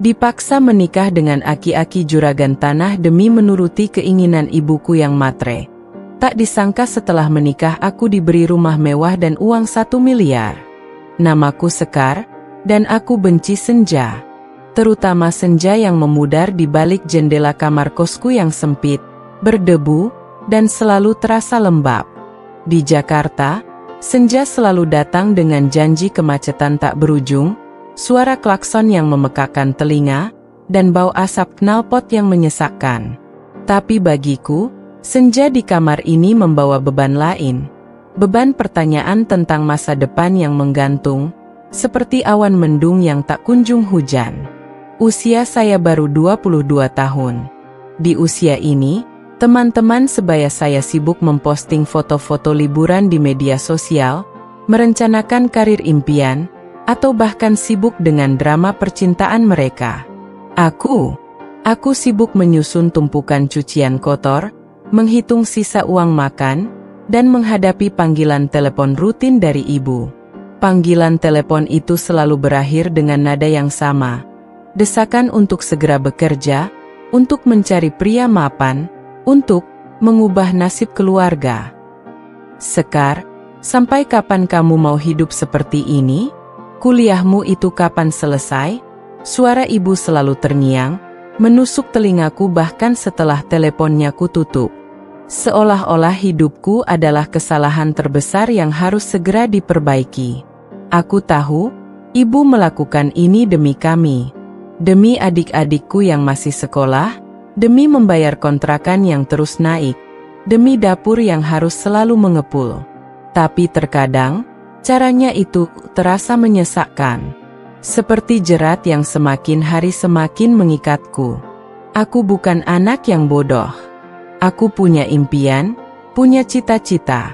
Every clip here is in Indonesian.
Dipaksa menikah dengan aki-aki juragan tanah demi menuruti keinginan ibuku yang matre. Tak disangka setelah menikah aku diberi rumah mewah dan uang 1 miliar. Namaku Sekar, dan aku benci senja. Terutama senja yang memudar di balik jendela kamar kosku yang sempit, berdebu, dan selalu terasa lembab. Di Jakarta, senja selalu datang dengan janji kemacetan tak berujung, suara klakson yang memekakkan telinga, dan bau asap knalpot yang menyesakkan. Tapi bagiku, senja di kamar ini membawa beban lain. Beban pertanyaan tentang masa depan yang menggantung, seperti awan mendung yang tak kunjung hujan. Usia saya baru 22 tahun. Di usia ini, teman-teman sebaya saya sibuk memposting foto-foto liburan di media sosial, merencanakan karir impian, atau bahkan sibuk dengan drama percintaan mereka. Aku sibuk menyusun tumpukan cucian kotor, menghitung sisa uang makan, dan menghadapi panggilan telepon rutin dari ibu. Panggilan telepon itu selalu berakhir dengan nada yang sama. Desakan untuk segera bekerja, untuk mencari pria mapan, untuk mengubah nasib keluarga. Sekar, sampai kapan kamu mau hidup seperti ini? Kuliahmu itu kapan selesai? Suara ibu selalu terngiang, menusuk telingaku bahkan setelah teleponnya kututup. Seolah-olah hidupku adalah kesalahan terbesar yang harus segera diperbaiki. Aku tahu, ibu melakukan ini demi kami. Demi adik-adikku yang masih sekolah, demi membayar kontrakan yang terus naik, demi dapur yang harus selalu mengepul. Tapi terkadang, caranya itu terasa menyesakkan. Seperti jerat yang semakin hari semakin mengikatku. Aku bukan anak yang bodoh. Aku punya impian, punya cita-cita.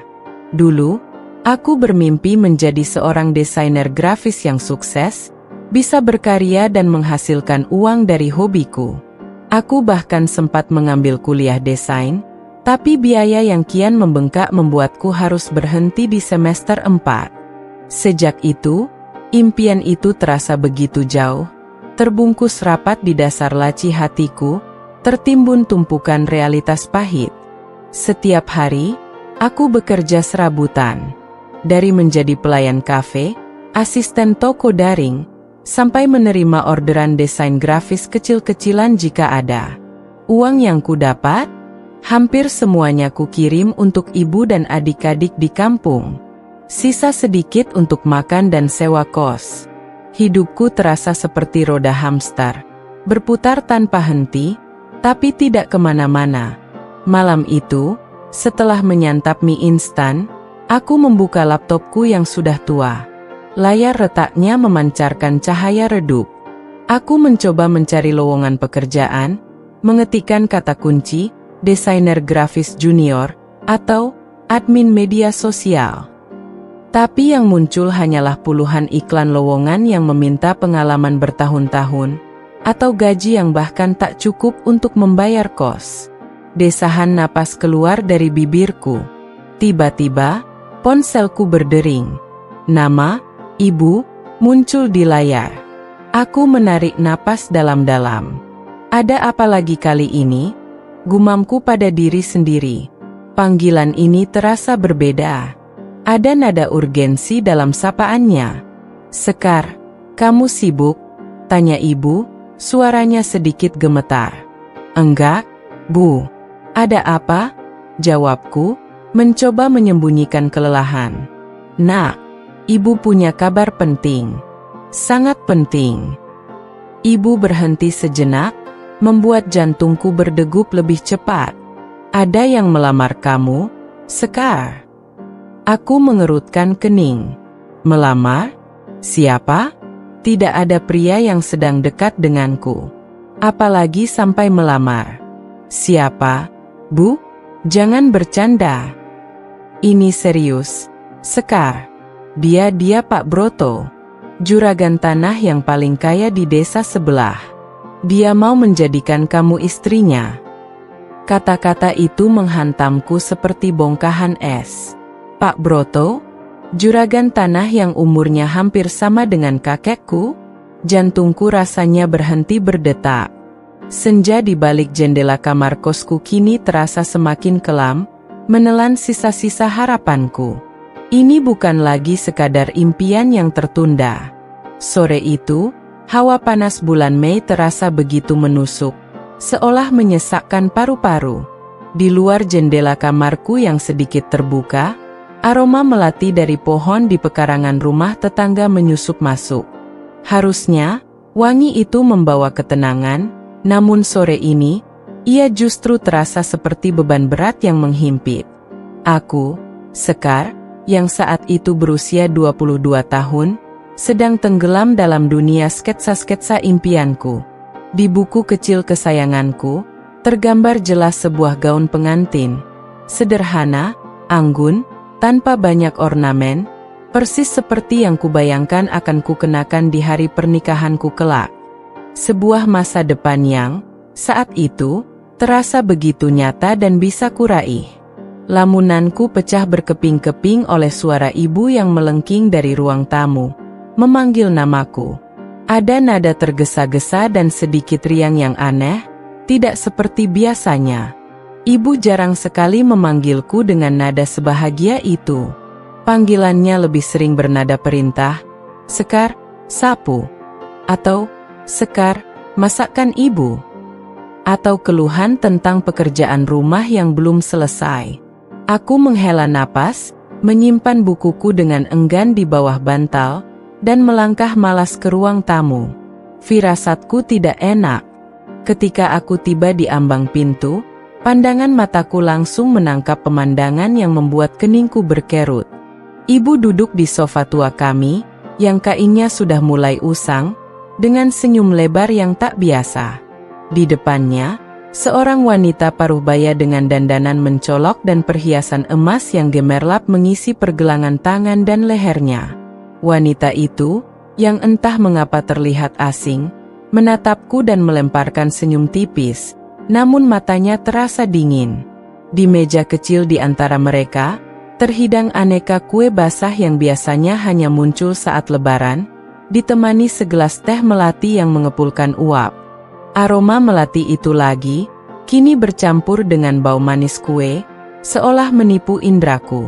Dulu, aku bermimpi menjadi seorang desainer grafis yang sukses, bisa berkarya dan menghasilkan uang dari hobiku. Aku bahkan sempat mengambil kuliah desain, tapi biaya yang kian membengkak membuatku harus berhenti di semester 4. Sejak itu, impian itu terasa begitu jauh, terbungkus rapat di dasar laci hatiku, tertimbun tumpukan realitas pahit. Setiap hari, aku bekerja serabutan. Dari menjadi pelayan kafe, asisten toko daring, sampai menerima orderan desain grafis kecil-kecilan jika ada. Uang yang ku dapat, hampir semuanya ku kirim untuk ibu dan adik-adik di kampung. Sisa sedikit untuk makan dan sewa kos. Hidupku terasa seperti roda hamster, berputar tanpa henti, tapi tidak kemana-mana. Malam itu, setelah menyantap mie instan, aku membuka laptopku yang sudah tua. Layar retaknya memancarkan cahaya redup. Aku mencoba mencari lowongan pekerjaan, mengetikkan kata kunci, desainer grafis junior, atau admin media sosial. Tapi yang muncul hanyalah puluhan iklan lowongan yang meminta pengalaman bertahun-tahun, atau gaji yang bahkan tak cukup untuk membayar kos. Desahan napas keluar dari bibirku. Tiba-tiba, ponselku berdering. Nama ibu muncul di layar. Aku menarik napas dalam-dalam. Ada apa lagi kali ini? Gumamku pada diri sendiri. Panggilan ini terasa berbeda. Ada nada urgensi dalam sapaannya. Sekar, kamu sibuk? Tanya ibu, suaranya sedikit gemetar. Enggak, Bu. Ada apa? Jawabku, mencoba menyembunyikan kelelahan. Nak, ibu punya kabar penting. Sangat penting. Ibu berhenti sejenak, membuat jantungku berdegup lebih cepat. Ada yang melamar kamu, Sekar. Aku mengerutkan kening. Melamar? Siapa? Tidak ada pria yang sedang dekat denganku. Apalagi sampai melamar. Siapa? Bu? Jangan bercanda. Ini serius, Sekar. Dia Pak Broto, juragan tanah yang paling kaya di desa sebelah. Dia mau menjadikan kamu istrinya. Kata-kata itu menghantamku seperti bongkahan es. Pak Broto? Juragan tanah yang umurnya hampir sama dengan kakekku? Jantungku rasanya berhenti berdetak. Senja di balik jendela kamar kosku kini terasa semakin kelam, menelan sisa-sisa harapanku. Ini bukan lagi sekadar impian yang tertunda. Sore itu, hawa panas bulan Mei terasa begitu menusuk, seolah menyesakkan paru-paru. Di luar jendela kamarku yang sedikit terbuka, aroma melati dari pohon di pekarangan rumah tetangga menyusup masuk. Harusnya, wangi itu membawa ketenangan, namun sore ini, ia justru terasa seperti beban berat yang menghimpit. Aku, Sekar, yang saat itu berusia 22 tahun, sedang tenggelam dalam dunia sketsa-sketsa impianku. Di buku kecil kesayanganku, tergambar jelas sebuah gaun pengantin. Sederhana, anggun, tanpa banyak ornamen, persis seperti yang kubayangkan akan kukenakan di hari pernikahanku kelak. Sebuah masa depan yang, saat itu, terasa begitu nyata dan bisa kuraih. Lamunanku pecah berkeping-keping oleh suara ibu yang melengking dari ruang tamu, memanggil namaku. Ada nada tergesa-gesa dan sedikit riang yang aneh, tidak seperti biasanya. Ibu jarang sekali memanggilku dengan nada sebahagia itu. Panggilannya lebih sering bernada perintah, "Sekar, sapu." Atau, "Sekar, masakkan ibu." Atau keluhan tentang pekerjaan rumah yang belum selesai. Aku menghela napas, menyimpan bukuku dengan enggan di bawah bantal, dan melangkah malas ke ruang tamu. Firasatku tidak enak. Ketika aku tiba di ambang pintu, pandangan mataku langsung menangkap pemandangan yang membuat keningku berkerut. Ibu duduk di sofa tua kami, yang kainnya sudah mulai usang, dengan senyum lebar yang tak biasa. Di depannya, seorang wanita paruh-baya dengan dandanan mencolok dan perhiasan emas yang gemerlap mengisi pergelangan tangan dan lehernya. Wanita itu, yang entah mengapa terlihat asing, menatapku dan melemparkan senyum tipis, namun matanya terasa dingin. Di meja kecil di antara mereka, terhidang aneka kue basah yang biasanya hanya muncul saat lebaran, ditemani segelas teh melati yang mengepulkan uap. Aroma melati itu lagi, kini bercampur dengan bau manis kue, seolah menipu indraku.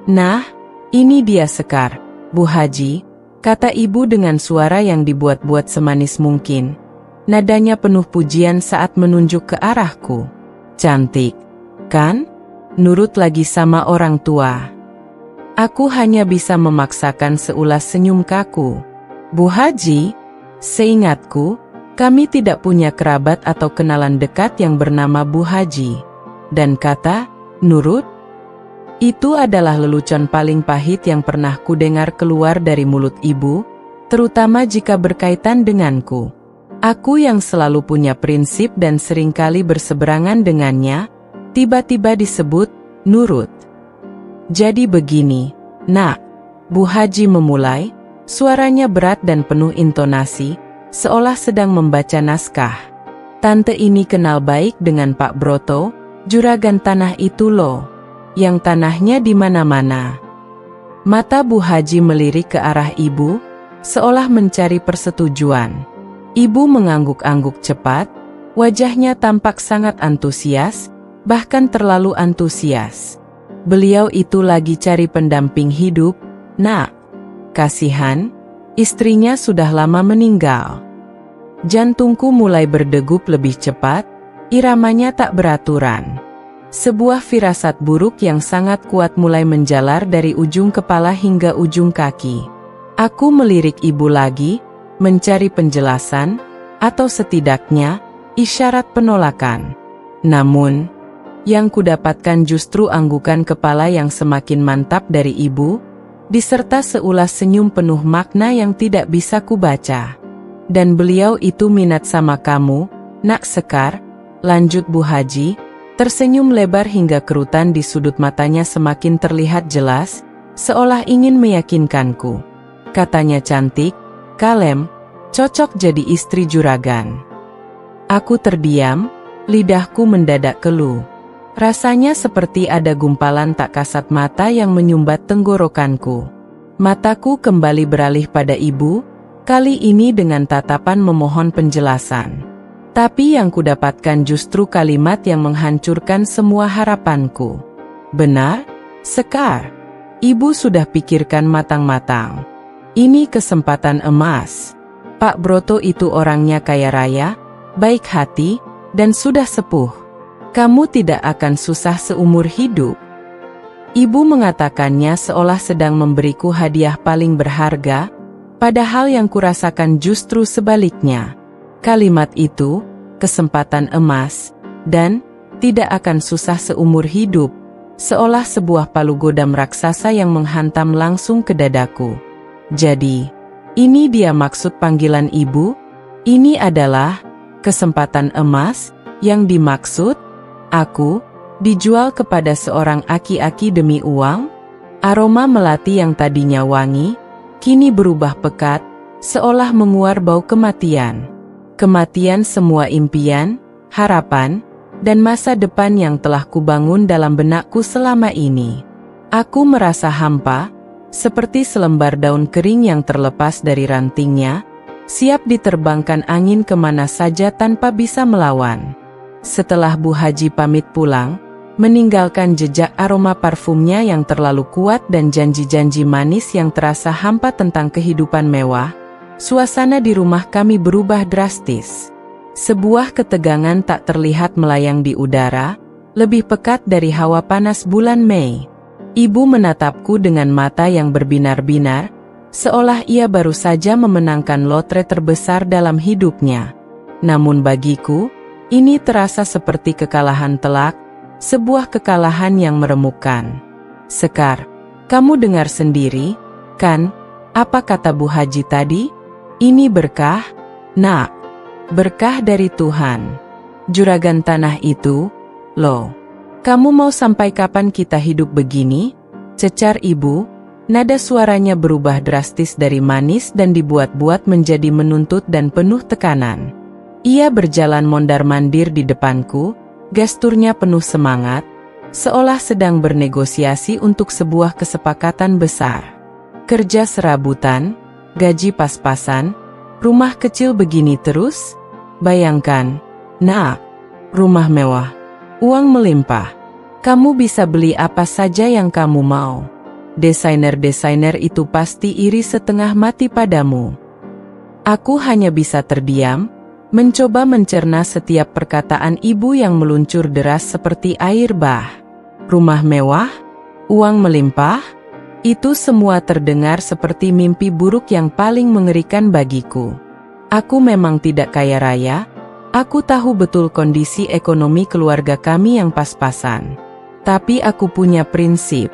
"Nah, ini dia Sekar, Bu Haji," kata ibu dengan suara yang dibuat-buat semanis mungkin. Nadanya penuh pujian saat menunjuk ke arahku. "Cantik, kan? Nurut lagi sama orang tua." Aku hanya bisa memaksakan seulas senyum kaku. "Bu Haji, seingatku, kami tidak punya kerabat atau kenalan dekat yang bernama Bu Haji." Dan kata, "nurut?" Itu adalah lelucon paling pahit yang pernah kudengar keluar dari mulut ibu, terutama jika berkaitan denganku. Aku yang selalu punya prinsip dan seringkali berseberangan dengannya, tiba-tiba disebut nurut. "Jadi begini, Nak," Bu Haji memulai, suaranya berat dan penuh intonasi, seolah sedang membaca naskah. "Tante ini kenal baik dengan Pak Broto, juragan tanah itu loh, yang tanahnya di mana-mana." Mata Bu Haji melirik ke arah ibu, seolah mencari persetujuan. Ibu mengangguk-angguk cepat, wajahnya tampak sangat antusias, bahkan terlalu antusias. "Beliau itu lagi cari pendamping hidup, Nak. Kasihan, istrinya sudah lama meninggal." Jantungku mulai berdegup lebih cepat, iramanya tak beraturan. Sebuah firasat buruk yang sangat kuat mulai menjalar dari ujung kepala hingga ujung kaki. Aku melirik ibu lagi, mencari penjelasan, atau setidaknya, isyarat penolakan. Namun, yang kudapatkan justru anggukan kepala yang semakin mantap dari ibu, diserta seulas senyum penuh makna yang tidak bisa kubaca. "Dan beliau itu minat sama kamu, Nak Sekar," lanjut Bu Haji, tersenyum lebar hingga kerutan di sudut matanya semakin terlihat jelas, seolah ingin meyakinkanku. Katanya cantik, kalem, cocok jadi istri juragan. Aku terdiam, lidahku mendadak keluh. Rasanya seperti ada gumpalan tak kasat mata yang menyumbat tenggorokanku. Mataku kembali beralih pada ibu, Kali ini dengan tatapan memohon penjelasan. Tapi yang kudapatkan justru kalimat yang menghancurkan semua harapanku. Benar, Sekar? Ibu sudah pikirkan matang-matang. Ini kesempatan emas. Pak Broto itu orangnya kaya raya, baik hati, dan sudah sepuh. Kamu tidak akan susah seumur hidup. Ibu mengatakannya seolah sedang memberiku hadiah paling berharga, padahal yang kurasakan justru sebaliknya. Kalimat itu, kesempatan emas, dan tidak akan susah seumur hidup, seolah sebuah palu godam raksasa yang menghantam langsung ke dadaku. Jadi, ini dia maksud panggilan ibu? Ini adalah kesempatan emas yang dimaksud? Aku dijual kepada seorang aki-aki demi uang? Aroma melati yang tadinya wangi, kini berubah pekat, seolah menguar bau kematian. Kematian semua impian, harapan, dan masa depan yang telah kubangun dalam benakku selama ini. Aku merasa hampa, seperti selembar daun kering yang terlepas dari rantingnya, siap diterbangkan angin kemana saja tanpa bisa melawan. Setelah Bu Haji pamit pulang, meninggalkan jejak aroma parfumnya yang terlalu kuat dan janji-janji manis yang terasa hampa tentang kehidupan mewah, suasana di rumah kami berubah drastis. Sebuah ketegangan tak terlihat melayang di udara, lebih pekat dari hawa panas bulan Mei. Ibu menatapku dengan mata yang berbinar-binar, seolah ia baru saja memenangkan lotre terbesar dalam hidupnya. Namun bagiku, ini terasa seperti kekalahan telak, sebuah kekalahan yang meremukkan. Sekar, kamu dengar sendiri, kan, apa kata Bu Haji tadi? Ini berkah, nak. Berkah dari Tuhan. Juragan tanah itu, loh. Kamu mau sampai kapan kita hidup begini? Cecar ibu, nada suaranya berubah drastis dari manis dan dibuat-buat menjadi menuntut dan penuh tekanan. Ia berjalan mondar-mandir di depanku, gesturnya penuh semangat, seolah sedang bernegosiasi untuk sebuah kesepakatan besar. Kerja serabutan, gaji pas-pasan, rumah kecil begini terus? Bayangkan, nak, rumah mewah, uang melimpah. Kamu bisa beli apa saja yang kamu mau. Desainer-desainer itu pasti iri setengah mati padamu. Aku hanya bisa terdiam, mencoba mencerna setiap perkataan ibu yang meluncur deras seperti air bah. Rumah mewah, uang melimpah, itu semua terdengar seperti mimpi buruk yang paling mengerikan bagiku. Aku memang tidak kaya raya, aku tahu betul kondisi ekonomi keluarga kami yang pas-pasan. Tapi aku punya prinsip.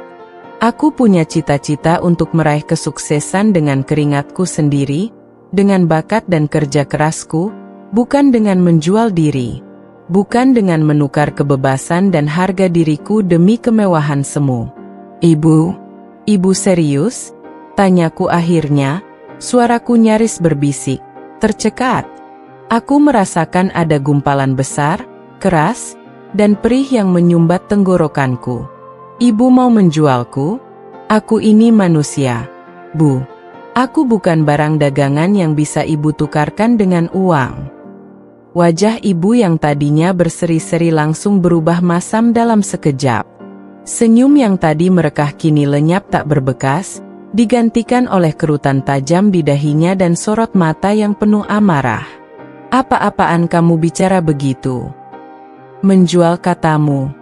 Aku punya cita-cita untuk meraih kesuksesan dengan keringatku sendiri, dengan bakat dan kerja kerasku, bukan dengan menjual diri. Bukan dengan menukar kebebasan dan harga diriku demi kemewahan semu. Ibu serius? Tanyaku akhirnya, suaraku nyaris berbisik, tercekat. Aku merasakan ada gumpalan besar, keras, dan perih yang menyumbat tenggorokanku. Ibu mau menjualku? Aku ini manusia, Bu. Aku bukan barang dagangan yang bisa ibu tukarkan dengan uang. Wajah ibu yang tadinya berseri-seri langsung berubah masam dalam sekejap. Senyum yang tadi merekah kini lenyap tak berbekas, digantikan oleh kerutan tajam di dahinya dan sorot mata yang penuh amarah. Apa-apaan kamu bicara begitu? Menjual katamu.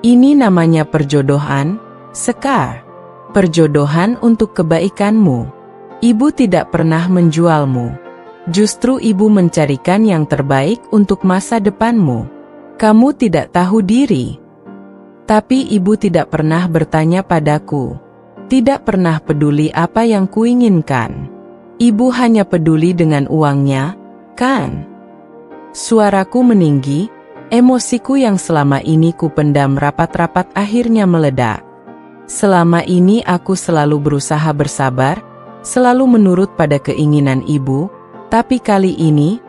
Ini namanya perjodohan, Sekar. Perjodohan untuk kebaikanmu. Ibu tidak pernah menjualmu. Justru ibu mencarikan yang terbaik untuk masa depanmu. Kamu tidak tahu diri. Tapi ibu tidak pernah bertanya padaku. Tidak pernah peduli apa yang kuinginkan. Ibu hanya peduli dengan uangnya, kan? Suaraku meninggi, emosiku yang selama ini kupendam rapat-rapat akhirnya meledak. Selama ini aku selalu berusaha bersabar, selalu menurut pada keinginan ibu, tapi kali ini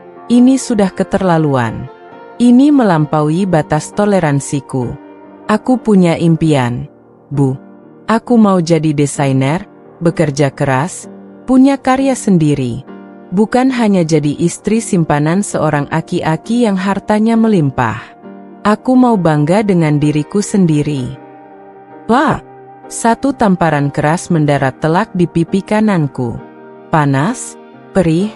sudah keterlaluan. Ini melampaui batas toleransiku. Aku punya impian, Bu. Aku mau jadi desainer, bekerja keras, punya karya sendiri. Bukan hanya jadi istri simpanan seorang aki-aki yang hartanya melimpah. Aku mau bangga dengan diriku sendiri. Wah! Satu tamparan keras mendarat telak di pipi kananku. Panas, perih,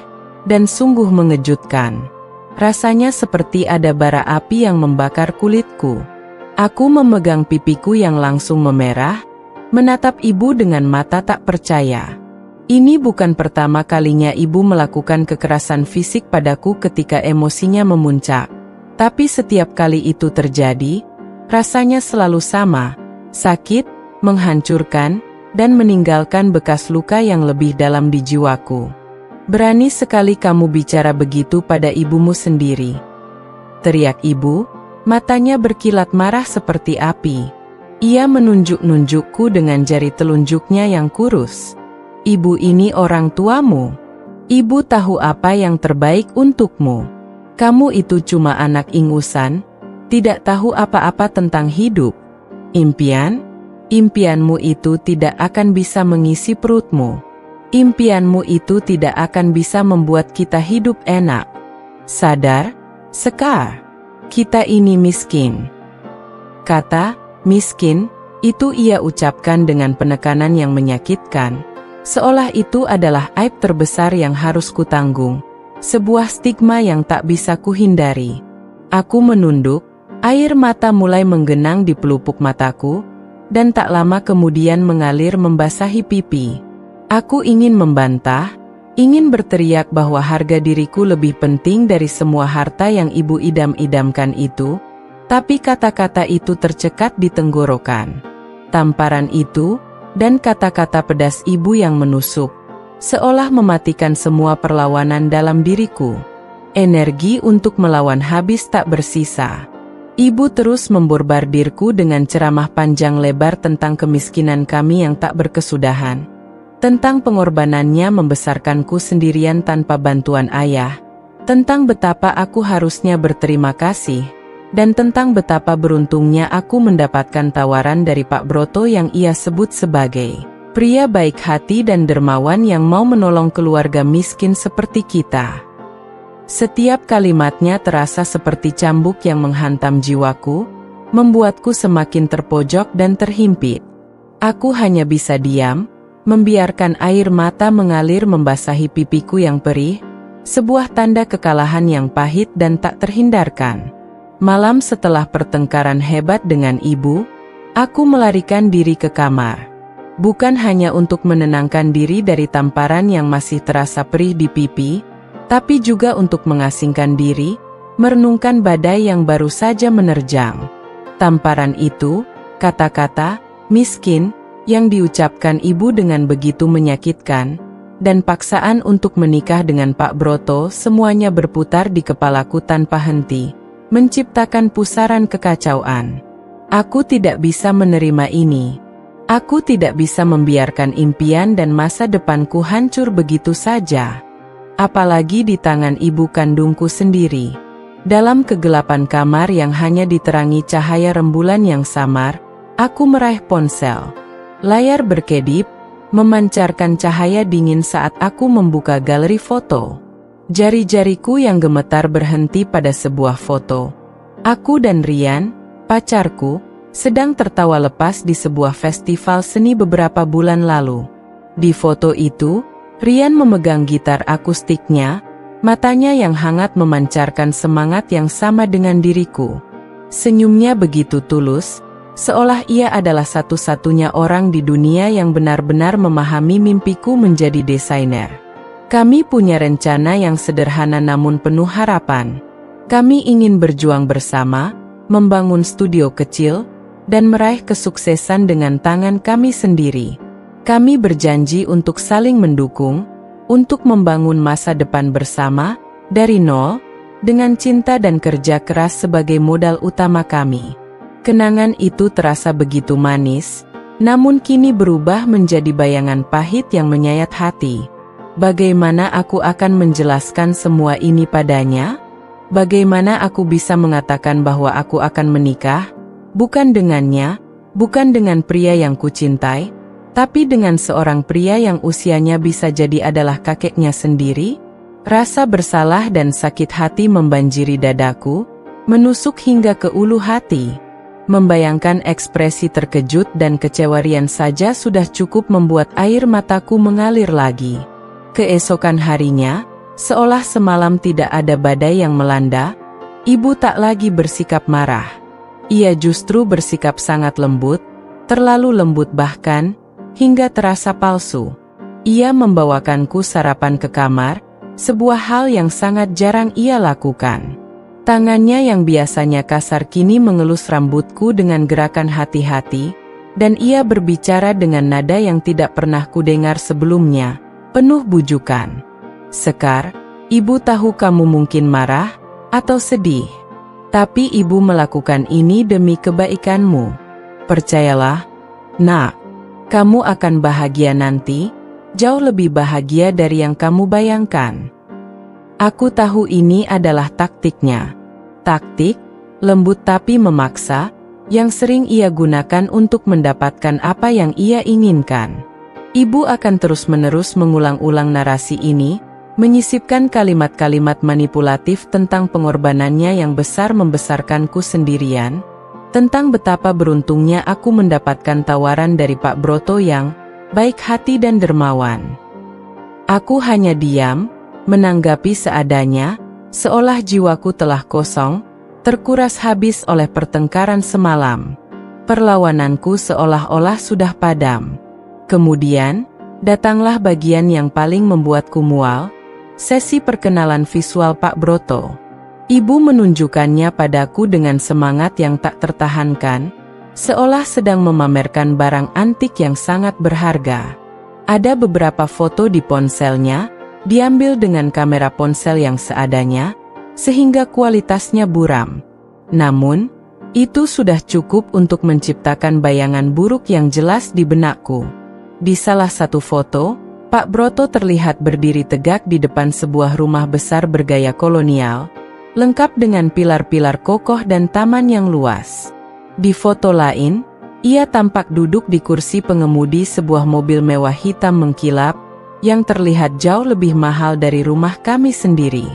dan sungguh mengejutkan. Rasanya seperti ada bara api yang membakar kulitku. Aku memegang pipiku yang langsung memerah, menatap ibu dengan mata tak percaya. Ini bukan pertama kalinya ibu melakukan kekerasan fisik padaku ketika emosinya memuncak. Tapi setiap kali itu terjadi, rasanya selalu sama, sakit, menghancurkan, dan meninggalkan bekas luka yang lebih dalam di jiwaku. Berani sekali kamu bicara begitu pada ibumu sendiri. Teriak ibu, matanya berkilat marah seperti api. Ia menunjuk-nunjukku dengan jari telunjuknya yang kurus. Ibu ini orang tuamu. Ibu tahu apa yang terbaik untukmu. Kamu itu cuma anak ingusan, tidak tahu apa-apa tentang hidup. Impianmu itu tidak akan bisa mengisi perutmu. Impianmu itu tidak akan bisa membuat kita hidup enak. Sadar, Sekar? Kita ini miskin. Kata, miskin, itu ia ucapkan dengan penekanan yang menyakitkan. Seolah itu adalah aib terbesar yang harus kutanggung. Sebuah stigma yang tak bisa kuhindari. Aku menunduk, air mata mulai menggenang di pelupuk mataku, dan tak lama kemudian mengalir membasahi pipi. Aku ingin membantah, ingin berteriak bahwa harga diriku lebih penting dari semua harta yang ibu idam-idamkan itu, tapi kata-kata itu tercekat di tenggorokan. Tamparan itu, dan kata-kata pedas ibu yang menusuk, seolah mematikan semua perlawanan dalam diriku. Energi untuk melawan habis tak bersisa. Ibu terus memborbardirku dengan ceramah panjang lebar tentang kemiskinan kami yang tak berkesudahan. Tentang pengorbanannya membesarkanku sendirian tanpa bantuan ayah. Tentang betapa aku harusnya berterima kasih. Dan tentang betapa beruntungnya aku mendapatkan tawaran dari Pak Broto yang ia sebut sebagai pria baik hati dan dermawan yang mau menolong keluarga miskin seperti kita. Setiap kalimatnya terasa seperti cambuk yang menghantam jiwaku, membuatku semakin terpojok dan terhimpit. Aku hanya bisa diam, membiarkan air mata mengalir membasahi pipiku yang perih, sebuah tanda kekalahan yang pahit dan tak terhindarkan. Malam setelah pertengkaran hebat dengan ibu, aku melarikan diri ke kamar. Bukan hanya untuk menenangkan diri dari tamparan yang masih terasa perih di pipi, tapi juga untuk mengasingkan diri, merenungkan badai yang baru saja menerjang. Tamparan itu, kata-kata, miskin, yang diucapkan ibu dengan begitu menyakitkan, dan paksaan untuk menikah dengan Pak Broto semuanya berputar di kepalaku tanpa henti, menciptakan pusaran kekacauan. Aku tidak bisa menerima ini. Aku tidak bisa membiarkan impian dan masa depanku hancur begitu saja. Apalagi di tangan ibu kandungku sendiri. Dalam kegelapan kamar yang hanya diterangi cahaya rembulan yang samar, aku meraih ponsel. Layar berkedip, memancarkan cahaya dingin saat aku membuka galeri foto. Jari-jariku yang gemetar berhenti pada sebuah foto. Aku dan Rian, pacarku, sedang tertawa lepas di sebuah festival seni beberapa bulan lalu. Di foto itu, Rian memegang gitar akustiknya, matanya yang hangat memancarkan semangat yang sama dengan diriku. Senyumnya begitu tulus, seolah ia adalah satu-satunya orang di dunia yang benar-benar memahami mimpiku menjadi desainer. Kami punya rencana yang sederhana namun penuh harapan. Kami ingin berjuang bersama, membangun studio kecil, dan meraih kesuksesan dengan tangan kami sendiri. Kami berjanji untuk saling mendukung, untuk membangun masa depan bersama, dari nol, dengan cinta dan kerja keras sebagai modal utama kami. Kenangan itu terasa begitu manis, namun kini berubah menjadi bayangan pahit yang menyayat hati. Bagaimana aku akan menjelaskan semua ini padanya? Bagaimana aku bisa mengatakan bahwa aku akan menikah, bukan dengannya, bukan dengan pria yang kucintai, Tapi dengan seorang pria yang usianya bisa jadi adalah kakeknya sendiri, rasa bersalah dan sakit hati membanjiri dadaku, menusuk hingga ke ulu hati. Membayangkan ekspresi terkejut dan kecewa Rian saja sudah cukup membuat air mataku mengalir lagi. Keesokan harinya, seolah semalam tidak ada badai yang melanda, ibu tak lagi bersikap marah. Ia justru bersikap sangat lembut, terlalu lembut bahkan, hingga terasa palsu. Ia membawakanku sarapan ke kamar, sebuah hal yang sangat jarang ia lakukan. Tangannya yang biasanya kasar kini mengelus rambutku dengan gerakan hati-hati, dan ia berbicara dengan nada yang tidak pernah kudengar sebelumnya, penuh bujukan. "Sekar, ibu tahu kamu mungkin marah atau sedih. Tapi ibu melakukan ini demi kebaikanmu. Percayalah, nak, kamu akan bahagia nanti, jauh lebih bahagia dari yang kamu bayangkan." Aku tahu ini adalah taktiknya. Taktik, lembut tapi memaksa, yang sering ia gunakan untuk mendapatkan apa yang ia inginkan. Ibu akan terus-menerus mengulang-ulang narasi ini, menyisipkan kalimat-kalimat manipulatif tentang pengorbanannya yang besar membesarkanku sendirian, tentang betapa beruntungnya aku mendapatkan tawaran dari Pak Broto yang baik hati dan dermawan. Aku hanya diam, menanggapi seadanya, seolah jiwaku telah kosong, terkuras habis oleh pertengkaran semalam. Perlawananku seolah-olah sudah padam. Kemudian, datanglah bagian yang paling membuatku mual, sesi perkenalan visual Pak Broto. Ibu menunjukkannya padaku dengan semangat yang tak tertahankan, seolah sedang memamerkan barang antik yang sangat berharga. Ada beberapa foto di ponselnya, diambil dengan kamera ponsel yang seadanya, sehingga kualitasnya buram. Namun, itu sudah cukup untuk menciptakan bayangan buruk yang jelas di benakku. Di salah satu foto, Pak Broto terlihat berdiri tegak di depan sebuah rumah besar bergaya kolonial, lengkap dengan pilar-pilar kokoh dan taman yang luas. Di foto lain, ia tampak duduk di kursi pengemudi sebuah mobil mewah hitam mengkilap, yang terlihat jauh lebih mahal dari rumah kami sendiri.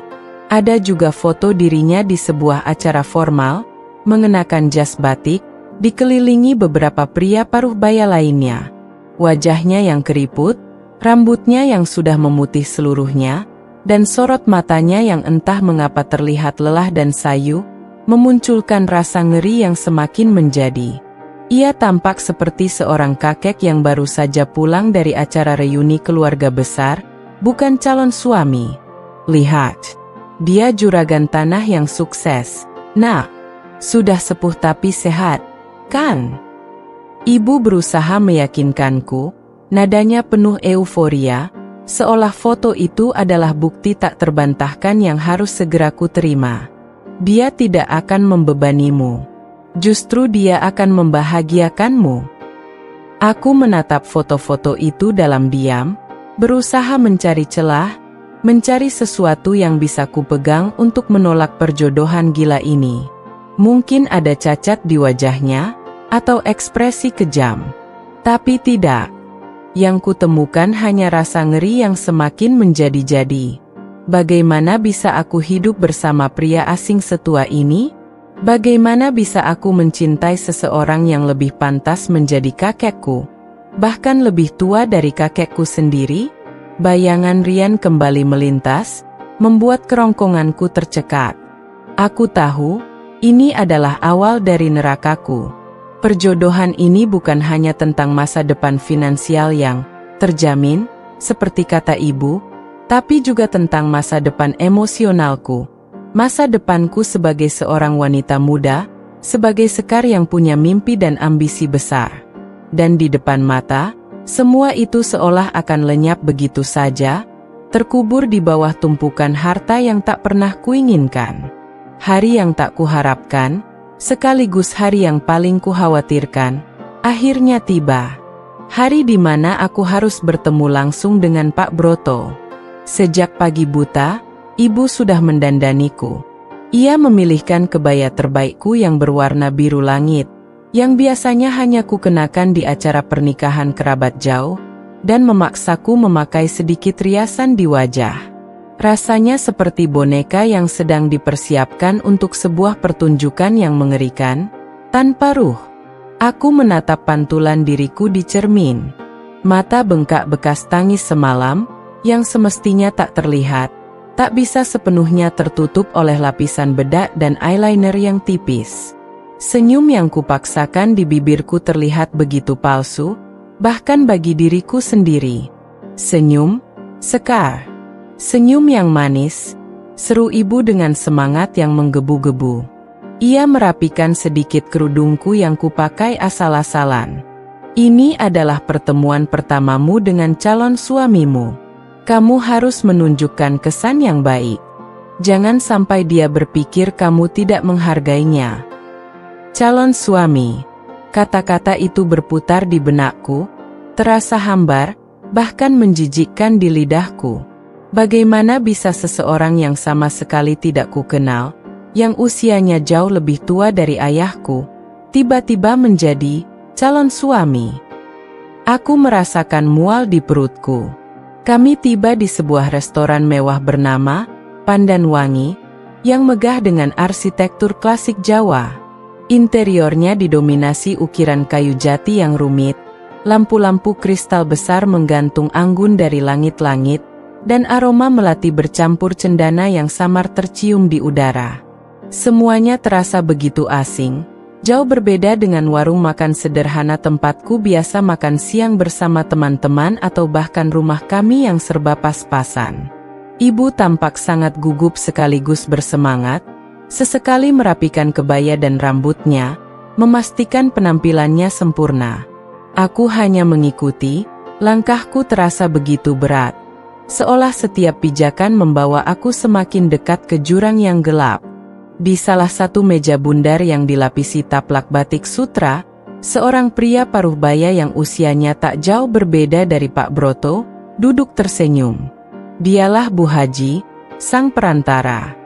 Ada juga foto dirinya di sebuah acara formal, mengenakan jas batik, dikelilingi beberapa pria paruh baya lainnya. Wajahnya yang keriput, rambutnya yang sudah memutih seluruhnya, dan sorot matanya yang entah mengapa terlihat lelah dan sayu, memunculkan rasa ngeri yang semakin menjadi. Ia tampak seperti seorang kakek yang baru saja pulang dari acara reuni keluarga besar, bukan calon suami. Lihat, dia juragan tanah yang sukses. Nak, sudah sepuh tapi sehat, kan? Ibu berusaha meyakinkanku, nadanya penuh euforia, seolah foto itu adalah bukti tak terbantahkan yang harus segera kuterima. Dia tidak akan membebanimu. Justru dia akan membahagiakanmu. Aku menatap foto-foto itu dalam diam, berusaha mencari celah, mencari sesuatu yang bisa kupegang untuk menolak perjodohan gila ini. Mungkin ada cacat di wajahnya, atau ekspresi kejam. Tapi tidak. Yang kutemukan hanya rasa ngeri yang semakin menjadi-jadi. Bagaimana bisa aku hidup bersama pria asing setua ini? Bagaimana bisa aku mencintai seseorang yang lebih pantas menjadi kakekku, bahkan lebih tua dari kakekku sendiri? Bayangan Rian kembali melintas, membuat kerongkonganku tercekat. Aku tahu, ini adalah awal dari nerakaku. Perjodohan ini bukan hanya tentang masa depan finansial yang terjamin, seperti kata ibu, tapi juga tentang masa depan emosionalku. Masa depanku sebagai seorang wanita muda, sebagai Sekar yang punya mimpi dan ambisi besar. Dan di depan mata, semua itu seolah akan lenyap begitu saja, terkubur di bawah tumpukan harta yang tak pernah kuinginkan. Hari yang tak kuharapkan, sekaligus hari yang paling kukhawatirkan, akhirnya tiba. Hari di mana aku harus bertemu langsung dengan Pak Broto. Sejak pagi buta, ibu sudah mendandaniku. Ia memilihkan kebaya terbaikku yang berwarna biru langit, yang biasanya hanya kukenakan di acara pernikahan kerabat jauh, dan memaksaku memakai sedikit riasan di wajah. Rasanya seperti boneka yang sedang dipersiapkan untuk sebuah pertunjukan yang mengerikan, tanpa ruh. Aku menatap pantulan diriku di cermin. Mata bengkak bekas tangis semalam, yang semestinya tak terlihat, tak bisa sepenuhnya tertutup oleh lapisan bedak dan eyeliner yang tipis. Senyum yang kupaksakan di bibirku terlihat begitu palsu, bahkan bagi diriku sendiri. Senyum, Sekar. Senyum yang manis, seru ibu dengan semangat yang menggebu-gebu. Ia merapikan sedikit kerudungku yang kupakai asal-asalan. Ini adalah pertemuan pertamamu dengan calon suamimu. Kamu harus menunjukkan kesan yang baik. Jangan sampai dia berpikir kamu tidak menghargainya. Calon suami. Kata-kata itu berputar di benakku, terasa hambar, bahkan menjijikkan di lidahku. Bagaimana bisa seseorang yang sama sekali tidak kukenal, yang usianya jauh lebih tua dari ayahku, tiba-tiba menjadi calon suami? Aku merasakan mual di perutku. Kami tiba di sebuah restoran mewah bernama Pandan Wangi, yang megah dengan arsitektur klasik Jawa. Interiornya didominasi ukiran kayu jati yang rumit, lampu-lampu kristal besar menggantung anggun dari langit-langit, dan aroma melati bercampur cendana yang samar tercium di udara. Semuanya terasa begitu asing, jauh berbeda dengan warung makan sederhana tempatku biasa makan siang bersama teman-teman atau bahkan rumah kami yang serba pas-pasan. Ibu tampak sangat gugup sekaligus bersemangat, sesekali merapikan kebaya dan rambutnya, memastikan penampilannya sempurna. Aku hanya mengikuti, langkahku terasa begitu berat. Seolah setiap pijakan membawa aku semakin dekat ke jurang yang gelap. Di salah satu meja bundar yang dilapisi taplak batik sutra, seorang pria paruh baya yang usianya tak jauh berbeda dari Pak Broto, duduk tersenyum. Dialah Bu Haji, sang perantara.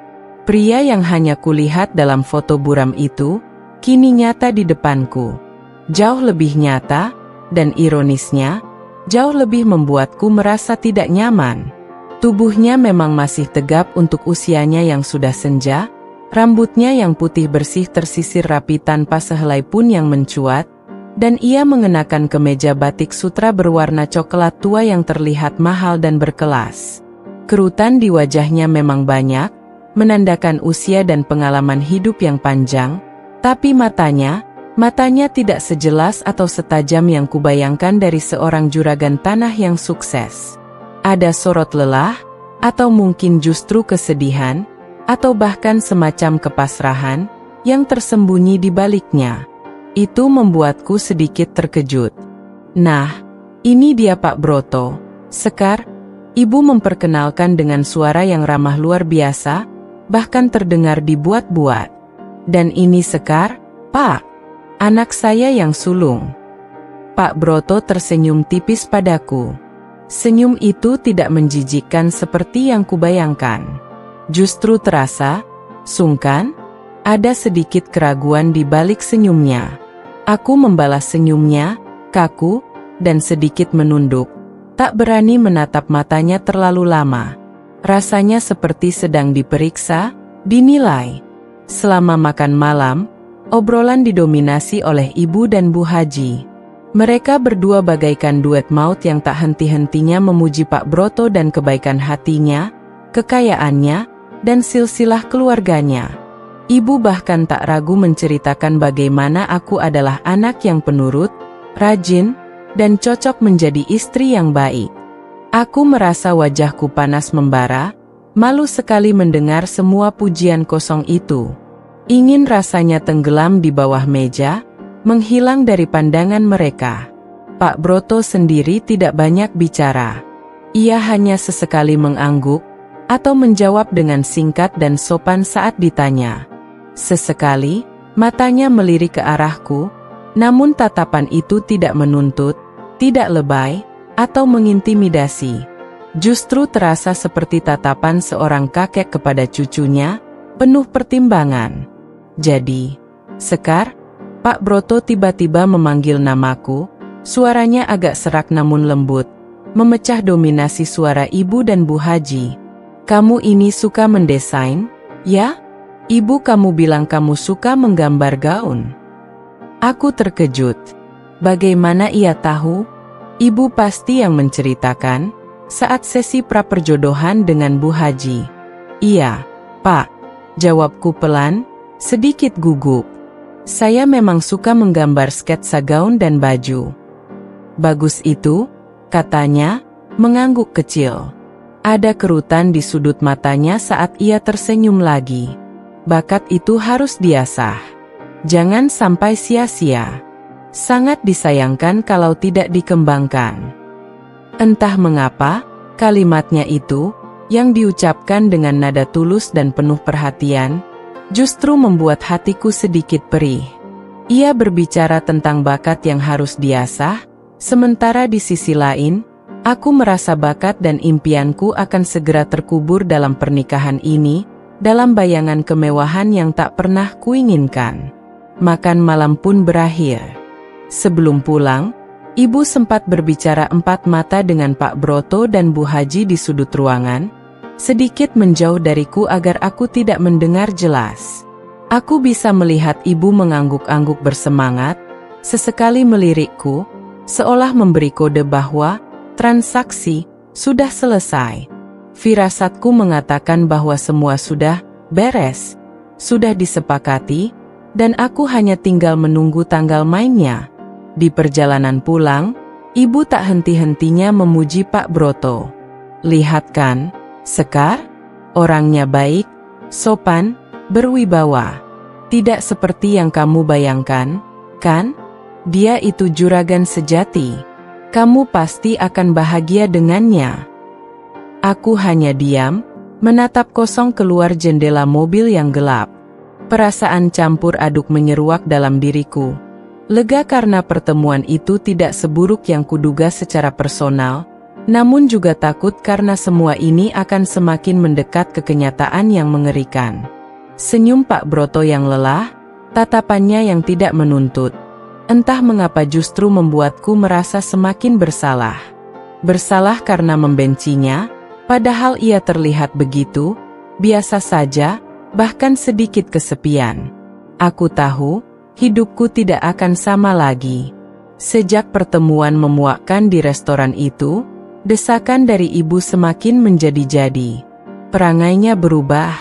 Pria yang hanya kulihat dalam foto buram itu, kini nyata di depanku. Jauh lebih nyata, dan ironisnya, jauh lebih membuatku merasa tidak nyaman. Tubuhnya memang masih tegap untuk usianya yang sudah senja, rambutnya yang putih bersih tersisir rapi tanpa sehelai pun yang mencuat, dan ia mengenakan kemeja batik sutra berwarna coklat tua yang terlihat mahal dan berkelas. Kerutan di wajahnya memang banyak, menandakan usia dan pengalaman hidup yang panjang, tapi matanya tidak sejelas atau setajam yang kubayangkan dari seorang juragan tanah yang sukses. Ada sorot lelah, atau mungkin justru kesedihan, atau bahkan semacam kepasrahan, yang tersembunyi di baliknya. Itu membuatku sedikit terkejut. Nah, ini dia Pak Broto, Sekar, ibu memperkenalkan dengan suara yang ramah luar biasa, bahkan terdengar dibuat-buat. Dan ini Sekar, Pak, anak saya yang sulung. Pak Broto tersenyum tipis padaku. Senyum itu tidak menjijikkan seperti yang kubayangkan. Justru terasa sungkan, ada sedikit keraguan di balik senyumnya. Aku membalas senyumnya, kaku, dan sedikit menunduk, tak berani menatap matanya terlalu lama. Rasanya seperti sedang diperiksa, dinilai. Selama makan malam, obrolan didominasi oleh ibu dan Bu Haji. Mereka berdua bagaikan duet maut yang tak henti-hentinya memuji Pak Broto dan kebaikan hatinya, kekayaannya, dan silsilah keluarganya. Ibu bahkan tak ragu menceritakan bagaimana aku adalah anak yang penurut, rajin, dan cocok menjadi istri yang baik. Aku merasa wajahku panas membara, malu sekali mendengar semua pujian kosong itu. Ingin rasanya tenggelam di bawah meja, menghilang dari pandangan mereka. Pak Broto sendiri tidak banyak bicara. Ia hanya sesekali mengangguk, atau menjawab dengan singkat dan sopan saat ditanya. Sesekali, matanya melirik ke arahku, namun tatapan itu tidak menuntut, tidak lebay, atau mengintimidasi. Justru terasa seperti tatapan seorang kakek kepada cucunya, penuh pertimbangan. Jadi, Sekar, Pak Broto tiba-tiba memanggil namaku, suaranya agak serak namun lembut, memecah dominasi suara ibu dan Bu Haji. Kamu ini suka mendesain, ya? Ibu kamu bilang kamu suka menggambar gaun. Aku terkejut. Bagaimana ia tahu? Ibu pasti yang menceritakan, saat sesi praperjodohan dengan Bu Haji. Iya, Pak. Jawabku pelan, sedikit gugup. Saya memang suka menggambar sketsa gaun dan baju. Bagus itu, katanya, mengangguk kecil. Ada kerutan di sudut matanya saat ia tersenyum lagi. Bakat itu harus diasah. Jangan sampai sia-sia. Sangat disayangkan kalau tidak dikembangkan. Entah mengapa, kalimatnya itu, yang diucapkan dengan nada tulus dan penuh perhatian, justru membuat hatiku sedikit perih. Ia berbicara tentang bakat yang harus diasah, sementara di sisi lain, aku merasa bakat dan impianku akan segera terkubur dalam pernikahan ini, dalam bayangan kemewahan yang tak pernah kuinginkan. Makan malam pun berakhir. Sebelum pulang, ibu sempat berbicara empat mata dengan Pak Broto dan Bu Haji di sudut ruangan, sedikit menjauh dariku agar aku tidak mendengar jelas. Aku bisa melihat ibu mengangguk-angguk bersemangat, sesekali melirikku, seolah memberi kode bahwa transaksi sudah selesai. Firasatku mengatakan bahwa semua sudah beres, sudah disepakati, dan aku hanya tinggal menunggu tanggal mainnya. Di perjalanan pulang, ibu tak henti-hentinya memuji Pak Broto. Lihat kan, Sekar, orangnya baik, sopan, berwibawa. Tidak seperti yang kamu bayangkan, kan? Dia itu juragan sejati. Kamu pasti akan bahagia dengannya. Aku hanya diam, menatap kosong keluar jendela mobil yang gelap. Perasaan campur aduk menyeruak dalam diriku. Lega karena pertemuan itu tidak seburuk yang kuduga secara personal, namun juga takut karena semua ini akan semakin mendekat ke kenyataan yang mengerikan. Senyum Pak Broto yang lelah, tatapannya yang tidak menuntut. Entah mengapa justru membuatku merasa semakin bersalah. Bersalah karena membencinya, padahal ia terlihat begitu, biasa saja, bahkan sedikit kesepian. Aku tahu, hidupku tidak akan sama lagi. Sejak pertemuan memuakkan di restoran itu, desakan dari ibu semakin menjadi-jadi. Perangainya berubah.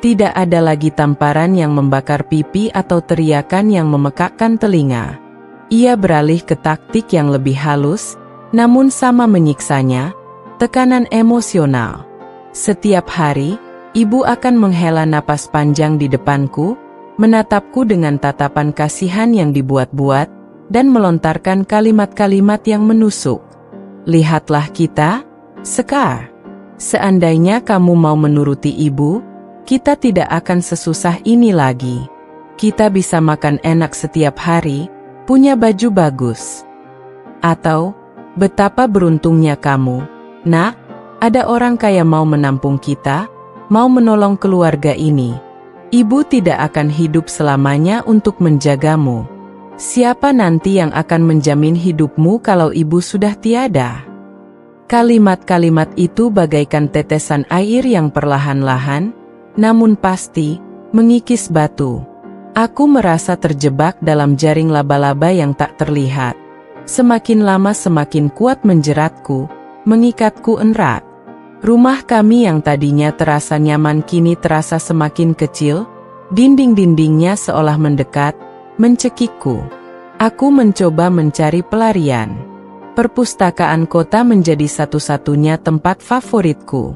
Tidak ada lagi tamparan yang membakar pipi atau teriakan yang memekakkan telinga. Ia beralih ke taktik yang lebih halus, namun sama menyiksanya, tekanan emosional. Setiap hari, ibu akan menghela napas panjang di depanku, menatapku dengan tatapan kasihan yang dibuat-buat, dan melontarkan kalimat-kalimat yang menusuk. Lihatlah kita, Sekar. Seandainya kamu mau menuruti ibu, kita tidak akan sesusah ini lagi. Kita bisa makan enak setiap hari, punya baju bagus. Atau, betapa beruntungnya kamu, Nak, ada orang kaya mau menampung kita, mau menolong keluarga ini. Ibu tidak akan hidup selamanya untuk menjagamu. Siapa nanti yang akan menjamin hidupmu kalau ibu sudah tiada? Kalimat-kalimat itu bagaikan tetesan air yang perlahan-lahan, namun pasti, mengikis batu. Aku merasa terjebak dalam jaring laba-laba yang tak terlihat. Semakin lama semakin kuat menjeratku, mengikatku erat. Rumah kami yang tadinya terasa nyaman kini terasa semakin kecil, dinding-dindingnya seolah mendekat, mencekikku. Aku mencoba mencari pelarian. Perpustakaan kota menjadi satu-satunya tempat favoritku.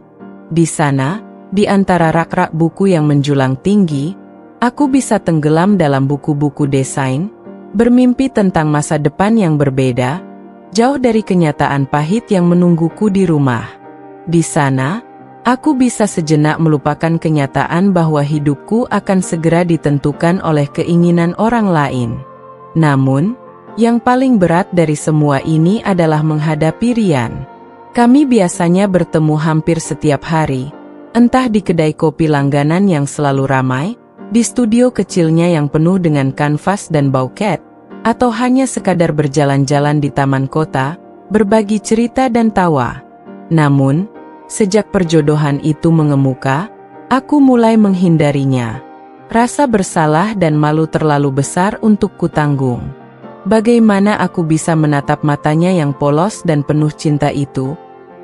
Di sana, di antara rak-rak buku yang menjulang tinggi, aku bisa tenggelam dalam buku-buku desain, bermimpi tentang masa depan yang berbeda, jauh dari kenyataan pahit yang menungguku di rumah. Di sana, aku bisa sejenak melupakan kenyataan bahwa hidupku akan segera ditentukan oleh keinginan orang lain. Namun, yang paling berat dari semua ini adalah menghadapi Rian. Kami biasanya bertemu hampir setiap hari, entah di kedai kopi langganan yang selalu ramai, Di studio kecilnya yang penuh dengan kanvas dan bouquet, atau hanya sekadar berjalan-jalan di taman kota, berbagi cerita dan tawa. Namun, sejak perjodohan itu mengemuka, aku mulai menghindarinya. Rasa bersalah dan malu terlalu besar untuk kutanggung. Bagaimana aku bisa menatap matanya yang polos dan penuh cinta itu,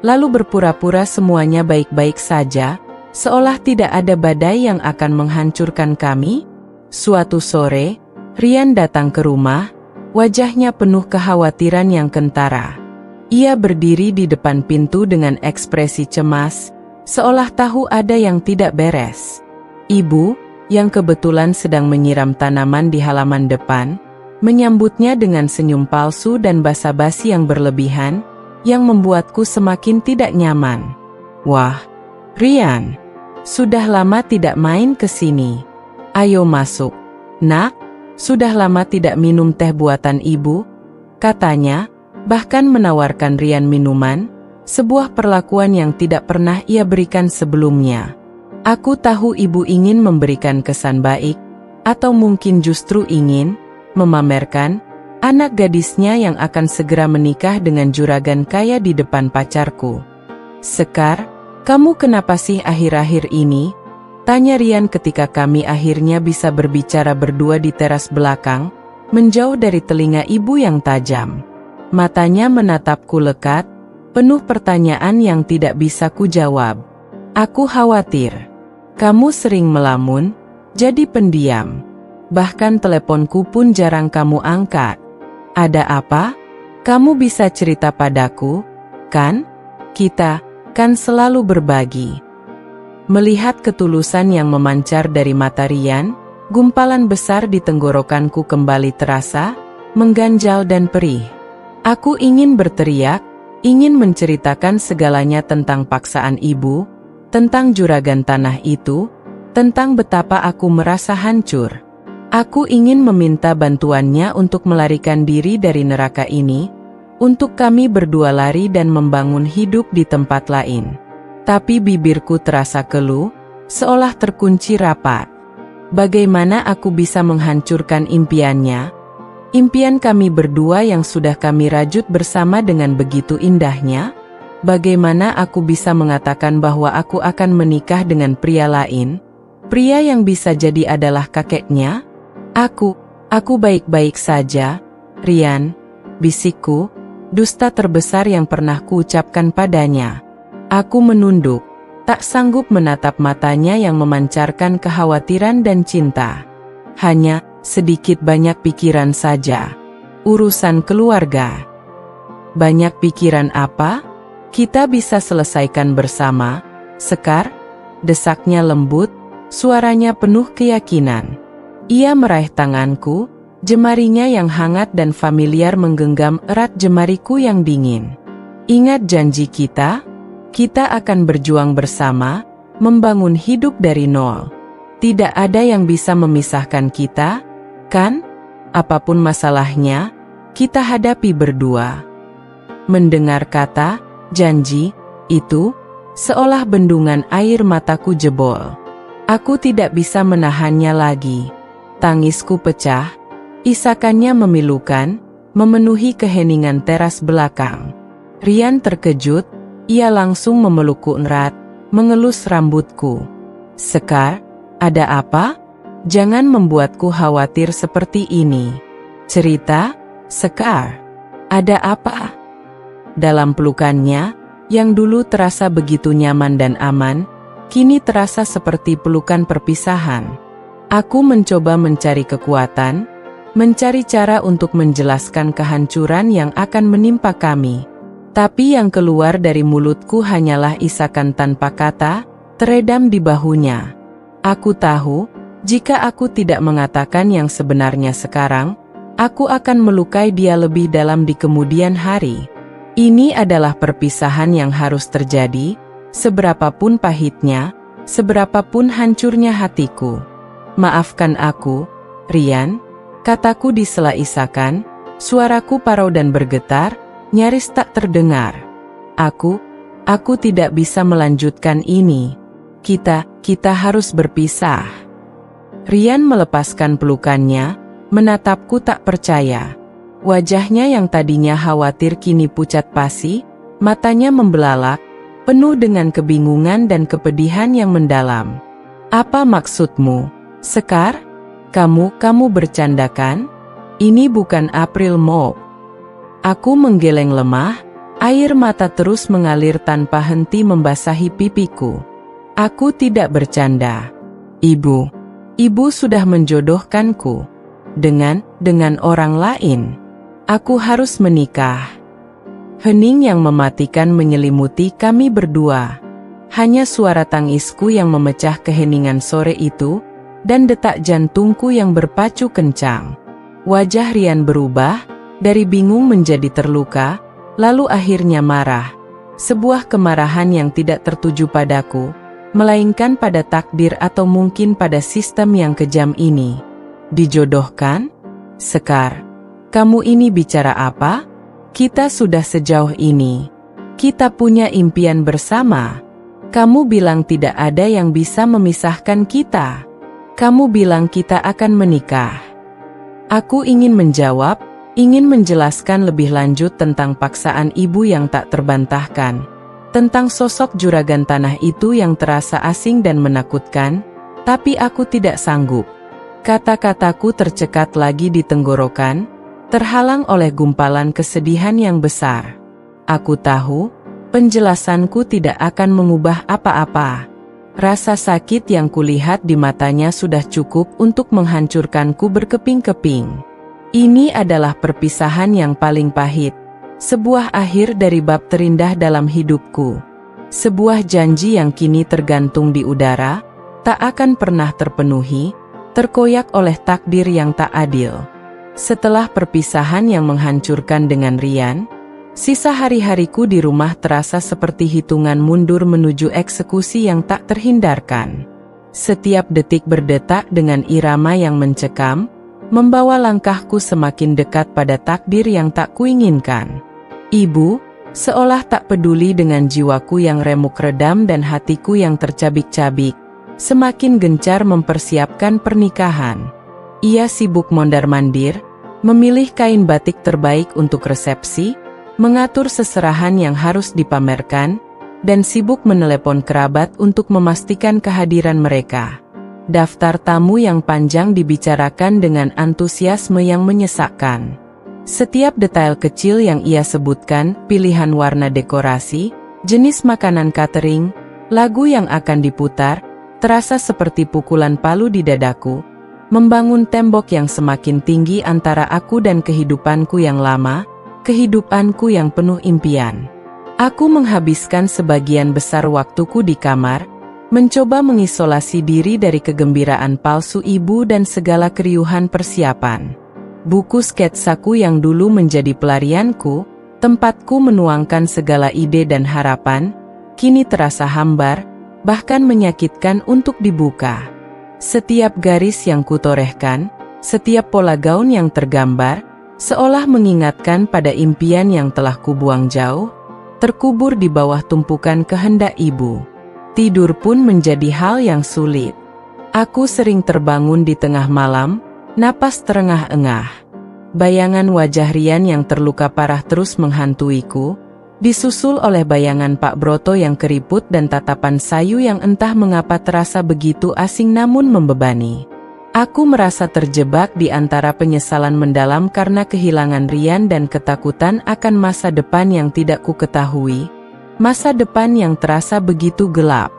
lalu berpura-pura semuanya baik-baik saja, seolah tidak ada badai yang akan menghancurkan kami? Suatu sore, Rian datang ke rumah, wajahnya penuh kekhawatiran yang kentara. Ia berdiri di depan pintu dengan ekspresi cemas, seolah tahu ada yang tidak beres. Ibu, yang kebetulan sedang menyiram tanaman di halaman depan, menyambutnya dengan senyum palsu dan basa-basi yang berlebihan, yang membuatku semakin tidak nyaman. Wah, Rian, sudah lama tidak main ke sini. Ayo masuk. Nak, sudah lama tidak minum teh buatan ibu, katanya, bahkan menawarkan Rian minuman, sebuah perlakuan yang tidak pernah ia berikan sebelumnya. Aku tahu ibu ingin memberikan kesan baik, atau mungkin justru ingin memamerkan anak gadisnya yang akan segera menikah dengan juragan kaya di depan pacarku. Sekar, kamu kenapa sih akhir-akhir ini? Tanya Rian ketika kami akhirnya bisa berbicara berdua di teras belakang, menjauh dari telinga ibu yang tajam. Matanya menatapku lekat, penuh pertanyaan yang tidak bisa kujawab. Aku khawatir. Kamu sering melamun, jadi pendiam. Bahkan teleponku pun jarang kamu angkat. Ada apa? Kamu bisa cerita padaku, kan? Kita kan selalu berbagi. Melihat ketulusan yang memancar dari mata Rian, gumpalan besar di tenggorokanku kembali terasa, mengganjal dan perih. Aku ingin berteriak, ingin menceritakan segalanya tentang paksaan ibu, tentang juragan tanah itu, tentang betapa aku merasa hancur. Aku ingin meminta bantuannya untuk melarikan diri dari neraka ini, untuk kami berdua lari dan membangun hidup di tempat lain. Tapi bibirku terasa keluh, seolah terkunci rapat. Bagaimana aku bisa menghancurkan impiannya? Impian kami berdua yang sudah kami rajut bersama dengan begitu indahnya? Bagaimana aku bisa mengatakan bahwa aku akan menikah dengan pria lain? Pria yang bisa jadi adalah kakeknya? Aku baik-baik saja, Rian, bisikku, dusta terbesar yang pernah kuucapkan padanya. Aku menunduk, tak sanggup menatap matanya yang memancarkan kekhawatiran dan cinta. Hanya sedikit banyak pikiran saja. Urusan keluarga. Banyak pikiran apa? Kita bisa selesaikan bersama, Sekar? Desaknya lembut, suaranya penuh keyakinan. Ia meraih tanganku, jemarinya yang hangat dan familiar menggenggam erat jemariku yang dingin. Ingat janji kita? Kita akan berjuang bersama, membangun hidup dari nol. Tidak ada yang bisa memisahkan kita, kan? Apapun masalahnya, kita hadapi berdua. Mendengar kata, janji, itu, seolah bendungan air mataku jebol. Aku tidak bisa menahannya lagi. Tangisku pecah, isakannya memilukan, memenuhi keheningan teras belakang. Rian terkejut, ia langsung memelukku erat, mengelus rambutku. Sekar, ada apa? Jangan membuatku khawatir seperti ini. Cerita, Sekar. Ada apa? Dalam pelukannya, yang dulu terasa begitu nyaman dan aman, kini terasa seperti pelukan perpisahan. Aku mencoba mencari kekuatan, mencari cara untuk menjelaskan kehancuran yang akan menimpa kami. Tapi yang keluar dari mulutku hanyalah isakan tanpa kata, teredam di bahunya. Aku tahu, jika aku tidak mengatakan yang sebenarnya sekarang, aku akan melukai dia lebih dalam di kemudian hari. Ini adalah perpisahan yang harus terjadi, seberapapun pahitnya, seberapapun hancurnya hatiku. Maafkan aku, Rian, kataku di sela isakan, suaraku parau dan bergetar, nyaris tak terdengar. Aku tidak bisa melanjutkan ini. Kita harus berpisah. Rian melepaskan pelukannya, menatapku tak percaya. Wajahnya yang tadinya khawatir kini pucat pasi, matanya membelalak, penuh dengan kebingungan dan kepedihan yang mendalam. Apa maksudmu, Sekar? Kamu bercandakan? Ini bukan April Mop. Aku menggeleng lemah, air mata terus mengalir tanpa henti membasahi pipiku. Aku tidak bercanda. Ibu sudah menjodohkanku dengan orang lain. Aku harus menikah. Hening yang mematikan menyelimuti kami berdua. Hanya suara tangisku yang memecah keheningan sore itu, dan detak jantungku yang berpacu kencang. Wajah Rian berubah, dari bingung menjadi terluka, lalu akhirnya marah. Sebuah kemarahan yang tidak tertuju padaku, melainkan pada takdir atau mungkin pada sistem yang kejam ini. Dijodohkan? Sekar, kamu ini bicara apa? Kita sudah sejauh ini. Kita punya impian bersama. Kamu bilang tidak ada yang bisa memisahkan kita. Kamu bilang kita akan menikah. Aku ingin menjawab, ingin menjelaskan lebih lanjut tentang paksaan ibu yang tak terbantahkan, tentang sosok juragan tanah itu yang terasa asing dan menakutkan, tapi aku tidak sanggup. Kata-kataku tercekat lagi di tenggorokan, terhalang oleh gumpalan kesedihan yang besar. Aku tahu, penjelasanku tidak akan mengubah apa-apa. Rasa sakit yang kulihat di matanya sudah cukup untuk menghancurkanku berkeping-keping. Ini adalah perpisahan yang paling pahit. Sebuah akhir dari bab terindah dalam hidupku. Sebuah janji yang kini tergantung di udara, tak akan pernah terpenuhi, terkoyak oleh takdir yang tak adil. Setelah perpisahan yang menghancurkan dengan Rian, sisa hari-hariku di rumah terasa seperti hitungan mundur menuju eksekusi yang tak terhindarkan. Setiap detik berdetak dengan irama yang mencekam, membawa langkahku semakin dekat pada takdir yang tak kuinginkan. Ibu, seolah tak peduli dengan jiwaku yang remuk redam dan hatiku yang tercabik-cabik, semakin gencar mempersiapkan pernikahan. Ia sibuk mondar-mandir, memilih kain batik terbaik untuk resepsi, mengatur seserahan yang harus dipamerkan, dan sibuk menelepon kerabat untuk memastikan kehadiran mereka. Daftar tamu yang panjang dibicarakan dengan antusiasme yang menyesakkan. Setiap detail kecil yang ia sebutkan, pilihan warna dekorasi, jenis makanan catering, lagu yang akan diputar, terasa seperti pukulan palu di dadaku, membangun tembok yang semakin tinggi antara aku dan kehidupanku yang lama, kehidupanku yang penuh impian. Aku menghabiskan sebagian besar waktuku di kamar, mencoba mengisolasi diri dari kegembiraan palsu ibu dan segala keriuhan persiapan. Buku sketsaku yang dulu menjadi pelarianku, tempatku menuangkan segala ide dan harapan, kini terasa hambar, bahkan menyakitkan untuk dibuka. Setiap garis yang kutorehkan, setiap pola gaun yang tergambar, seolah mengingatkan pada impian yang telah kubuang jauh, terkubur di bawah tumpukan kehendak ibu. Tidur pun menjadi hal yang sulit. Aku sering terbangun di tengah malam, napas terengah-engah. Bayangan wajah Rian yang terluka parah terus menghantuiku, disusul oleh bayangan Pak Broto yang keriput dan tatapan sayu yang entah mengapa terasa begitu asing namun membebani. Aku merasa terjebak di antara penyesalan mendalam karena kehilangan Rian dan ketakutan akan masa depan yang tidak ku ketahui, masa depan yang terasa begitu gelap.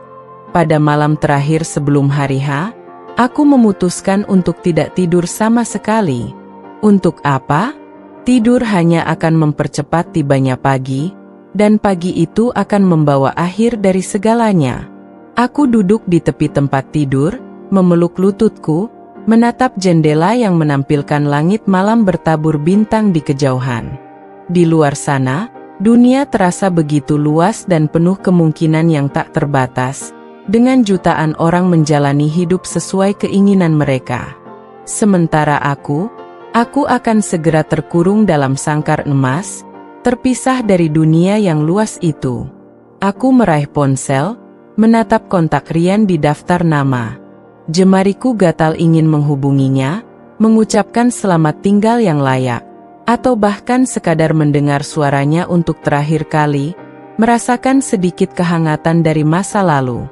Pada malam terakhir sebelum hari H, aku memutuskan untuk tidak tidur sama sekali. Untuk apa? Tidur hanya akan mempercepat tibanya pagi, dan pagi itu akan membawa akhir dari segalanya. Aku duduk di tepi tempat tidur, memeluk lututku, menatap jendela yang menampilkan langit malam bertabur bintang di kejauhan. Di luar sana, dunia terasa begitu luas dan penuh kemungkinan yang tak terbatas, dengan jutaan orang menjalani hidup sesuai keinginan mereka. Sementara aku akan segera terkurung dalam sangkar emas, terpisah dari dunia yang luas itu. Aku meraih ponsel, menatap kontak Rian di daftar nama. Jemariku gatal ingin menghubunginya, mengucapkan selamat tinggal yang layak, atau bahkan sekadar mendengar suaranya untuk terakhir kali, merasakan sedikit kehangatan dari masa lalu.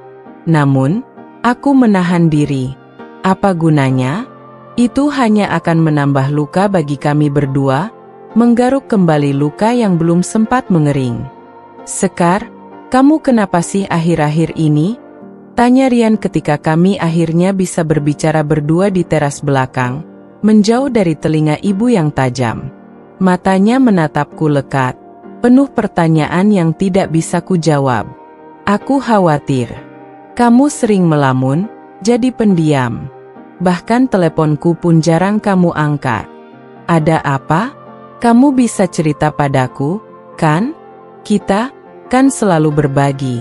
Namun, aku menahan diri. Apa gunanya? Itu hanya akan menambah luka bagi kami berdua, menggaruk kembali luka yang belum sempat mengering. "Sekar, kamu kenapa sih akhir-akhir ini?" tanya Rian ketika kami akhirnya bisa berbicara berdua di teras belakang, menjauh dari telinga ibu yang tajam. Matanya menatapku lekat, penuh pertanyaan yang tidak bisa kujawab. "Aku khawatir. Kamu sering melamun, jadi pendiam. Bahkan teleponku pun jarang kamu angkat. Ada apa? Kamu bisa cerita padaku, kan? Kita kan selalu berbagi."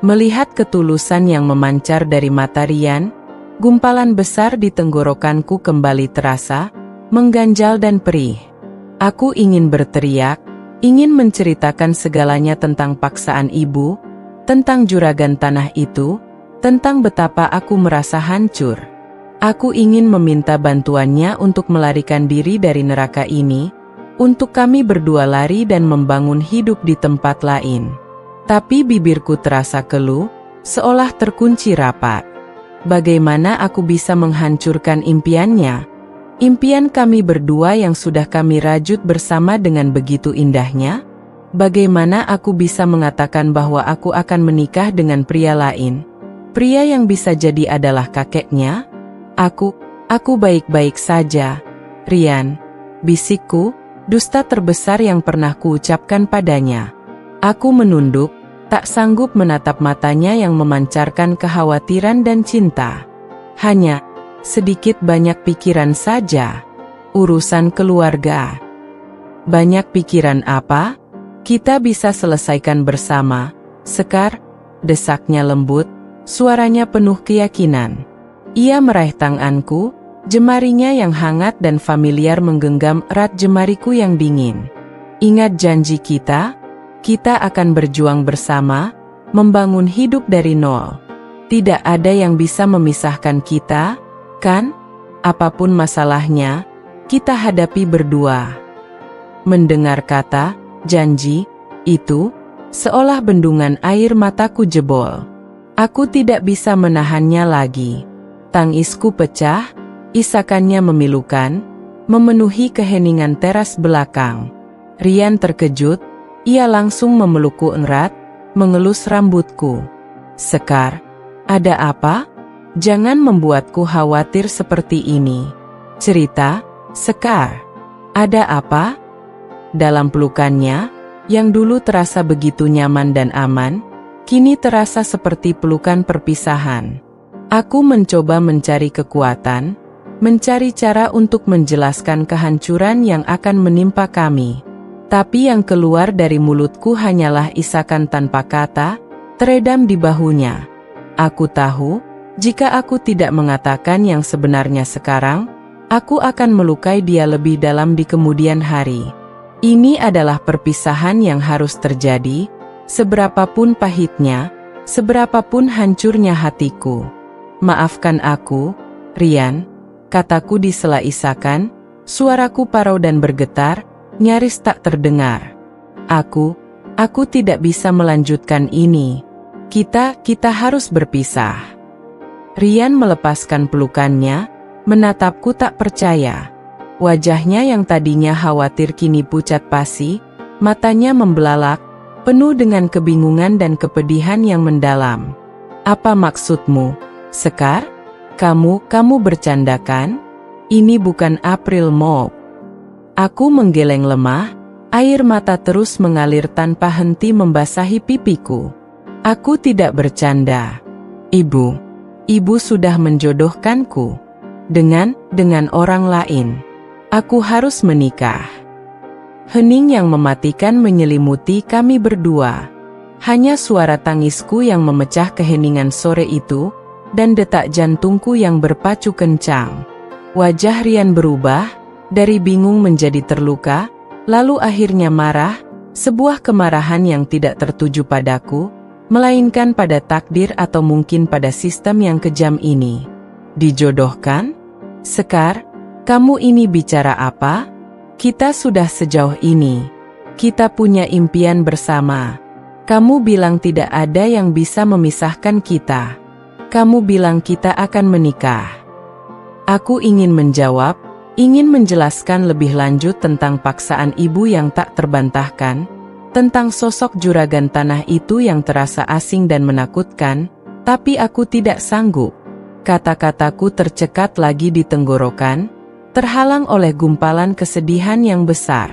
Melihat ketulusan yang memancar dari mata Rian, gumpalan besar di tenggorokanku kembali terasa, mengganjal dan perih. Aku ingin berteriak, ingin menceritakan segalanya tentang paksaan ibu, tentang juragan tanah itu, tentang betapa aku merasa hancur. Aku ingin meminta bantuannya untuk melarikan diri dari neraka ini, untuk kami berdua lari dan membangun hidup di tempat lain. Tapi bibirku terasa keluh, seolah terkunci rapat. Bagaimana aku bisa menghancurkan impiannya? Impian kami berdua yang sudah kami rajut bersama dengan begitu indahnya? Bagaimana aku bisa mengatakan bahwa aku akan menikah dengan pria lain? Pria yang bisa jadi adalah kakeknya? Aku baik-baik saja, Rian. Bisikku, dusta terbesar yang pernah kuucapkan padanya. Aku menunduk, tak sanggup menatap matanya yang memancarkan kekhawatiran dan cinta. Hanya sedikit banyak pikiran saja. Urusan keluarga. Banyak pikiran apa? Kita bisa selesaikan bersama, Sekar, desaknya lembut, suaranya penuh keyakinan. Ia meraih tanganku, jemarinya yang hangat dan familiar menggenggam erat jemariku yang dingin. "Ingat janji kita? Kita akan berjuang bersama, membangun hidup dari nol. Tidak ada yang bisa memisahkan kita, kan? Apapun masalahnya, kita hadapi berdua." Mendengar kata janji itu, seolah bendungan air mataku jebol. Aku tidak bisa menahannya lagi. Tangisku pecah, isakannya memilukan, memenuhi keheningan teras belakang. Rian terkejut, ia langsung memelukku erat, mengelus rambutku. "Sekar, ada apa? Jangan membuatku khawatir seperti ini. Cerita, Sekar. Ada apa?" Dalam pelukannya, yang dulu terasa begitu nyaman dan aman, kini terasa seperti pelukan perpisahan. Aku mencoba mencari kekuatan, mencari cara untuk menjelaskan kehancuran yang akan menimpa kami. Tapi yang keluar dari mulutku hanyalah isakan tanpa kata, teredam di bahunya. Aku tahu, jika aku tidak mengatakan yang sebenarnya sekarang, aku akan melukai dia lebih dalam di kemudian hari. Ini adalah perpisahan yang harus terjadi, seberapapun pahitnya, seberapapun hancurnya hatiku. "Maafkan aku, Rian," kataku di sela isakan, suaraku parau dan bergetar, nyaris tak terdengar. Aku tidak bisa melanjutkan ini. Kita harus berpisah." Rian melepaskan pelukannya, menatapku tak percaya. Wajahnya yang tadinya khawatir kini pucat pasi, matanya membelalak, penuh dengan kebingungan dan kepedihan yang mendalam. "Apa maksudmu, Sekar? Kamu bercanda kan? Ini bukan April Mop." Aku menggeleng lemah, air mata terus mengalir tanpa henti membasahi pipiku. "Aku tidak bercanda. Ibu sudah menjodohkanku dengan orang lain. Aku harus menikah." Hening yang mematikan menyelimuti kami berdua. Hanya suara tangisku yang memecah keheningan sore itu, dan detak jantungku yang berpacu kencang. Wajah Rian berubah, dari bingung menjadi terluka, lalu akhirnya marah, sebuah kemarahan yang tidak tertuju padaku, melainkan pada takdir atau mungkin pada sistem yang kejam ini. Dijodohkan? Sekar, kamu ini bicara apa? Kita sudah sejauh ini. Kita punya impian bersama. Kamu bilang tidak ada yang bisa memisahkan kita. Kamu bilang kita akan menikah. Aku ingin menjawab, ingin menjelaskan lebih lanjut tentang paksaan ibu yang tak terbantahkan, tentang sosok juragan tanah itu yang terasa asing dan menakutkan, tapi aku tidak sanggup. Kata-kataku tercekat lagi di tenggorokan, terhalang oleh gumpalan kesedihan yang besar.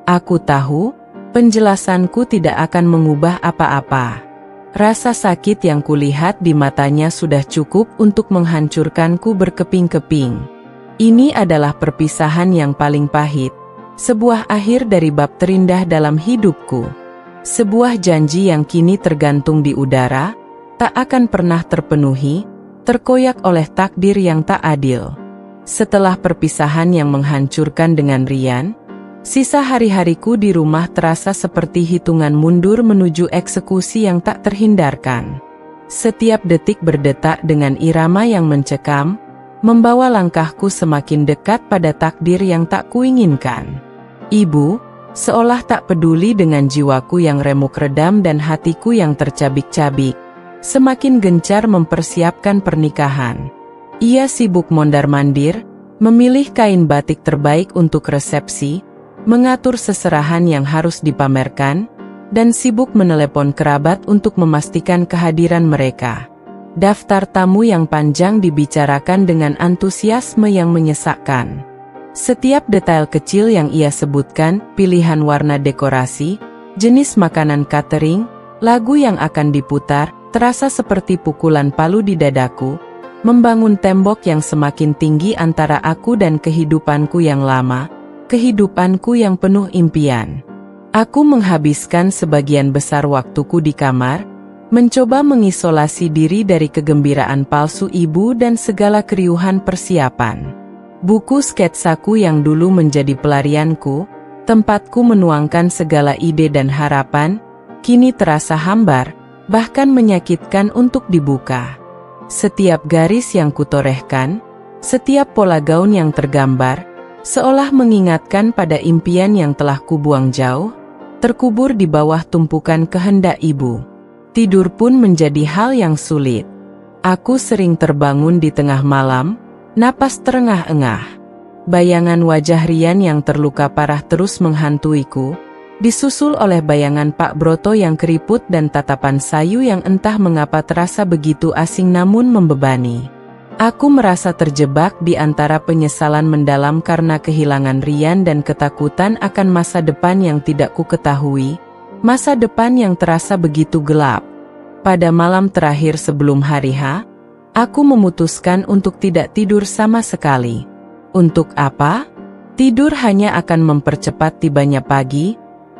Aku tahu, penjelasanku tidak akan mengubah apa-apa. Rasa sakit yang kulihat di matanya sudah cukup untuk menghancurkanku berkeping-keping. Ini adalah perpisahan yang paling pahit, sebuah akhir dari bab terindah dalam hidupku. Sebuah janji yang kini tergantung di udara, tak akan pernah terpenuhi, terkoyak oleh takdir yang tak adil. Setelah perpisahan yang menghancurkan dengan Rian, sisa hari-hariku di rumah terasa seperti hitungan mundur menuju eksekusi yang tak terhindarkan. Setiap detik berdetak dengan irama yang mencekam, membawa langkahku semakin dekat pada takdir yang tak kuinginkan. Ibu, seolah tak peduli dengan jiwaku yang remuk redam dan hatiku yang tercabik-cabik, semakin gencar mempersiapkan pernikahan. Ia sibuk mondar-mandir, memilih kain batik terbaik untuk resepsi, mengatur seserahan yang harus dipamerkan, dan sibuk menelepon kerabat untuk memastikan kehadiran mereka. Daftar tamu yang panjang dibicarakan dengan antusiasme yang menyesakkan. Setiap detail kecil yang ia sebutkan, pilihan warna dekorasi, jenis makanan catering, lagu yang akan diputar, terasa seperti pukulan palu di dadaku, membangun tembok yang semakin tinggi antara aku dan kehidupanku yang lama, kehidupanku yang penuh impian. Aku menghabiskan sebagian besar waktuku di kamar, mencoba mengisolasi diri dari kegembiraan palsu ibu dan segala keriuhan persiapan. Buku sketsaku yang dulu menjadi pelarianku, tempatku menuangkan segala ide dan harapan, kini terasa hambar, bahkan menyakitkan untuk dibuka. Setiap garis yang kutorehkan, setiap pola gaun yang tergambar, seolah mengingatkan pada impian yang telah kubuang jauh, terkubur di bawah tumpukan kehendak ibu. Tidur pun menjadi hal yang sulit. Aku sering terbangun di tengah malam, napas terengah-engah. Bayangan wajah Rian yang terluka parah terus menghantuiku, disusul oleh bayangan Pak Broto yang keriput dan tatapan sayu yang entah mengapa terasa begitu asing namun membebani. Aku merasa terjebak di antara penyesalan mendalam karena kehilangan Rian dan ketakutan akan masa depan yang tidak ku ketahui, masa depan yang terasa begitu gelap. Pada malam terakhir sebelum hari H, aku memutuskan untuk tidak tidur sama sekali. Untuk apa? Tidur hanya akan mempercepat tibanya pagi,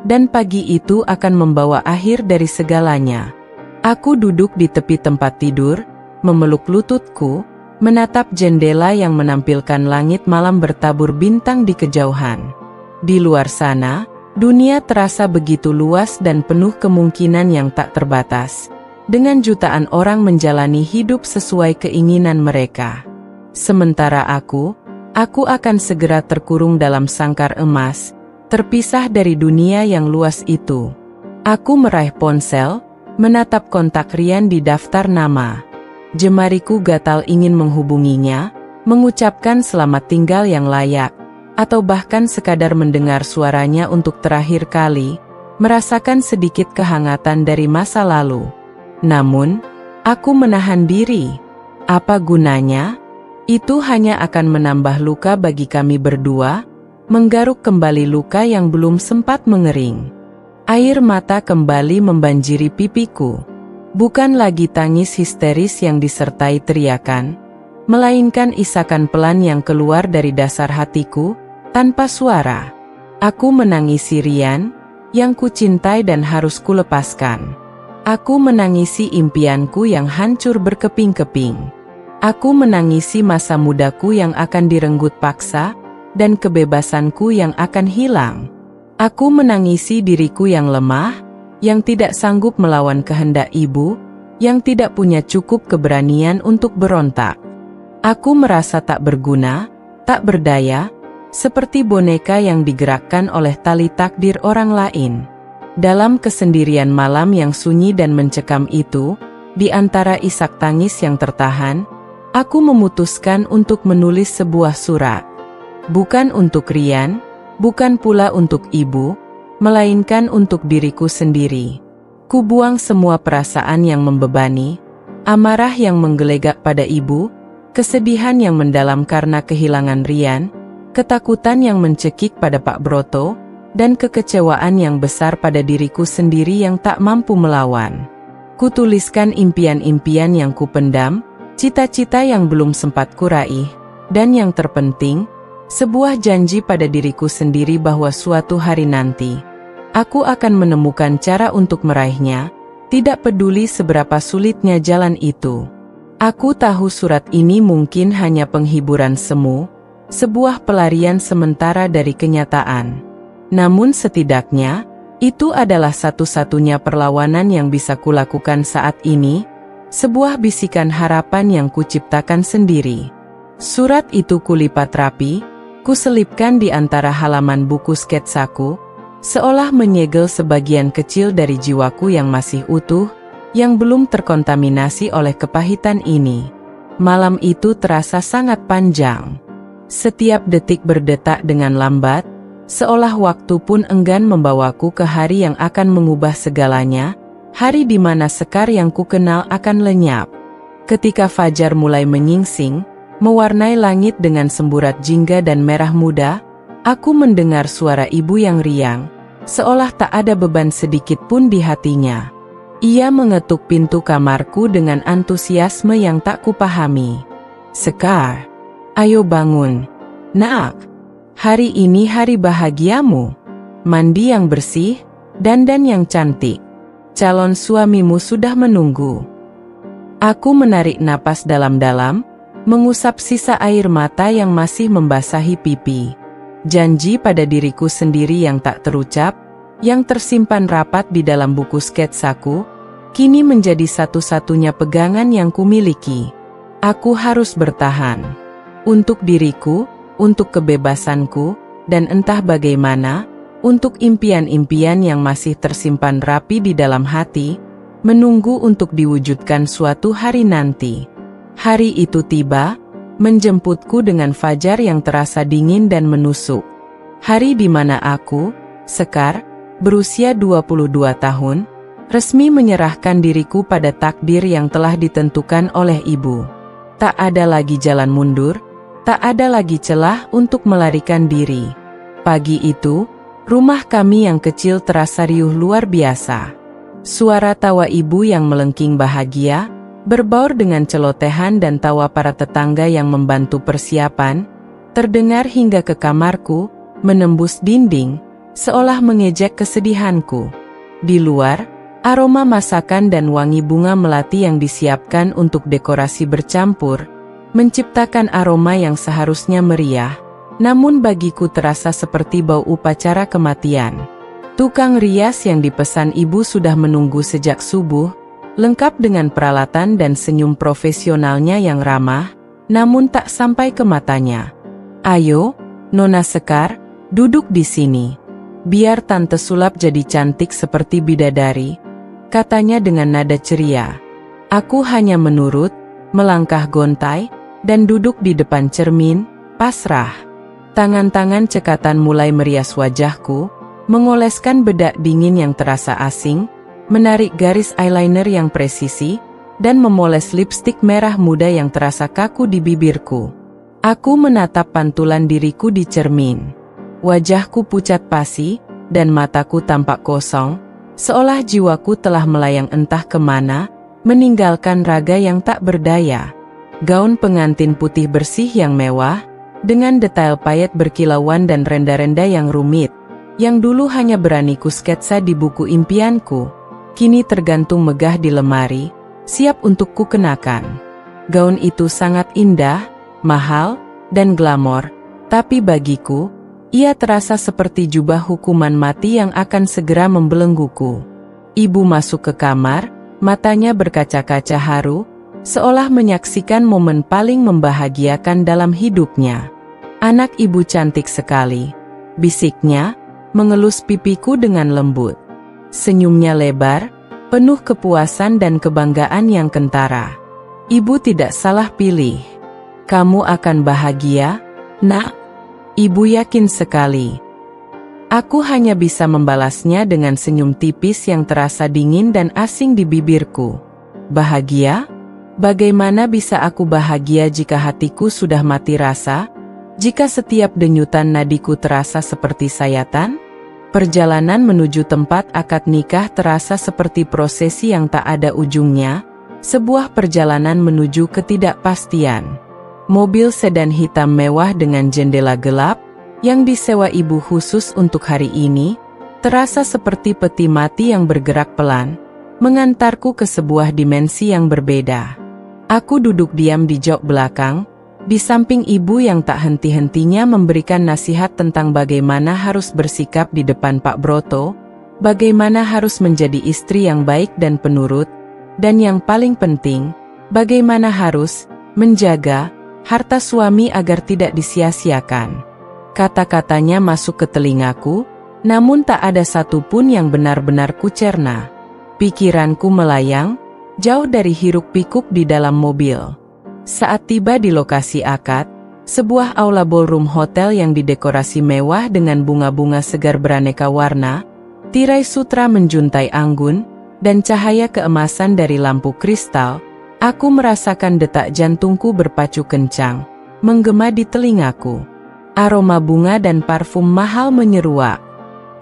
dan pagi itu akan membawa akhir dari segalanya. Aku duduk di tepi tempat tidur, memeluk lututku, menatap jendela yang menampilkan langit malam bertabur bintang di kejauhan. Di luar sana, dunia terasa begitu luas dan penuh kemungkinan yang tak terbatas, dengan jutaan orang menjalani hidup sesuai keinginan mereka. Sementara aku akan segera terkurung dalam sangkar emas, terpisah dari dunia yang luas itu. Aku meraih ponsel, menatap kontak Rian di daftar nama. Jemariku gatal ingin menghubunginya, mengucapkan selamat tinggal yang layak, atau bahkan sekadar mendengar suaranya untuk terakhir kali, merasakan sedikit kehangatan dari masa lalu. Namun, aku menahan diri. Apa gunanya? Itu hanya akan menambah luka bagi kami berdua, menggaruk kembali luka yang belum sempat mengering. Air mata kembali membanjiri pipiku. Bukan lagi tangis histeris yang disertai teriakan, melainkan isakan pelan yang keluar dari dasar hatiku, tanpa suara. Aku menangisi Rian, yang kucintai dan harus kulepaskan. Aku menangisi impianku yang hancur berkeping-keping. Aku menangisi masa mudaku yang akan direnggut paksa, dan kebebasanku yang akan hilang. Aku menangisi diriku yang lemah, yang tidak sanggup melawan kehendak ibu, yang tidak punya cukup keberanian untuk berontak. Aku merasa tak berguna, tak berdaya, seperti boneka yang digerakkan oleh tali takdir orang lain. Dalam kesendirian malam yang sunyi dan mencekam itu, di antara isak tangis yang tertahan, aku memutuskan untuk menulis sebuah surat. Bukan untuk Rian, bukan pula untuk ibu, melainkan untuk diriku sendiri. Kubuang semua perasaan yang membebani, amarah yang menggelegak pada ibu, kesedihan yang mendalam karena kehilangan Rian, ketakutan yang mencekik pada Pak Broto, dan kekecewaan yang besar pada diriku sendiri yang tak mampu melawan. Kutuliskan impian-impian yang kupendam, cita-cita yang belum sempat kuraih, dan yang terpenting, sebuah janji pada diriku sendiri bahwa suatu hari nanti, aku akan menemukan cara untuk meraihnya, tidak peduli seberapa sulitnya jalan itu. Aku tahu surat ini mungkin hanya penghiburan semu, sebuah pelarian sementara dari kenyataan. Namun setidaknya, itu adalah satu-satunya perlawanan yang bisa kulakukan saat ini, sebuah bisikan harapan yang kuciptakan sendiri. Surat itu kulipat rapi, kuselipkan di antara halaman buku sketsaku, seolah menyegel sebagian kecil dari jiwaku yang masih utuh, yang belum terkontaminasi oleh kepahitan ini. Malam itu terasa sangat panjang. Setiap detik berdetak dengan lambat, seolah waktu pun enggan membawaku ke hari yang akan mengubah segalanya, hari di mana Sekar yang kukenal akan lenyap. Ketika fajar mulai menyingsing, mewarnai langit dengan semburat jingga dan merah muda, aku mendengar suara ibu yang riang, seolah tak ada beban sedikit pun di hatinya. Ia mengetuk pintu kamarku dengan antusiasme yang tak kupahami. "Sekar, ayo bangun, nak. Hari ini hari bahagiamu. Mandi yang bersih, dandan yang cantik. Calon suamimu sudah menunggu." Aku menarik napas dalam-dalam, mengusap sisa air mata yang masih membasahi pipi. Janji pada diriku sendiri yang tak terucap, yang tersimpan rapat di dalam buku sketsaku, kini menjadi satu-satunya pegangan yang kumiliki. Aku harus bertahan. Untuk diriku, untuk kebebasanku, dan entah bagaimana, untuk impian-impian yang masih tersimpan rapi di dalam hati, menunggu untuk diwujudkan suatu hari nanti. Hari itu tiba, menjemputku dengan fajar yang terasa dingin dan menusuk. Hari di mana aku, Sekar, berusia 22 tahun, resmi menyerahkan diriku pada takdir yang telah ditentukan oleh ibu. Tak ada lagi jalan mundur, tak ada lagi celah untuk melarikan diri. Pagi itu, rumah kami yang kecil terasa riuh luar biasa. Suara tawa ibu yang melengking bahagia, berbaur dengan celotehan dan tawa para tetangga yang membantu persiapan, terdengar hingga ke kamarku, menembus dinding, seolah mengejek kesedihanku. Di luar, aroma masakan dan wangi bunga melati yang disiapkan untuk dekorasi bercampur, menciptakan aroma yang seharusnya meriah, namun bagiku terasa seperti bau upacara kematian. Tukang rias yang dipesan ibu sudah menunggu sejak subuh, lengkap dengan peralatan dan senyum profesionalnya yang ramah, namun tak sampai ke matanya. "Ayo, Nona Sekar, duduk di sini. Biar Tante sulap jadi cantik seperti bidadari," katanya dengan nada ceria. Aku hanya menurut, melangkah gontai, dan duduk di depan cermin, pasrah. Tangan-tangan cekatan mulai merias wajahku, mengoleskan bedak dingin yang terasa asing, menarik garis eyeliner yang presisi, dan memoles lipstik merah muda yang terasa kaku di bibirku. Aku menatap pantulan diriku di cermin. Wajahku pucat pasi, dan mataku tampak kosong, seolah jiwaku telah melayang entah kemana, meninggalkan raga yang tak berdaya. Gaun pengantin putih bersih yang mewah, dengan detail payet berkilauan dan renda-renda yang rumit, yang dulu hanya berani ku sketsa di buku impianku, kini tergantung megah di lemari, siap untuk ku kenakan. Gaun itu sangat indah, mahal, dan glamor, tapi bagiku, ia terasa seperti jubah hukuman mati yang akan segera membelengguku. Ibu masuk ke kamar, matanya berkaca-kaca haru, seolah menyaksikan momen paling membahagiakan dalam hidupnya. "Anak ibu cantik sekali," bisiknya, mengelus pipiku dengan lembut. Senyumnya lebar, penuh kepuasan dan kebanggaan yang kentara. "Ibu tidak salah pilih. Kamu akan bahagia, Nak." Ibu yakin sekali. Aku hanya bisa membalasnya dengan senyum tipis yang terasa dingin dan asing di bibirku. Bahagia? Bagaimana bisa aku bahagia jika hatiku sudah mati rasa? Jika setiap denyutan nadiku terasa seperti sayatan? Perjalanan menuju tempat akad nikah terasa seperti prosesi yang tak ada ujungnya, sebuah perjalanan menuju ketidakpastian. Mobil sedan hitam mewah dengan jendela gelap, yang disewa ibu khusus untuk hari ini, terasa seperti peti mati yang bergerak pelan, mengantarku ke sebuah dimensi yang berbeda. Aku duduk diam di jok belakang, di samping ibu yang tak henti-hentinya memberikan nasihat tentang bagaimana harus bersikap di depan Pak Broto, bagaimana harus menjadi istri yang baik dan penurut, dan yang paling penting, bagaimana harus menjaga harta suami agar tidak disia-siakan. Kata-katanya masuk ke telingaku, namun tak ada satupun yang benar-benar kucerna. Pikiranku melayang, jauh dari hiruk-pikuk di dalam mobil. Saat tiba di lokasi akad, sebuah aula ballroom hotel yang didekorasi mewah dengan bunga-bunga segar beraneka warna, tirai sutra menjuntai anggun, dan cahaya keemasan dari lampu kristal, aku merasakan detak jantungku berpacu kencang, menggema di telingaku. Aroma bunga dan parfum mahal menyeruak.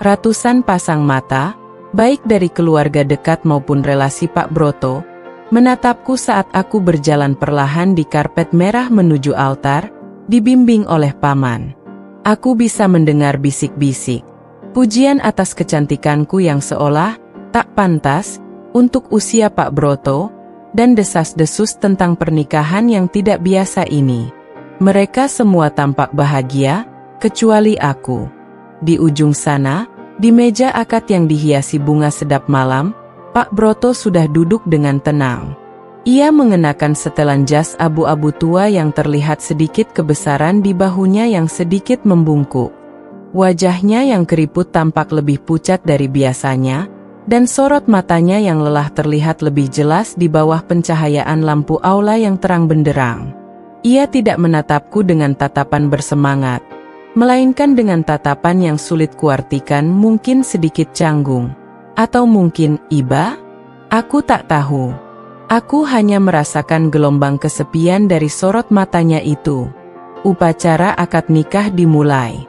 Ratusan pasang mata, baik dari keluarga dekat maupun relasi Pak Broto, menatapku saat aku berjalan perlahan di karpet merah menuju altar, dibimbing oleh paman. Aku bisa mendengar bisik-bisik, pujian atas kecantikanku yang seolah tak pantas untuk usia Pak Broto, dan desas-desus tentang pernikahan yang tidak biasa ini. Mereka semua tampak bahagia, kecuali aku. Di ujung sana, di meja akad yang dihiasi bunga sedap malam, Pak Broto sudah duduk dengan tenang. Ia mengenakan setelan jas abu-abu tua yang terlihat sedikit kebesaran di bahunya yang sedikit membungkuk. Wajahnya yang keriput tampak lebih pucat dari biasanya, dan sorot matanya yang lelah terlihat lebih jelas di bawah pencahayaan lampu aula yang terang benderang. Ia tidak menatapku dengan tatapan bersemangat, melainkan dengan tatapan yang sulit kuartikan, mungkin sedikit canggung, atau mungkin iba? Aku tak tahu. Aku hanya merasakan gelombang kesepian dari sorot matanya itu. Upacara akad nikah dimulai.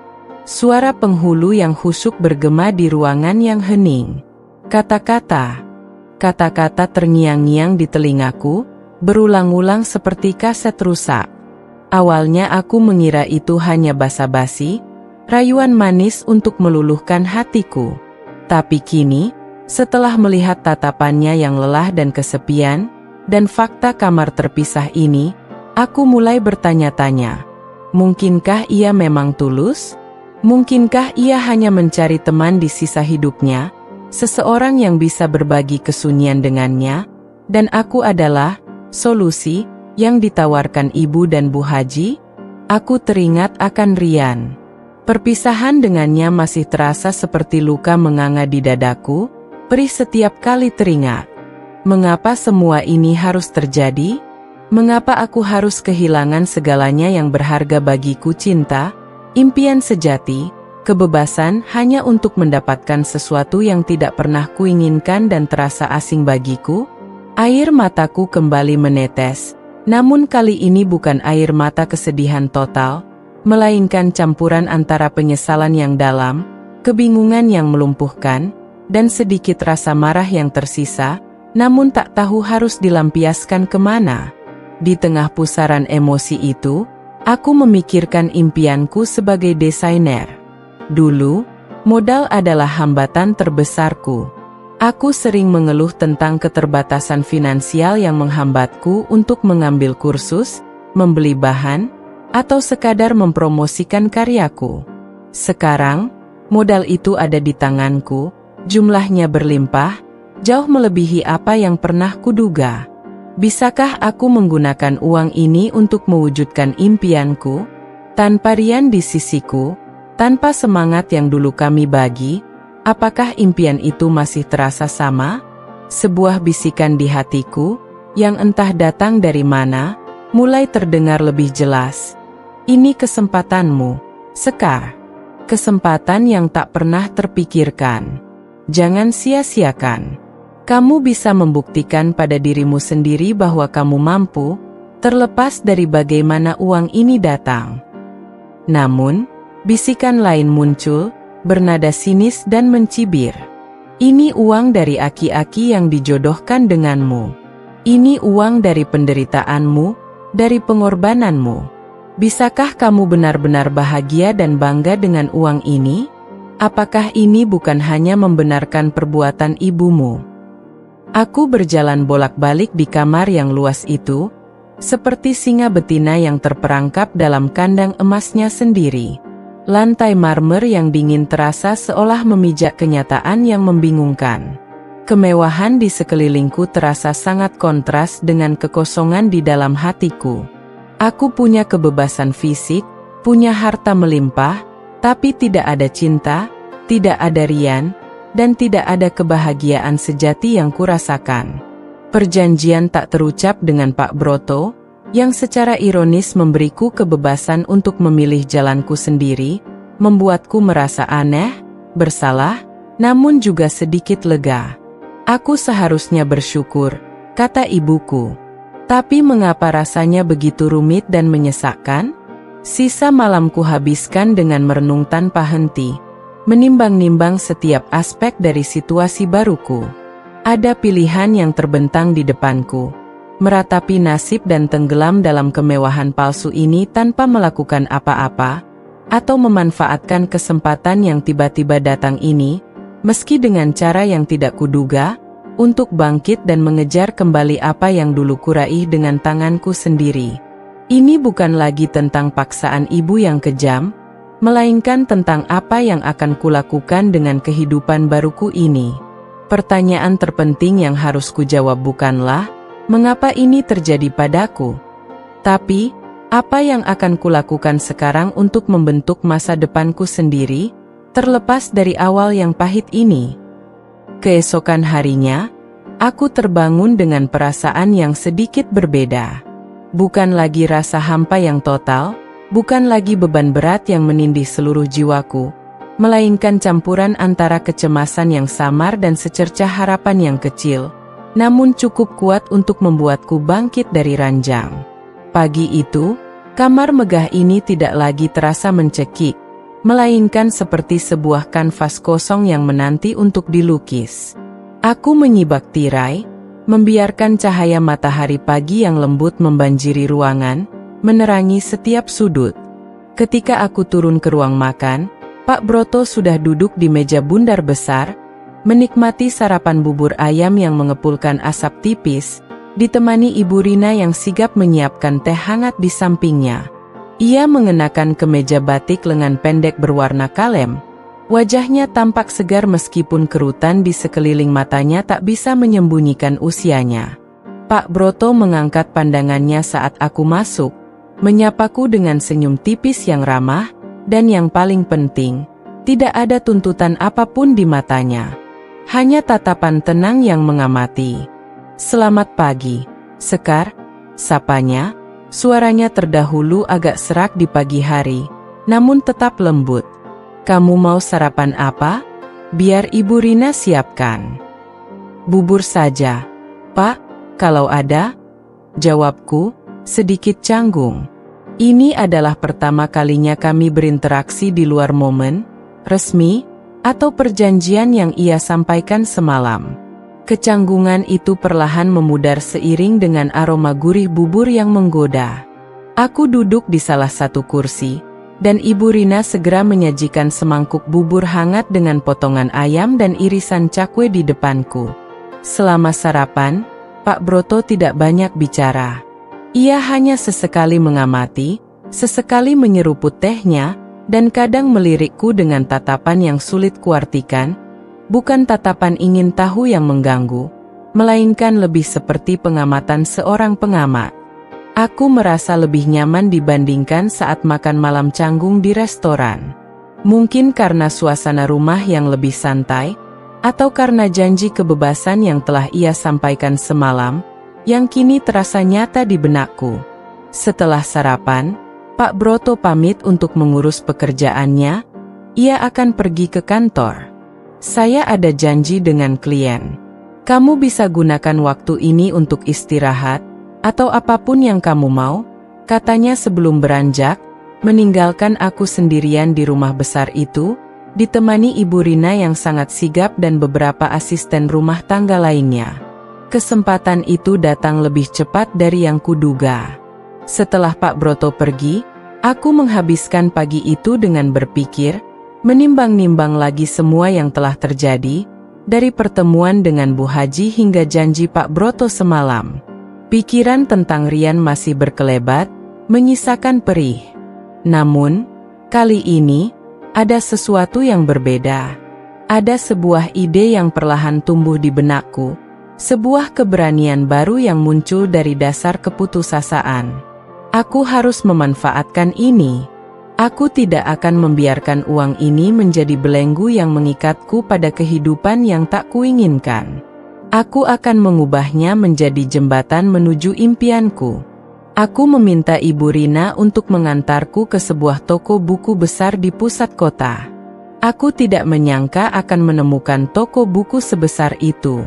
Suara penghulu yang khusyuk bergema di ruangan yang hening. Kata-kata terngiang-ngiang di telingaku, berulang-ulang seperti kaset rusak. Awalnya aku mengira itu hanya basa-basi, rayuan manis untuk meluluhkan hatiku. Tapi kini, setelah melihat tatapannya yang lelah dan kesepian, dan fakta kamar terpisah ini, aku mulai bertanya-tanya. Mungkinkah ia memang tulus? Mungkinkah ia hanya mencari teman di sisa hidupnya? Seseorang yang bisa berbagi kesunyian dengannya, dan aku adalah solusi yang ditawarkan ibu dan Bu Haji. Aku teringat akan Rian. Perpisahan dengannya masih terasa seperti luka menganga di dadaku, perih setiap kali teringat. Mengapa semua ini harus terjadi? Mengapa aku harus kehilangan segalanya yang berharga bagiku, cinta, impian sejati, kebebasan hanya untuk mendapatkan sesuatu yang tidak pernah kuinginkan dan terasa asing bagiku? Air mataku kembali menetes, namun kali ini bukan air mata kesedihan total, melainkan campuran antara penyesalan yang dalam, kebingungan yang melumpuhkan, dan sedikit rasa marah yang tersisa, namun tak tahu harus dilampiaskan kemana. Di tengah pusaran emosi itu, aku memikirkan impianku sebagai desainer. Dulu, modal adalah hambatan terbesarku. Aku sering mengeluh tentang keterbatasan finansial yang menghambatku untuk mengambil kursus, membeli bahan, atau sekadar mempromosikan karyaku. Sekarang, modal itu ada di tanganku, jumlahnya berlimpah, jauh melebihi apa yang pernah kuduga. Bisakah aku menggunakan uang ini untuk mewujudkan impianku? Tanpa Rian di sisiku, tanpa semangat yang dulu kami bagi, apakah impian itu masih terasa sama? Sebuah bisikan di hatiku, yang entah datang dari mana, mulai terdengar lebih jelas. Ini kesempatanmu, Sekar. Kesempatan yang tak pernah terpikirkan. Jangan sia-siakan. Kamu bisa membuktikan pada dirimu sendiri bahwa kamu mampu, terlepas dari bagaimana uang ini datang. Namun, bisikan lain muncul, bernada sinis dan mencibir. Ini uang dari aki-aki yang dijodohkan denganmu. Ini uang dari penderitaanmu, dari pengorbananmu. Bisakah kamu benar-benar bahagia dan bangga dengan uang ini? Apakah ini bukan hanya membenarkan perbuatan ibumu? Aku berjalan bolak-balik di kamar yang luas itu, seperti singa betina yang terperangkap dalam kandang emasnya sendiri. Lantai marmer yang dingin terasa seolah memijak kenyataan yang membingungkan. Kemewahan di sekelilingku terasa sangat kontras dengan kekosongan di dalam hatiku. Aku punya kebebasan fisik, punya harta melimpah, tapi tidak ada cinta, tidak ada Rian, dan tidak ada kebahagiaan sejati yang kurasakan. Perjanjian tak terucap dengan Pak Broto, yang secara ironis memberiku kebebasan untuk memilih jalanku sendiri, membuatku merasa aneh, bersalah, namun juga sedikit lega. Aku seharusnya bersyukur, kata ibuku. Tapi mengapa rasanya begitu rumit dan menyesakkan? Sisa malamku habiskan dengan merenung tanpa henti, menimbang-nimbang setiap aspek dari situasi baruku. Ada pilihan yang terbentang di depanku. Meratapi nasib dan tenggelam dalam kemewahan palsu ini tanpa melakukan apa-apa, atau memanfaatkan kesempatan yang tiba-tiba datang ini, meski dengan cara yang tidak kuduga, untuk bangkit dan mengejar kembali apa yang dulu kuraih dengan tanganku sendiri. Ini bukan lagi tentang paksaan ibu yang kejam, melainkan tentang apa yang akan kulakukan dengan kehidupan baruku ini. Pertanyaan terpenting yang harus kujawab bukanlah, mengapa ini terjadi padaku? Tapi, apa yang akan kulakukan sekarang untuk membentuk masa depanku sendiri, terlepas dari awal yang pahit ini? Keesokan harinya, aku terbangun dengan perasaan yang sedikit berbeda. Bukan lagi rasa hampa yang total, bukan lagi beban berat yang menindih seluruh jiwaku, melainkan campuran antara kecemasan yang samar dan secercah harapan yang kecil, namun cukup kuat untuk membuatku bangkit dari ranjang. Pagi itu, kamar megah ini tidak lagi terasa mencekik, melainkan seperti sebuah kanvas kosong yang menanti untuk dilukis. Aku menyibak tirai, membiarkan cahaya matahari pagi yang lembut membanjiri ruangan, menerangi setiap sudut. Ketika aku turun ke ruang makan, Pak Broto sudah duduk di meja bundar besar, menikmati sarapan bubur ayam yang mengepulkan asap tipis, ditemani Ibu Rina yang sigap menyiapkan teh hangat di sampingnya. Ia mengenakan kemeja batik lengan pendek berwarna kalem. Wajahnya tampak segar meskipun kerutan di sekeliling matanya tak bisa menyembunyikan usianya. Pak Broto mengangkat pandangannya saat aku masuk, menyapaku dengan senyum tipis yang ramah, dan yang paling penting, tidak ada tuntutan apapun di matanya. Hanya tatapan tenang yang mengamati. "Selamat pagi, Sekar," sapanya. Suaranya terdahulu agak serak di pagi hari, namun tetap lembut. "Kamu mau sarapan apa? Biar Ibu Rina siapkan." "Bubur saja, Pak, kalau ada," jawabku, sedikit canggung. Ini adalah pertama kalinya kami berinteraksi di luar momen resmi atau perjanjian yang ia sampaikan semalam. Kecanggungan itu perlahan memudar seiring dengan aroma gurih bubur yang menggoda. Aku duduk di salah satu kursi, dan Ibu Rina segera menyajikan semangkuk bubur hangat dengan potongan ayam dan irisan cakwe di depanku. Selama sarapan, Pak Broto tidak banyak bicara. Ia hanya sesekali mengamati, sesekali menyeruput tehnya, dan kadang melirikku dengan tatapan yang sulit kuartikan, bukan tatapan ingin tahu yang mengganggu, melainkan lebih seperti pengamatan seorang pengamat. Aku merasa lebih nyaman dibandingkan saat makan malam canggung di restoran. Mungkin karena suasana rumah yang lebih santai, atau karena janji kebebasan yang telah ia sampaikan semalam, yang kini terasa nyata di benakku. Setelah sarapan, Pak Broto pamit untuk mengurus pekerjaannya. Ia akan pergi ke kantor. Saya ada janji dengan klien. Kamu bisa gunakan waktu ini untuk istirahat, atau apapun yang kamu mau, katanya sebelum beranjak, meninggalkan aku sendirian di rumah besar itu, ditemani Ibu Rina yang sangat sigap dan beberapa asisten rumah tangga lainnya. Kesempatan itu datang lebih cepat dari yang kuduga. Setelah Pak Broto pergi, aku menghabiskan pagi itu dengan berpikir, menimbang-nimbang lagi semua yang telah terjadi, dari pertemuan dengan Bu Haji hingga janji Pak Broto semalam. Pikiran tentang Rian masih berkelebat, menyisakan perih. Namun, kali ini, ada sesuatu yang berbeda. Ada sebuah ide yang perlahan tumbuh di benakku, sebuah keberanian baru yang muncul dari dasar keputusasaan. Aku harus memanfaatkan ini. Aku tidak akan membiarkan uang ini menjadi belenggu yang mengikatku pada kehidupan yang tak kuinginkan. Aku akan mengubahnya menjadi jembatan menuju impianku. Aku meminta Ibu Rina untuk mengantarku ke sebuah toko buku besar di pusat kota. Aku tidak menyangka akan menemukan toko buku sebesar itu.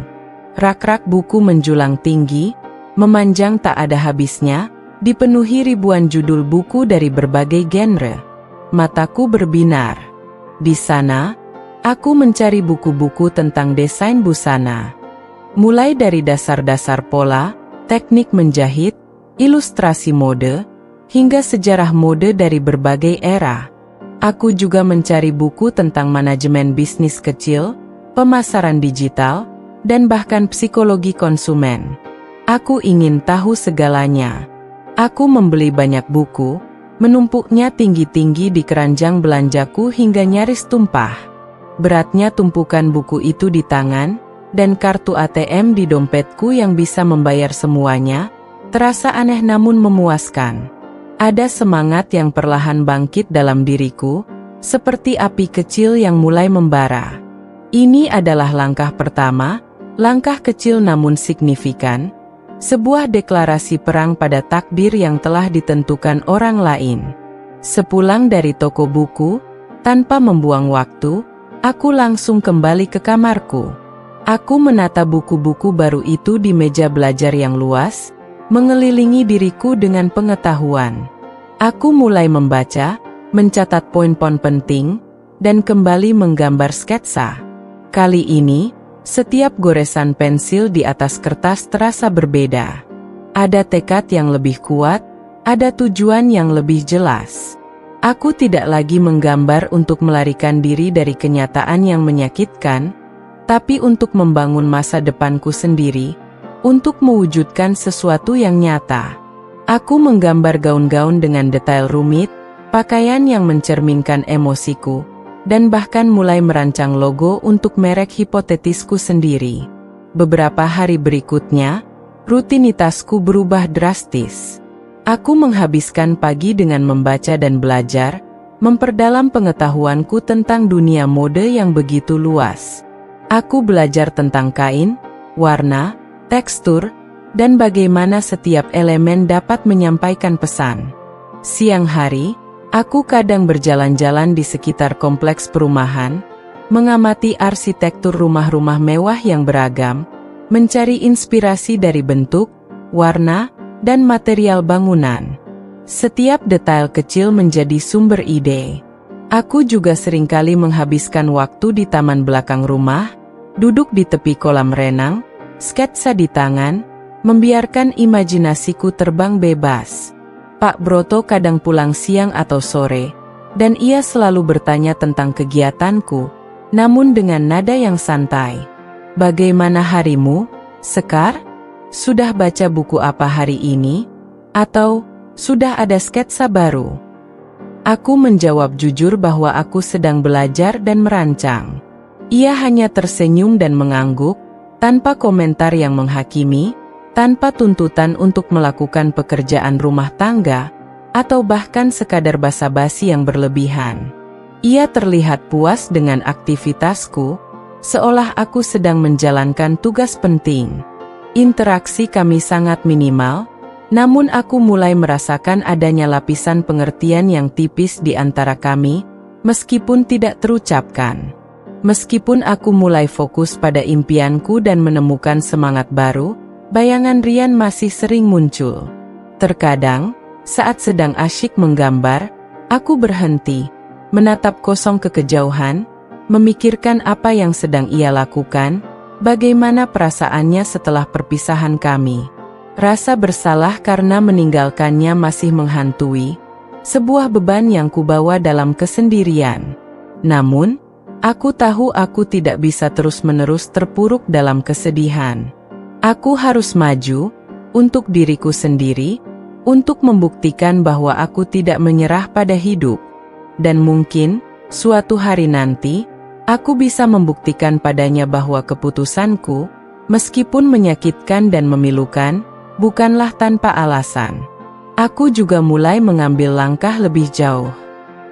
Rak-rak buku menjulang tinggi, memanjang tak ada habisnya, dipenuhi ribuan judul buku dari berbagai genre. Mataku berbinar. Di sana, aku mencari buku-buku tentang desain busana. Mulai dari dasar-dasar pola, teknik menjahit, ilustrasi mode, hingga sejarah mode dari berbagai era. Aku juga mencari buku tentang manajemen bisnis kecil, pemasaran digital, dan bahkan psikologi konsumen. Aku ingin tahu segalanya. Aku membeli banyak buku, menumpuknya tinggi-tinggi di keranjang belanjaku hingga nyaris tumpah. Beratnya tumpukan buku itu di tangan, dan kartu ATM di dompetku yang bisa membayar semuanya, terasa aneh namun memuaskan. Ada semangat yang perlahan bangkit dalam diriku, seperti api kecil yang mulai membara. Ini adalah langkah pertama, langkah kecil namun signifikan, sebuah deklarasi perang pada takdir yang telah ditentukan orang lain. Sepulang dari toko buku, tanpa membuang waktu, aku langsung kembali ke kamarku. Aku menata buku-buku baru itu di meja belajar yang luas, mengelilingi diriku dengan pengetahuan. Aku mulai membaca, mencatat poin-poin penting, dan kembali menggambar sketsa. Kali ini, setiap goresan pensil di atas kertas terasa berbeda. Ada tekad yang lebih kuat, ada tujuan yang lebih jelas. Aku tidak lagi menggambar untuk melarikan diri dari kenyataan yang menyakitkan, tapi untuk membangun masa depanku sendiri, untuk mewujudkan sesuatu yang nyata. Aku menggambar gaun-gaun dengan detail rumit, pakaian yang mencerminkan emosiku, dan bahkan mulai merancang logo untuk merek hipotetisku sendiri. Beberapa hari berikutnya, rutinitasku berubah drastis. Aku menghabiskan pagi dengan membaca dan belajar, memperdalam pengetahuanku tentang dunia mode yang begitu luas. Aku belajar tentang kain, warna, tekstur, dan bagaimana setiap elemen dapat menyampaikan pesan. Siang hari, aku kadang berjalan-jalan di sekitar kompleks perumahan, mengamati arsitektur rumah-rumah mewah yang beragam, mencari inspirasi dari bentuk, warna, dan material bangunan. Setiap detail kecil menjadi sumber ide. Aku juga seringkali menghabiskan waktu di taman belakang rumah, duduk di tepi kolam renang, sketsa di tangan, membiarkan imajinasiku terbang bebas. Pak Broto kadang pulang siang atau sore, dan ia selalu bertanya tentang kegiatanku, namun dengan nada yang santai. Bagaimana harimu, Sekar? Sudah baca buku apa hari ini? Atau, sudah ada sketsa baru? Aku menjawab jujur bahwa aku sedang belajar dan merancang. Ia hanya tersenyum dan mengangguk, Tanpa komentar yang menghakimi, tanpa tuntutan untuk melakukan pekerjaan rumah tangga, atau bahkan sekadar basa-basi yang berlebihan. Ia terlihat puas dengan aktivitasku, seolah aku sedang menjalankan tugas penting. Interaksi kami sangat minimal, namun aku mulai merasakan adanya lapisan pengertian yang tipis di antara kami, meskipun tidak terucapkan. Meskipun aku mulai fokus pada impianku dan menemukan semangat baru, bayangan Rian masih sering muncul. Terkadang, saat sedang asyik menggambar, aku berhenti, menatap kosong ke kejauhan, memikirkan apa yang sedang ia lakukan, bagaimana perasaannya setelah perpisahan kami. Rasa bersalah karena meninggalkannya masih menghantui, sebuah beban yang kubawa dalam kesendirian. Namun, aku tahu aku tidak bisa terus-menerus terpuruk dalam kesedihan. Aku harus maju, untuk diriku sendiri, untuk membuktikan bahwa aku tidak menyerah pada hidup. Dan mungkin, suatu hari nanti, aku bisa membuktikan padanya bahwa keputusanku, meskipun menyakitkan dan memilukan, bukanlah tanpa alasan. Aku juga mulai mengambil langkah lebih jauh.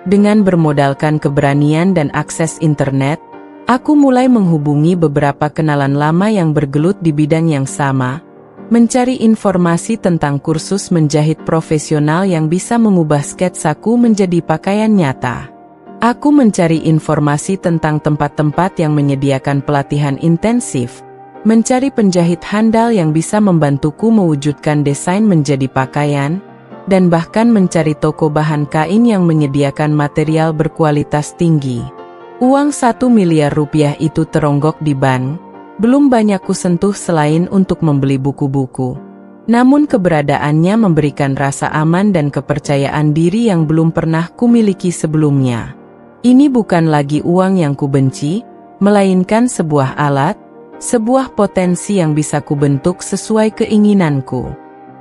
Dengan bermodalkan keberanian dan akses internet, aku mulai menghubungi beberapa kenalan lama yang bergelut di bidang yang sama, mencari informasi tentang kursus menjahit profesional yang bisa mengubah sketsaku menjadi pakaian nyata. Aku mencari informasi tentang tempat-tempat yang menyediakan pelatihan intensif, mencari penjahit handal yang bisa membantuku mewujudkan desain menjadi pakaian, dan bahkan mencari toko bahan kain yang menyediakan material berkualitas tinggi. Uang 1 miliar rupiah itu teronggok di bank, belum banyak kusentuh selain untuk membeli buku-buku. Namun keberadaannya memberikan rasa aman dan kepercayaan diri yang belum pernah kumiliki sebelumnya. Ini bukan lagi uang yang kubenci, melainkan sebuah alat, sebuah potensi yang bisa kubentuk sesuai keinginanku.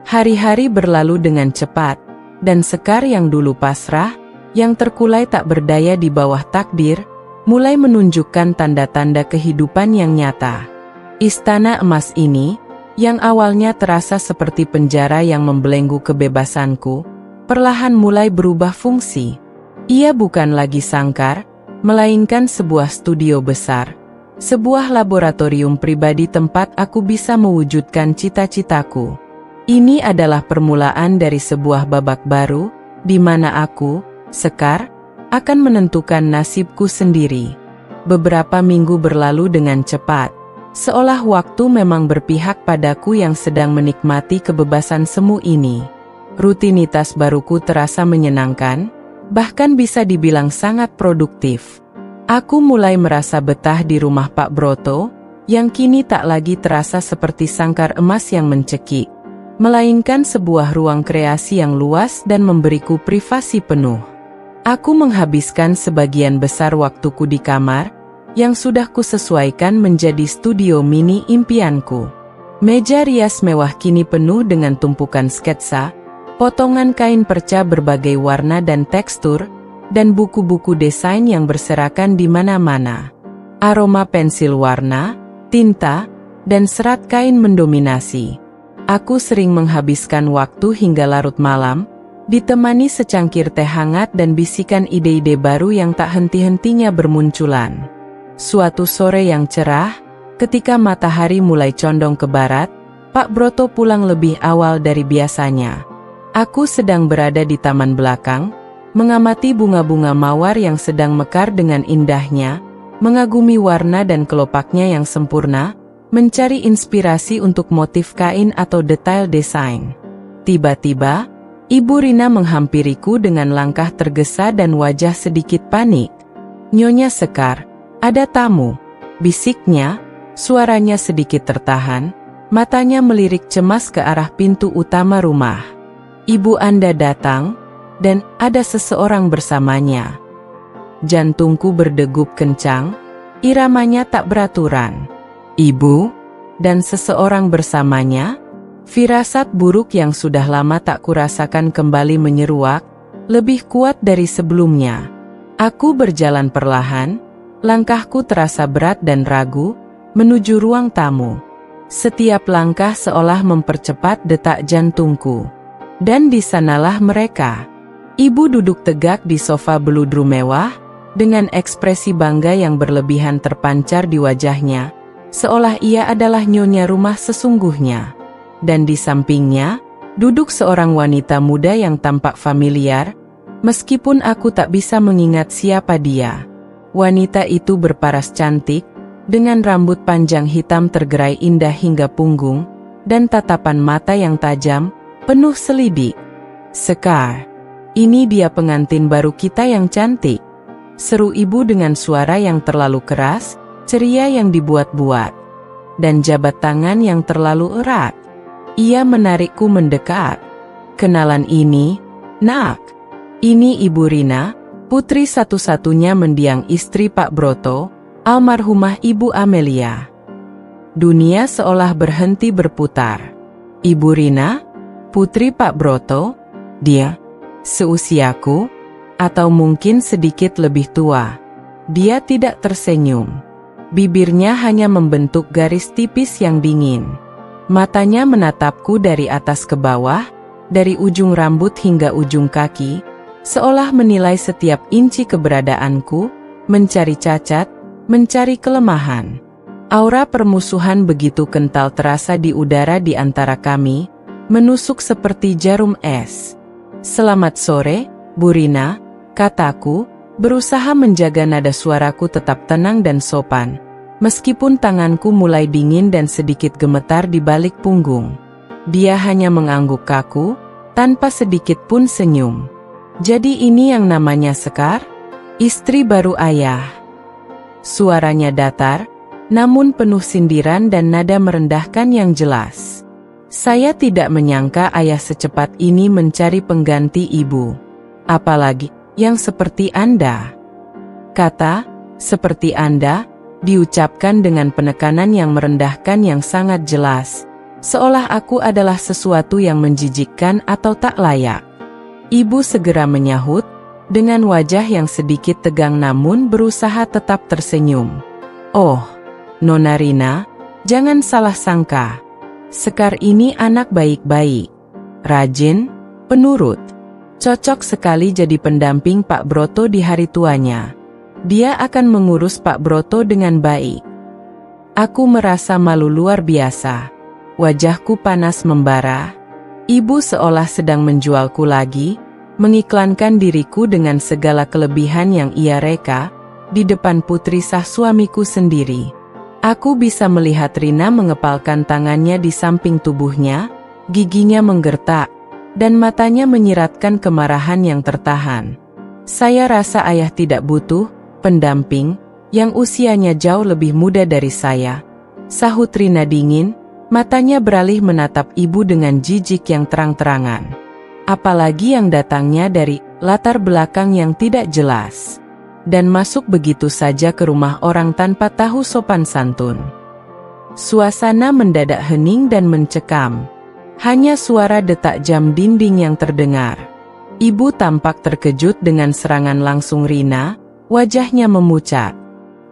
Hari-hari berlalu dengan cepat, dan Sekar yang dulu pasrah, yang terkulai tak berdaya di bawah takdir, mulai menunjukkan tanda-tanda kehidupan yang nyata. Istana emas ini, yang awalnya terasa seperti penjara yang membelenggu kebebasanku, perlahan mulai berubah fungsi. Ia bukan lagi sangkar, melainkan sebuah studio besar, sebuah laboratorium pribadi tempat aku bisa mewujudkan cita-citaku. Ini adalah permulaan dari sebuah babak baru, di mana aku, Sekar, akan menentukan nasibku sendiri. Beberapa minggu berlalu dengan cepat, seolah waktu memang berpihak padaku yang sedang menikmati kebebasan semu ini. Rutinitas baruku terasa menyenangkan, bahkan bisa dibilang sangat produktif. Aku mulai merasa betah di rumah Pak Broto, yang kini tak lagi terasa seperti sangkar emas yang mencekik, melainkan sebuah ruang kreasi yang luas dan memberiku privasi penuh. Aku menghabiskan sebagian besar waktuku di kamar, yang sudah kusesuaikan menjadi studio mini impianku. Meja rias mewah kini penuh dengan tumpukan sketsa, potongan kain perca berbagai warna dan tekstur, dan buku-buku desain yang berserakan di mana-mana. Aroma pensil warna, tinta, dan serat kain mendominasi. Aku sering menghabiskan waktu hingga larut malam, ditemani secangkir teh hangat dan bisikan ide-ide baru yang tak henti-hentinya bermunculan. Suatu sore yang cerah, ketika matahari mulai condong ke barat, Pak Broto pulang lebih awal dari biasanya. Aku sedang berada di taman belakang, mengamati bunga-bunga mawar yang sedang mekar dengan indahnya, mengagumi warna dan kelopaknya yang sempurna, mencari inspirasi untuk motif kain atau detail desain. Tiba-tiba, Ibu Rina menghampiriku dengan langkah tergesa dan wajah sedikit panik. "Nyonya Sekar, ada tamu," bisiknya, suaranya sedikit tertahan, matanya melirik cemas ke arah pintu utama rumah. "Ibu Anda datang, dan ada seseorang bersamanya." Jantungku berdegup kencang, iramanya tak beraturan. "Ibu? Dan seseorang bersamanya?" Firasat buruk yang sudah lama tak kurasakan kembali menyeruak, lebih kuat dari sebelumnya. Aku berjalan perlahan, langkahku terasa berat dan ragu, menuju ruang tamu. Setiap langkah seolah mempercepat detak jantungku. Dan di sanalah mereka. Ibu duduk tegak di sofa beludru mewah, dengan ekspresi bangga yang berlebihan terpancar di wajahnya, seolah ia adalah nyonya rumah sesungguhnya. Dan di sampingnya, duduk seorang wanita muda yang tampak familiar, meskipun aku tak bisa mengingat siapa dia. Wanita itu berparas cantik, dengan rambut panjang hitam tergerai indah hingga punggung, dan tatapan mata yang tajam, penuh selidik. "Sekar, ini dia pengantin baru kita yang cantik," seru ibu dengan suara yang terlalu keras, ceria yang dibuat-buat, dan jabat tangan yang terlalu erat. Ia menarikku mendekat. "Kenalan ini, nak. Ini Ibu Rina, putri satu-satunya mendiang istri Pak Broto, almarhumah Ibu Amelia." Dunia seolah berhenti berputar. "Ibu Rina, putri Pak Broto? Dia seusiaku? Atau mungkin sedikit lebih tua?" Dia tidak tersenyum. Bibirnya hanya membentuk garis tipis yang dingin. Matanya menatapku dari atas ke bawah, dari ujung rambut hingga ujung kaki, seolah menilai setiap inci keberadaanku, mencari cacat, mencari kelemahan. Aura permusuhan begitu kental terasa di udara di antara kami, menusuk seperti jarum es. "Selamat sore, Bu Rina," kataku, berusaha menjaga nada suaraku tetap tenang dan sopan, meskipun tanganku mulai dingin dan sedikit gemetar di balik punggung. Dia hanya mengangguk kaku, tanpa sedikit pun senyum. "Jadi ini yang namanya Sekar? Istri baru ayah?" Suaranya datar, namun penuh sindiran dan nada merendahkan yang jelas. Saya tidak menyangka ayah secepat ini mencari pengganti ibu. "Apalagi yang seperti Anda." Kata "seperti Anda" diucapkan dengan penekanan yang merendahkan yang sangat jelas, seolah aku adalah sesuatu yang menjijikkan atau tak layak. Ibu segera menyahut, dengan wajah yang sedikit tegang namun berusaha tetap tersenyum. "Oh, Nona Rina, jangan salah sangka. Sekar ini anak baik-baik, rajin, penurut. Cocok sekali jadi pendamping Pak Broto di hari tuanya. Dia akan mengurus Pak Broto dengan baik." Aku merasa malu luar biasa. Wajahku panas membara. Ibu seolah sedang menjualku lagi, mengiklankan diriku dengan segala kelebihan yang ia reka, di depan putri sah suamiku sendiri. Aku bisa melihat Rina mengepalkan tangannya di samping tubuhnya, giginya menggertak, dan matanya menyiratkan kemarahan yang tertahan. "Saya rasa ayah tidak butuh pendamping yang usianya jauh lebih muda dari saya," sahut Rina dingin, matanya beralih menatap ibu dengan jijik yang terang-terangan. Apalagi yang datangnya dari latar belakang yang tidak jelas, dan masuk begitu saja ke rumah orang tanpa tahu sopan santun. Suasana mendadak hening dan mencekam. Hanya suara detak jam dinding yang terdengar. Ibu tampak terkejut dengan serangan langsung Rina, wajahnya memucat.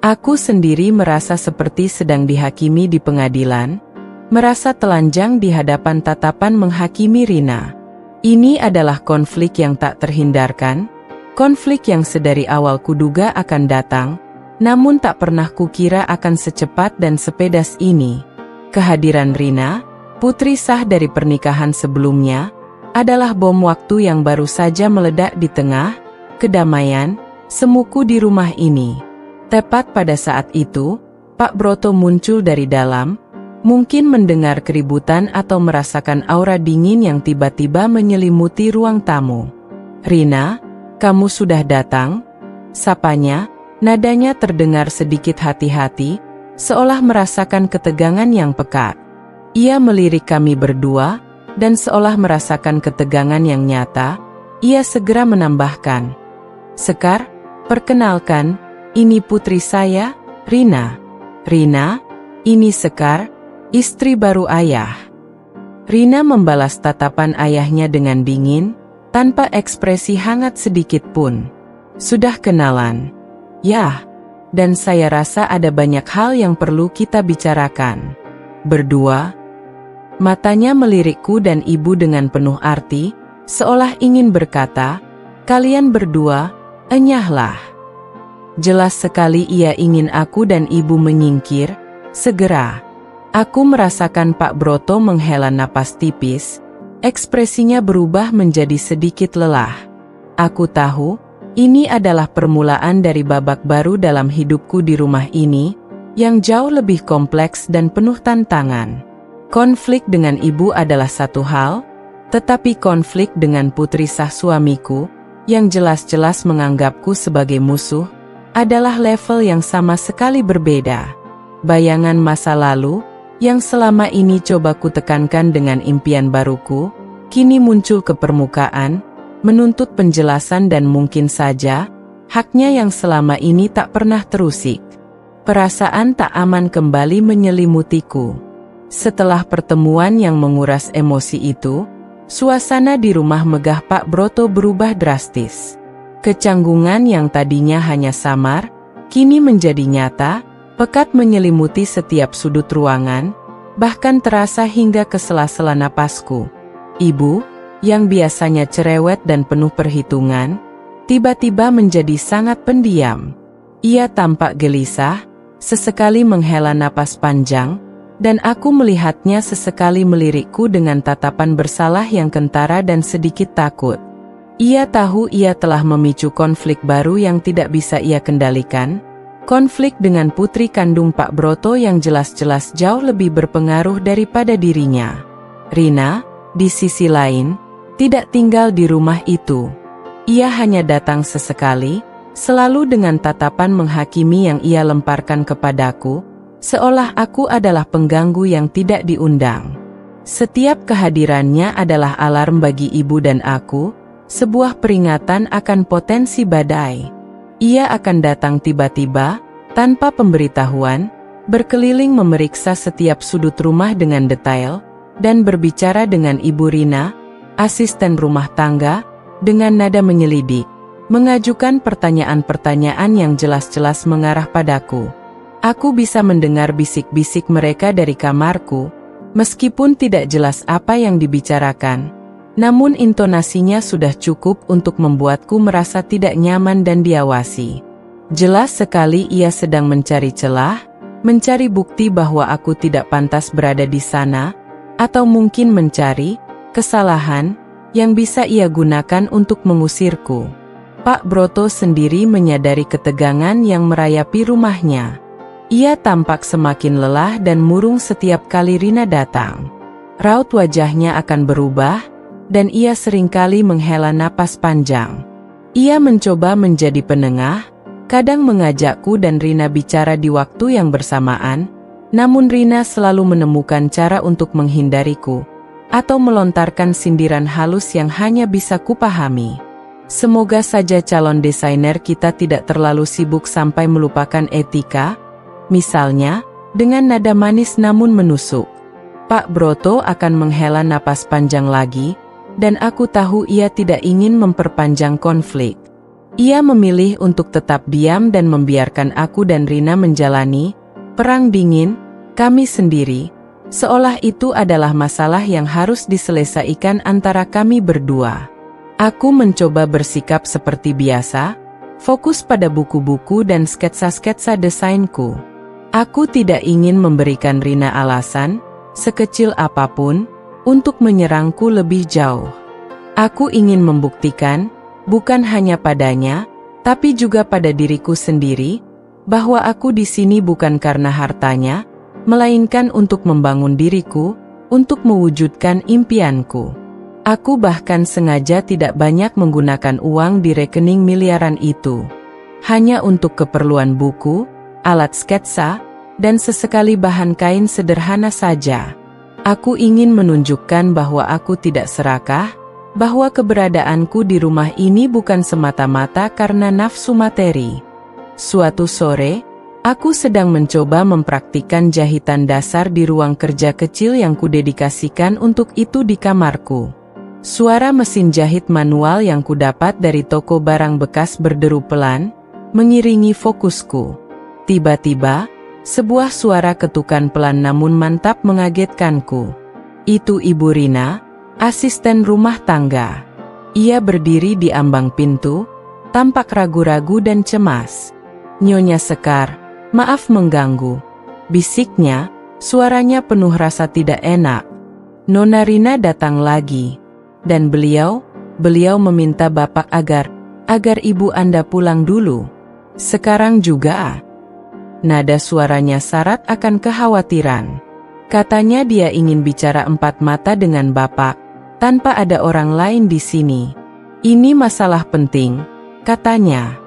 Aku sendiri merasa seperti sedang dihakimi di pengadilan, merasa telanjang di hadapan tatapan menghakimi Rina. Ini adalah konflik yang tak terhindarkan, konflik yang sedari awal kuduga akan datang, namun tak pernah kukira akan secepat dan sepedas ini. Kehadiran Rina, putri sah dari pernikahan sebelumnya, adalah bom waktu yang baru saja meledak di tengah kedamaian semuku di rumah ini. Tepat pada saat itu, Pak Broto muncul dari dalam, mungkin mendengar keributan atau merasakan aura dingin yang tiba-tiba menyelimuti ruang tamu. "Rina, kamu sudah datang?" sapanya, nadanya terdengar sedikit hati-hati, seolah merasakan ketegangan yang pekat. Ia melirik kami berdua, dan seolah merasakan ketegangan yang nyata, ia segera menambahkan, "Sekar, perkenalkan, ini putri saya, Rina. Rina, ini Sekar, istri baru ayah." Rina membalas tatapan ayahnya dengan dingin, tanpa ekspresi hangat sedikit pun. "Sudah kenalan?" "Yah, dan saya rasa ada banyak hal yang perlu kita bicarakan. Berdua. Matanya melirikku dan ibu dengan penuh arti, seolah ingin berkata, "Kalian berdua, enyahlah." Jelas sekali ia ingin aku dan ibu menyingkir, segera. Aku merasakan Pak Broto menghela napas tipis, ekspresinya berubah menjadi sedikit lelah. Aku tahu, ini adalah permulaan dari babak baru dalam hidupku di rumah ini, yang jauh lebih kompleks dan penuh tantangan. Konflik dengan ibu adalah satu hal, tetapi konflik dengan putri sah suamiku, yang jelas-jelas menganggapku sebagai musuh, adalah level yang sama sekali berbeda. Bayangan masa lalu, yang selama ini coba kutekankan dengan impian baruku, kini muncul ke permukaan, menuntut penjelasan dan mungkin saja, haknya yang selama ini tak pernah terusik. Perasaan tak aman kembali menyelimutiku. Setelah pertemuan yang menguras emosi itu, suasana di rumah megah Pak Broto berubah drastis. Kecanggungan yang tadinya hanya samar, kini menjadi nyata, pekat menyelimuti setiap sudut ruangan, bahkan terasa hingga ke sela-sela napasku. Ibu, yang biasanya cerewet dan penuh perhitungan, tiba-tiba menjadi sangat pendiam. Ia tampak gelisah, sesekali menghela napas panjang, dan aku melihatnya sesekali melirikku dengan tatapan bersalah yang kentara dan sedikit takut. Ia tahu ia telah memicu konflik baru yang tidak bisa ia kendalikan, konflik dengan putri kandung Pak Broto yang jelas-jelas jauh lebih berpengaruh daripada dirinya. Rina, di sisi lain, tidak tinggal di rumah itu. Ia hanya datang sesekali, selalu dengan tatapan menghakimi yang ia lemparkan kepadaku, seolah aku adalah pengganggu yang tidak diundang. Setiap kehadirannya adalah alarm bagi ibu dan aku, sebuah peringatan akan potensi badai. Ia akan datang tiba-tiba, tanpa pemberitahuan, berkeliling memeriksa setiap sudut rumah dengan detail, dan berbicara dengan Ibu Rina, asisten rumah tangga, dengan nada menyelidik, mengajukan pertanyaan-pertanyaan yang jelas-jelas mengarah padaku. Aku bisa mendengar bisik-bisik mereka dari kamarku, meskipun tidak jelas apa yang dibicarakan, namun intonasinya sudah cukup untuk membuatku merasa tidak nyaman dan diawasi. Jelas sekali ia sedang mencari celah, mencari bukti bahwa aku tidak pantas berada di sana, atau mungkin mencari kesalahan yang bisa ia gunakan untuk mengusirku. Pak Broto sendiri menyadari ketegangan yang merayapi rumahnya. Ia tampak semakin lelah dan murung setiap kali Rina datang. Raut wajahnya akan berubah, dan ia seringkali menghela napas panjang. Ia mencoba menjadi penengah, kadang mengajakku dan Rina bicara di waktu yang bersamaan, namun Rina selalu menemukan cara untuk menghindariku, atau melontarkan sindiran halus yang hanya bisa kupahami. Semoga saja calon desainer kita tidak terlalu sibuk sampai melupakan etika, misalnya, dengan nada manis namun menusuk. Pak Broto akan menghela napas panjang lagi, dan aku tahu ia tidak ingin memperpanjang konflik. Ia memilih untuk tetap diam dan membiarkan aku dan Rina menjalani perang dingin, kami sendiri, seolah itu adalah masalah yang harus diselesaikan antara kami berdua. Aku mencoba bersikap seperti biasa, fokus pada buku-buku dan sketsa-sketsa desainku. Aku tidak ingin memberikan Rina alasan, sekecil apapun, untuk menyerangku lebih jauh. Aku ingin membuktikan, bukan hanya padanya, tapi juga pada diriku sendiri, bahwa aku di sini bukan karena hartanya, melainkan untuk membangun diriku, untuk mewujudkan impianku. Aku bahkan sengaja tidak banyak menggunakan uang di rekening miliaran itu. Hanya untuk keperluan buku, alat sketsa, dan sesekali bahan kain sederhana saja. Aku ingin menunjukkan bahwa aku tidak serakah, bahwa keberadaanku di rumah ini bukan semata-mata karena nafsu materi. Suatu sore, aku sedang mencoba mempraktikkan jahitan dasar di ruang kerja kecil yang kudedikasikan untuk itu di kamarku. Suara mesin jahit manual yang kudapat dari toko barang bekas berderu pelan, mengiringi fokusku. Tiba-tiba, sebuah suara ketukan pelan namun mantap mengagetkanku. Itu Ibu Rina, asisten rumah tangga. Ia berdiri di ambang pintu, tampak ragu-ragu dan cemas. "Nyonya Sekar, maaf mengganggu," bisiknya, suaranya penuh rasa tidak enak. "Nona Rina datang lagi. Dan beliau meminta Bapak agar Ibu Anda pulang dulu. Sekarang juga." Nada suaranya syarat akan kekhawatiran. Katanya dia ingin bicara empat mata dengan Bapak, tanpa ada orang lain di sini. "Ini masalah penting," katanya.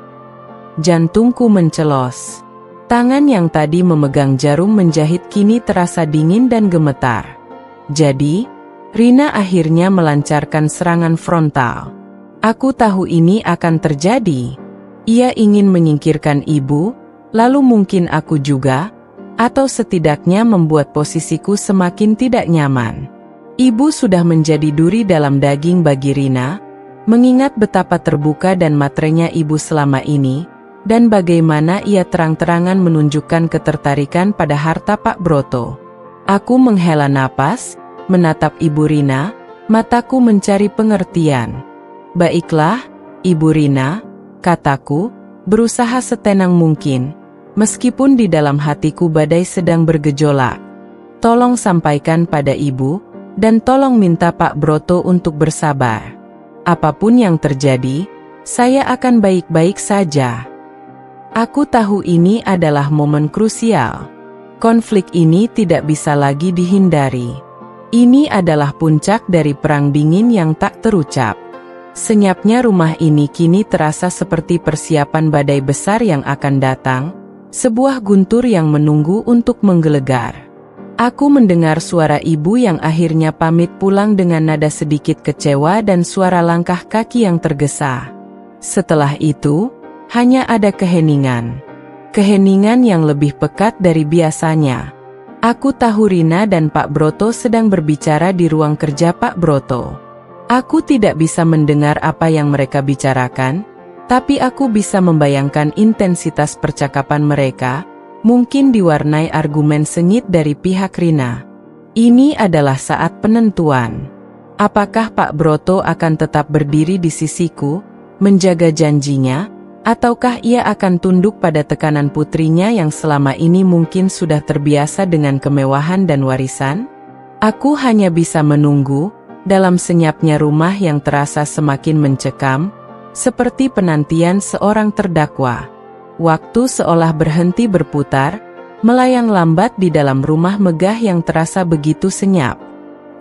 Jantungku mencelos. Tangan yang tadi memegang jarum menjahit kini terasa dingin dan gemetar. Jadi, Rina akhirnya melancarkan serangan frontal. Aku tahu ini akan terjadi. Ia ingin menyingkirkan ibu, lalu mungkin aku juga, atau setidaknya membuat posisiku semakin tidak nyaman. Ibu sudah menjadi duri dalam daging bagi Rina, mengingat betapa terbuka dan matrenya ibu selama ini, dan bagaimana ia terang-terangan menunjukkan ketertarikan pada harta Pak Broto. Aku menghela napas, menatap Ibu Rina, mataku mencari pengertian. "Baiklah, Ibu Rina," kataku, berusaha setenang mungkin, meskipun di dalam hatiku badai sedang bergejolak. "Tolong sampaikan pada Ibu, dan tolong minta Pak Broto untuk bersabar. Apapun yang terjadi, saya akan baik-baik saja. Aku tahu ini adalah momen krusial. Konflik ini tidak bisa lagi dihindari. Ini adalah puncak dari perang dingin yang tak terucap." Senyapnya rumah ini kini terasa seperti persiapan badai besar yang akan datang, sebuah guntur yang menunggu untuk menggelegar. Aku mendengar suara ibu yang akhirnya pamit pulang dengan nada sedikit kecewa dan suara langkah kaki yang tergesa. Setelah itu, hanya ada keheningan. Keheningan yang lebih pekat dari biasanya. Aku tahu Rina dan Pak Broto sedang berbicara di ruang kerja Pak Broto. Aku tidak bisa mendengar apa yang mereka bicarakan, tapi aku bisa membayangkan intensitas percakapan mereka, mungkin diwarnai argumen sengit dari pihak Rina. Ini adalah saat penentuan. Apakah Pak Broto akan tetap berdiri di sisiku, menjaga janjinya, ataukah ia akan tunduk pada tekanan putrinya yang selama ini mungkin sudah terbiasa dengan kemewahan dan warisan? Aku hanya bisa menunggu, dalam senyapnya rumah yang terasa semakin mencekam, seperti penantian seorang terdakwa. Waktu seolah berhenti berputar, melayang lambat di dalam rumah megah yang terasa begitu senyap.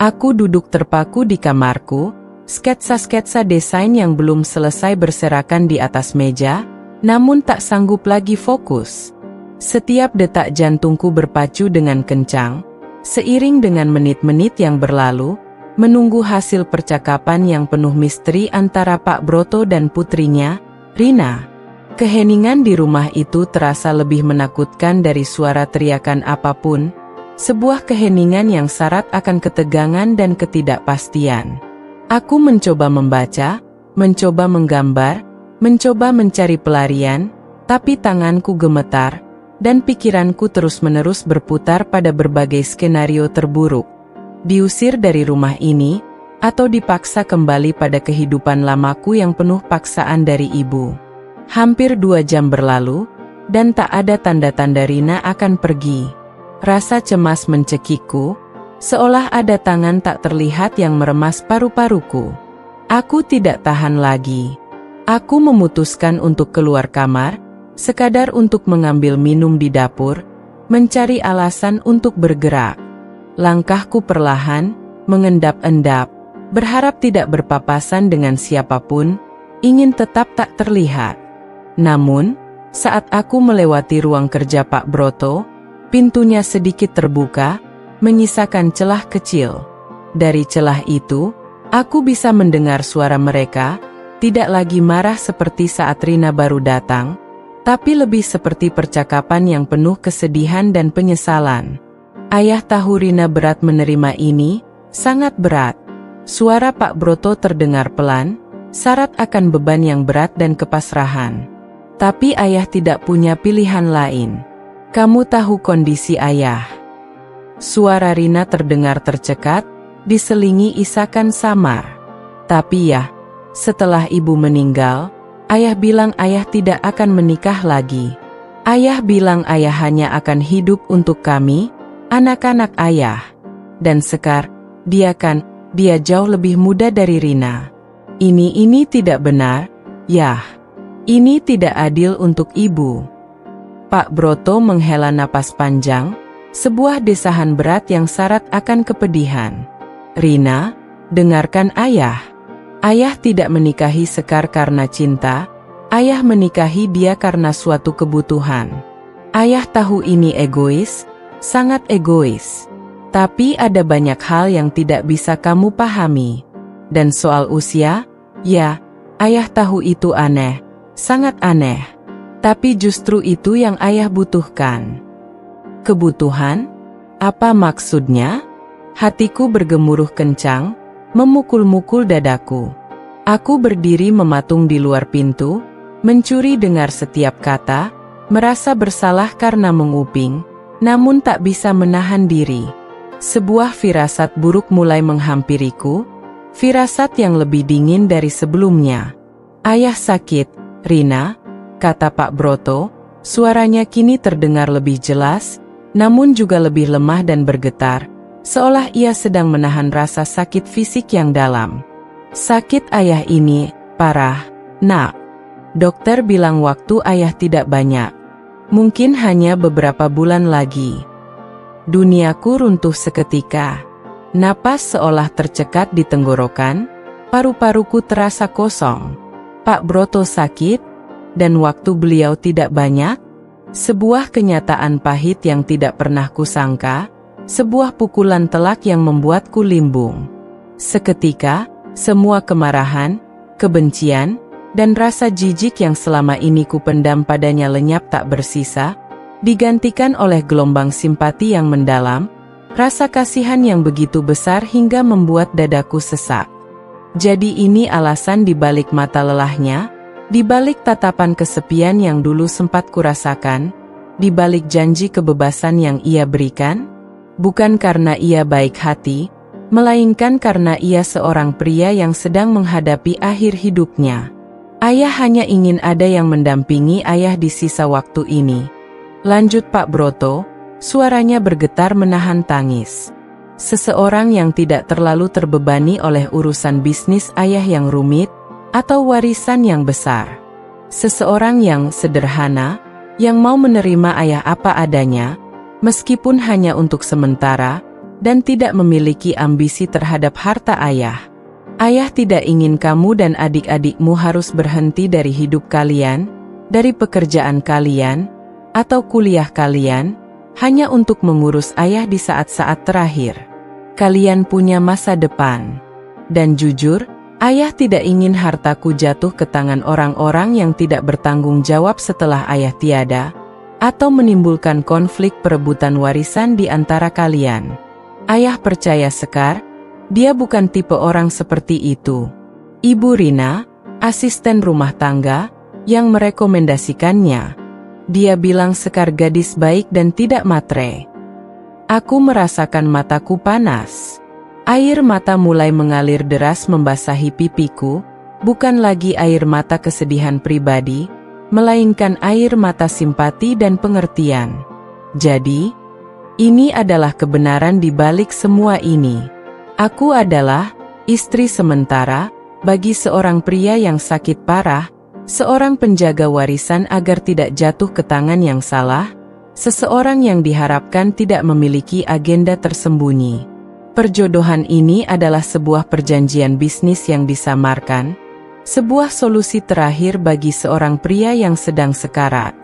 Aku duduk terpaku di kamarku, sketsa-sketsa desain yang belum selesai berserakan di atas meja, namun tak sanggup lagi fokus. Setiap detak jantungku berpacu dengan kencang, seiring dengan menit-menit yang berlalu, menunggu hasil percakapan yang penuh misteri antara Pak Broto dan putrinya, Rina. Keheningan di rumah itu terasa lebih menakutkan dari suara teriakan apapun, sebuah keheningan yang syarat akan ketegangan dan ketidakpastian. Aku mencoba membaca, mencoba menggambar, mencoba mencari pelarian, tapi tanganku gemetar, dan pikiranku terus-menerus berputar pada berbagai skenario terburuk. Diusir dari rumah ini, atau dipaksa kembali pada kehidupan lamaku yang penuh paksaan dari ibu. Hampir 2 jam berlalu, dan tak ada tanda-tanda Rina akan pergi. Rasa cemas mencekikku, seolah ada tangan tak terlihat yang meremas paru-paruku. Aku tidak tahan lagi. Aku memutuskan untuk keluar kamar, sekadar untuk mengambil minum di dapur, mencari alasan untuk bergerak. Langkahku perlahan, mengendap-endap, berharap tidak berpapasan dengan siapapun, ingin tetap tak terlihat. Namun, saat aku melewati ruang kerja Pak Broto, pintunya sedikit terbuka, menyisakan celah kecil. Dari celah itu, aku bisa mendengar suara mereka, tidak lagi marah seperti saat Rina baru datang, tapi lebih seperti percakapan yang penuh kesedihan dan penyesalan. Ayah tahu Rina berat menerima ini, sangat berat. Suara Pak Broto terdengar pelan, syarat akan beban yang berat dan kepasrahan. Tapi ayah tidak punya pilihan lain. Kamu tahu kondisi ayah. Suara Rina terdengar tercekat, diselingi isakan samar. Tapi ya, setelah ibu meninggal, ayah bilang ayah tidak akan menikah lagi. Ayah bilang ayah hanya akan hidup untuk kami, anak-anak ayah. Dan Sekar, dia jauh lebih muda dari Rina. Ini tidak benar, yah. Ini tidak adil untuk ibu. Pak Broto menghela napas panjang, sebuah desahan berat yang syarat akan kepedihan. Rina, dengarkan ayah. Ayah tidak menikahi Sekar karena cinta, ayah menikahi dia karena suatu kebutuhan. Ayah tahu ini egois, sangat egois. Tapi ada banyak hal yang tidak bisa kamu pahami. Dan soal usia, ya, ayah tahu itu aneh. Sangat aneh. Tapi justru itu yang ayah butuhkan. Kebutuhan? Apa maksudnya? Hatiku bergemuruh kencang, memukul-mukul dadaku. Aku berdiri mematung di luar pintu, mencuri dengar setiap kata, merasa bersalah karena menguping, namun tak bisa menahan diri. Sebuah firasat buruk mulai menghampiriku, firasat yang lebih dingin dari sebelumnya. Ayah sakit, Rina, kata Pak Broto, suaranya kini terdengar lebih jelas, namun juga lebih lemah dan bergetar, seolah ia sedang menahan rasa sakit fisik yang dalam. Sakit ayah ini, parah, nak. Dokter bilang waktu ayah tidak banyak. Mungkin hanya beberapa bulan lagi. Duniaku runtuh seketika. Napas seolah tercekat di tenggorokan, paru-paruku terasa kosong. Pak Broto sakit, dan waktu beliau tidak banyak? Sebuah kenyataan pahit yang tidak pernah kusangka, sebuah pukulan telak yang membuatku limbung. Seketika, semua kemarahan, kebencian, dan rasa jijik yang selama ini kupendam padanya lenyap tak bersisa, digantikan oleh gelombang simpati yang mendalam, rasa kasihan yang begitu besar hingga membuat dadaku sesak. Jadi ini alasan dibalik mata lelahnya, dibalik tatapan kesepian yang dulu sempat kurasakan, dibalik janji kebebasan yang ia berikan? Bukan karena ia baik hati, melainkan karena ia seorang pria yang sedang menghadapi akhir hidupnya. Ayah hanya ingin ada yang mendampingi ayah di sisa waktu ini. Lanjut Pak Broto, suaranya bergetar menahan tangis. Seseorang yang tidak terlalu terbebani oleh urusan bisnis ayah yang rumit, atau warisan yang besar. Seseorang yang sederhana, yang mau menerima ayah apa adanya, meskipun hanya untuk sementara, dan tidak memiliki ambisi terhadap harta ayah. Ayah tidak ingin kamu dan adik-adikmu harus berhenti dari hidup kalian, dari pekerjaan kalian, atau kuliah kalian, hanya untuk mengurus ayah di saat-saat terakhir. Kalian punya masa depan. Dan jujur, ayah tidak ingin hartaku jatuh ke tangan orang-orang yang tidak bertanggung jawab setelah ayah tiada, atau menimbulkan konflik perebutan warisan di antara kalian. Ayah percaya Sekar, dia bukan tipe orang seperti itu. Ibu Rina, asisten rumah tangga, yang merekomendasikannya. Dia bilang Sekar gadis baik dan tidak matre. Aku merasakan mataku panas. Air mata mulai mengalir deras membasahi pipiku, bukan lagi air mata kesedihan pribadi, melainkan air mata simpati dan pengertian. Jadi, ini adalah kebenaran di balik semua ini. Aku adalah istri sementara bagi seorang pria yang sakit parah, seorang penjaga warisan agar tidak jatuh ke tangan yang salah, seseorang yang diharapkan tidak memiliki agenda tersembunyi. Perjodohan ini adalah sebuah perjanjian bisnis yang disamarkan, sebuah solusi terakhir bagi seorang pria yang sedang sekarat.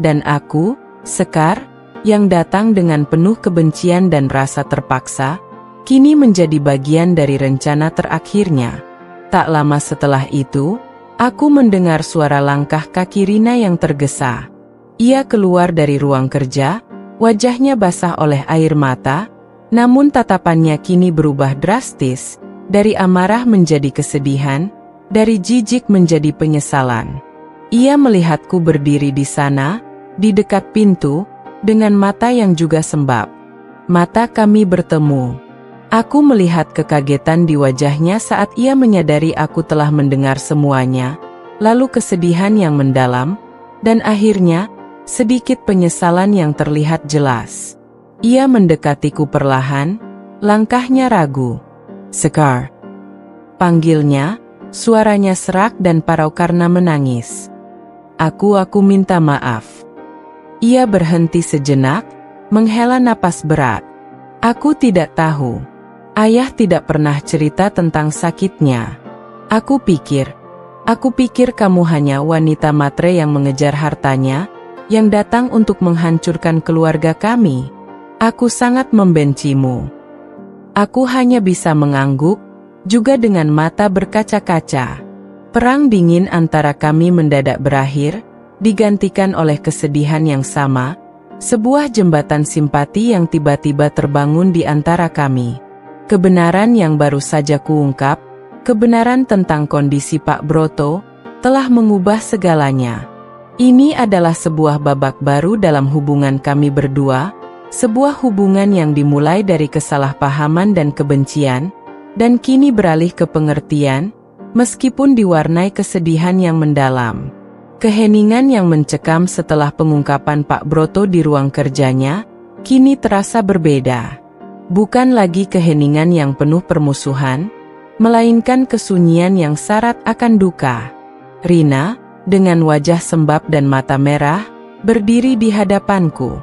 Dan aku, Sekar, yang datang dengan penuh kebencian dan rasa terpaksa, kini menjadi bagian dari rencana terakhirnya. Tak lama setelah itu, aku mendengar suara langkah kaki Rina yang tergesa. Ia keluar dari ruang kerja, wajahnya basah oleh air mata, namun tatapannya kini berubah drastis, dari amarah menjadi kesedihan, dari jijik menjadi penyesalan. Ia melihatku berdiri di sana, di dekat pintu, dengan mata yang juga sembab. Mata kami bertemu. Aku melihat kekagetan di wajahnya saat ia menyadari aku telah mendengar semuanya, lalu kesedihan yang mendalam, dan akhirnya, sedikit penyesalan yang terlihat jelas. Ia mendekatiku perlahan, langkahnya ragu. "Sekar," panggilnya, suaranya serak dan parau karena menangis. Aku minta maaf." Ia berhenti sejenak, menghela napas berat. "Aku tidak tahu. Ayah tidak pernah cerita tentang sakitnya. Aku pikir kamu hanya wanita matre yang mengejar hartanya, yang datang untuk menghancurkan keluarga kami. Aku sangat membencimu." Aku hanya bisa mengangguk, juga dengan mata berkaca-kaca. Perang dingin antara kami mendadak berakhir, digantikan oleh kesedihan yang sama, sebuah jembatan simpati yang tiba-tiba terbangun di antara kami. Kebenaran yang baru saja kuungkap, kebenaran tentang kondisi Pak Broto, telah mengubah segalanya. Ini adalah sebuah babak baru dalam hubungan kami berdua, sebuah hubungan yang dimulai dari kesalahpahaman dan kebencian, dan kini beralih ke pengertian, meskipun diwarnai kesedihan yang mendalam. Keheningan yang mencekam setelah pengungkapan Pak Broto di ruang kerjanya, kini terasa berbeda. Bukan lagi keheningan yang penuh permusuhan, melainkan kesunyian yang syarat akan duka. Rina, dengan wajah sembab dan mata merah, berdiri di hadapanku.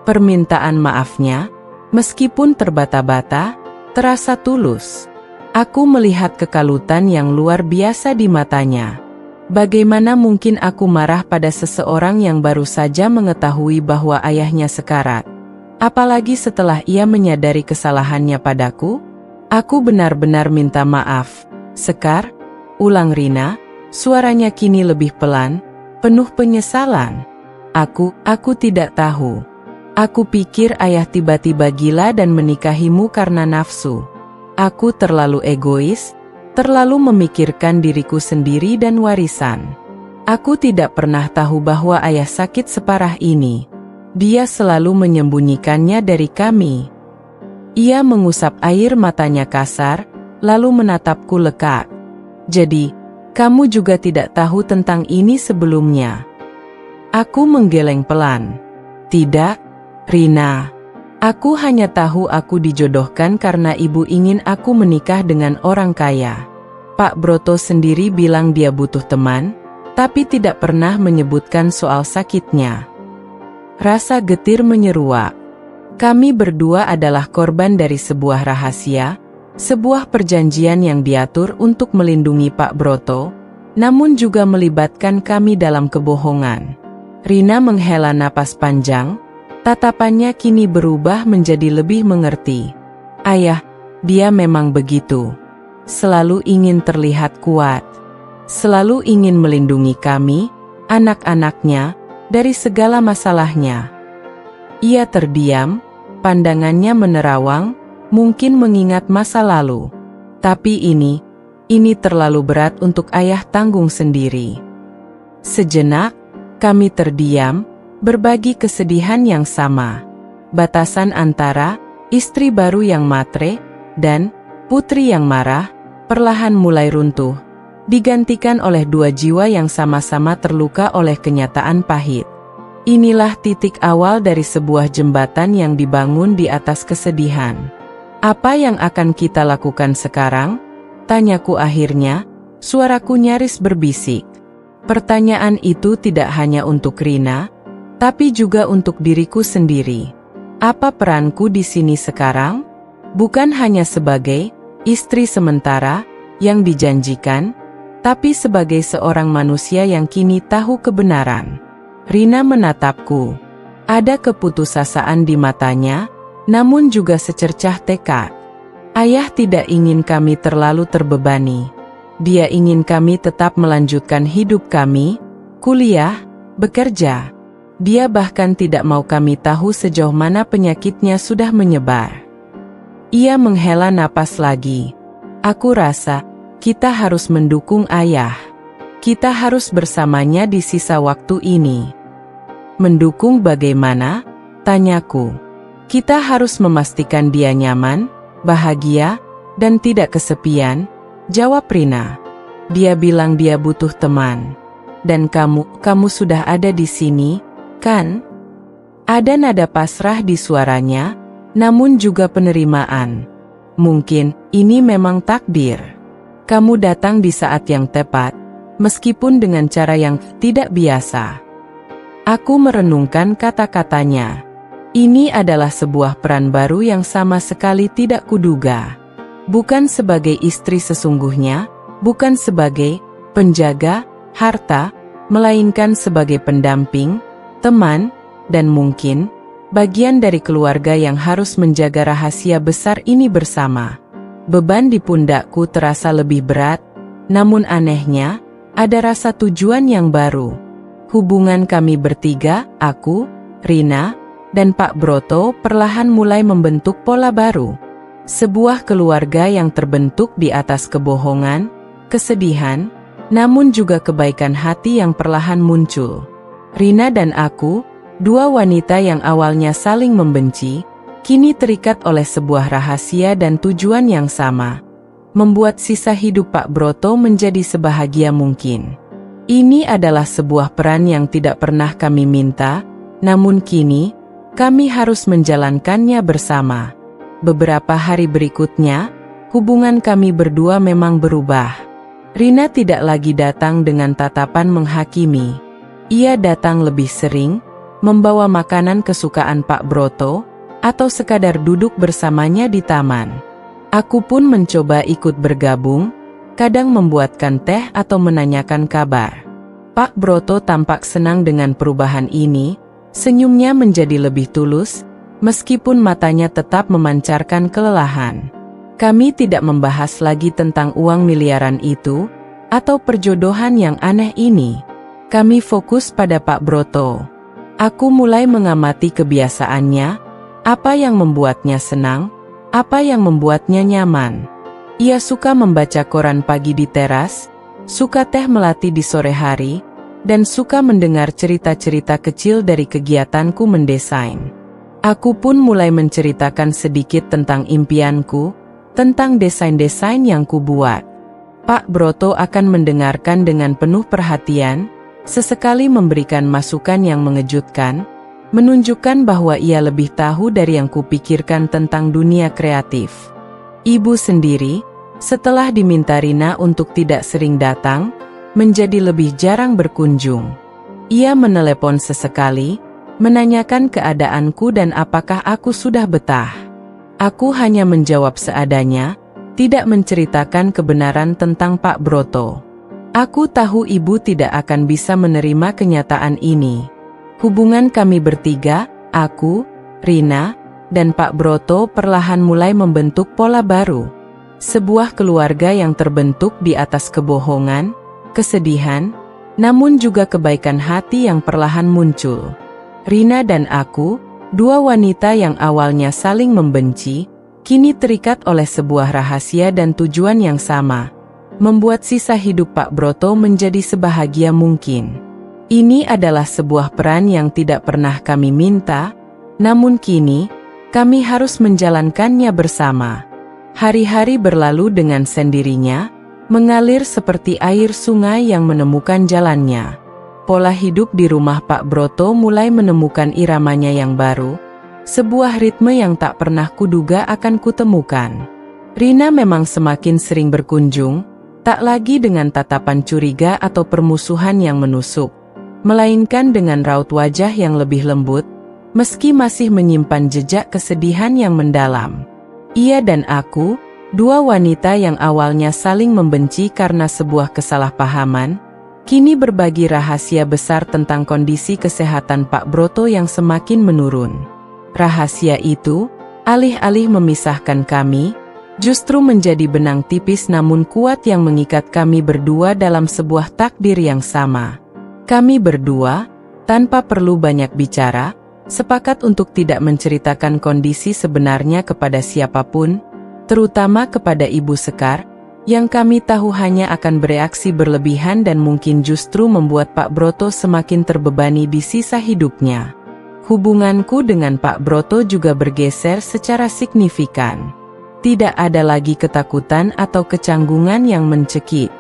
Permintaan maafnya, meskipun terbata-bata, terasa tulus. Aku melihat kekalutan yang luar biasa di matanya. Bagaimana mungkin aku marah pada seseorang yang baru saja mengetahui bahwa ayahnya sekarat? Apalagi setelah ia menyadari kesalahannya padaku? "Aku benar-benar minta maaf, Sekar," ulang Rina, suaranya kini lebih pelan, penuh penyesalan. Aku tidak tahu. Aku pikir ayah tiba-tiba gila dan menikahimu karena nafsu. Aku terlalu egois, terlalu memikirkan diriku sendiri dan warisan. Aku tidak pernah tahu bahwa ayah sakit separah ini. Dia selalu menyembunyikannya dari kami." Ia mengusap air matanya kasar, lalu menatapku lekat. "Jadi, kamu juga tidak tahu tentang ini sebelumnya?" Aku menggeleng pelan. "Tidak, Rina. Aku hanya tahu aku dijodohkan karena ibu ingin aku menikah dengan orang kaya. Pak Broto sendiri bilang dia butuh teman, tapi tidak pernah menyebutkan soal sakitnya." Rasa getir menyeruak. Kami berdua adalah korban dari sebuah rahasia, sebuah perjanjian yang diatur untuk melindungi Pak Broto, namun juga melibatkan kami dalam kebohongan. Rina menghela napas panjang, tatapannya kini berubah menjadi lebih mengerti. "Ayah, dia memang begitu. Selalu ingin terlihat kuat. Selalu ingin melindungi kami, anak-anaknya, dari segala masalahnya." Ia terdiam, pandangannya menerawang, mungkin mengingat masa lalu. "Tapi ini terlalu berat untuk ayah tanggung sendiri." Sejenak, kami terdiam, berbagi kesedihan yang sama. Batasan antara istri baru yang matre dan putri yang marah perlahan mulai runtuh, digantikan oleh dua jiwa yang sama-sama terluka oleh kenyataan pahit. Inilah titik awal dari sebuah jembatan yang dibangun di atas kesedihan. "Apa yang akan kita lakukan sekarang?" tanyaku akhirnya, suaraku nyaris berbisik. Pertanyaan itu tidak hanya untuk Rina, tapi juga untuk diriku sendiri. Apa peranku di sini sekarang? Bukan hanya sebagai istri sementara yang dijanjikan, tapi sebagai seorang manusia yang kini tahu kebenaran. Rina menatapku. Ada keputusasaan di matanya, namun juga secercah tekad. Ayah tidak ingin kami terlalu terbebani. Dia ingin kami tetap melanjutkan hidup kami, kuliah, bekerja. Dia bahkan tidak mau kami tahu sejauh mana penyakitnya sudah menyebar. Ia menghela napas lagi. "Aku rasa kita harus mendukung ayah. Kita harus bersamanya di sisa waktu ini. Mendukung bagaimana? Tanyaku. Kita harus memastikan dia nyaman, bahagia, dan tidak kesepian, jawab Rina. Dia bilang dia butuh teman. Dan kamu sudah ada di sini, kan? Ada nada pasrah di suaranya, namun juga penerimaan. Mungkin, ini memang takdir. Kamu datang di saat yang tepat, meskipun dengan cara yang tidak biasa. Aku merenungkan kata-katanya. Ini adalah sebuah peran baru yang sama sekali tidak kuduga. Bukan sebagai istri sesungguhnya, bukan sebagai penjaga harta, melainkan sebagai pendamping, teman, dan mungkin bagian dari keluarga yang harus menjaga rahasia besar ini bersama. Beban di pundakku terasa lebih berat, namun anehnya, ada rasa tujuan yang baru. Hubungan kami bertiga, aku, Rina, dan Pak Broto perlahan mulai membentuk pola baru. Sebuah keluarga yang terbentuk di atas kebohongan, kesedihan, namun juga kebaikan hati yang perlahan muncul. Rina dan aku, dua wanita yang awalnya saling membenci, kini terikat oleh sebuah rahasia dan tujuan yang sama, membuat sisa hidup Pak Broto menjadi sebahagia mungkin. Ini adalah sebuah peran yang tidak pernah kami minta, namun kini, kami harus menjalankannya bersama. Beberapa hari berikutnya, hubungan kami berdua memang berubah. Rina tidak lagi datang dengan tatapan menghakimi. Ia datang lebih sering, membawa makanan kesukaan Pak Broto, atau sekadar duduk bersamanya di taman. Aku pun mencoba ikut bergabung, kadang membuatkan teh atau menanyakan kabar. Pak Broto tampak senang dengan perubahan ini, senyumnya menjadi lebih tulus, meskipun matanya tetap memancarkan kelelahan. Kami tidak membahas lagi tentang uang miliaran itu, atau perjodohan yang aneh ini. Kami fokus pada Pak Broto. Aku mulai mengamati kebiasaannya, apa yang membuatnya senang, apa yang membuatnya nyaman. Ia suka membaca koran pagi di teras, suka teh melati di sore hari, dan suka mendengar cerita-cerita kecil dari kegiatanku mendesain. Aku pun mulai menceritakan sedikit tentang impianku, tentang desain-desain yang kubuat. Pak Broto akan mendengarkan dengan penuh perhatian, sesekali memberikan masukan yang mengejutkan, menunjukkan bahwa ia lebih tahu dari yang kupikirkan tentang dunia kreatif. Ibu sendiri, setelah diminta Rina untuk tidak sering datang, menjadi lebih jarang berkunjung. Ia menelepon sesekali, menanyakan keadaanku dan apakah aku sudah betah. Aku hanya menjawab seadanya, tidak menceritakan kebenaran tentang Pak Broto. Aku tahu ibu tidak akan bisa menerima kenyataan ini. Hubungan kami bertiga, aku, Rina, dan Pak Broto perlahan mulai membentuk pola baru. Sebuah keluarga yang terbentuk di atas kebohongan, kesedihan, namun juga kebaikan hati yang perlahan muncul. Rina dan aku, dua wanita yang awalnya saling membenci, kini terikat oleh sebuah rahasia dan tujuan yang sama, membuat sisa hidup Pak Broto menjadi sebahagia mungkin. Ini adalah sebuah peran yang tidak pernah kami minta, namun kini, kami harus menjalankannya bersama. Hari-hari berlalu dengan sendirinya, mengalir seperti air sungai yang menemukan jalannya. Pola hidup di rumah Pak Broto mulai menemukan iramanya yang baru, sebuah ritme yang tak pernah kuduga akan kutemukan. Rina memang semakin sering berkunjung, tak lagi dengan tatapan curiga atau permusuhan yang menusuk, melainkan dengan raut wajah yang lebih lembut, meski masih menyimpan jejak kesedihan yang mendalam. Ia dan aku, dua wanita yang awalnya saling membenci karena sebuah kesalahpahaman, kini berbagi rahasia besar tentang kondisi kesehatan Pak Broto yang semakin menurun. Rahasia itu, alih-alih memisahkan kami, justru menjadi benang tipis namun kuat yang mengikat kami berdua dalam sebuah takdir yang sama. Kami berdua, tanpa perlu banyak bicara, sepakat untuk tidak menceritakan kondisi sebenarnya kepada siapapun, terutama kepada Ibu Sekar, yang kami tahu hanya akan bereaksi berlebihan dan mungkin justru membuat Pak Broto semakin terbebani di sisa hidupnya. Hubunganku dengan Pak Broto juga bergeser secara signifikan. Tidak ada lagi ketakutan atau kecanggungan yang mencekik.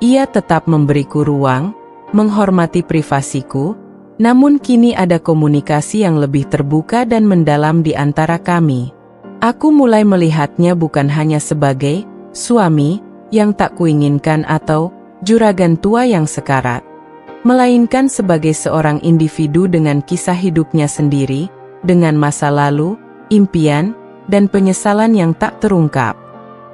Ia tetap memberiku ruang, menghormati privasiku, namun kini ada komunikasi yang lebih terbuka dan mendalam di antara kami. Aku mulai melihatnya bukan hanya sebagai suami yang tak kuinginkan atau juragan tua yang sekarat, melainkan sebagai seorang individu dengan kisah hidupnya sendiri, dengan masa lalu, impian, dan penyesalan yang tak terungkap.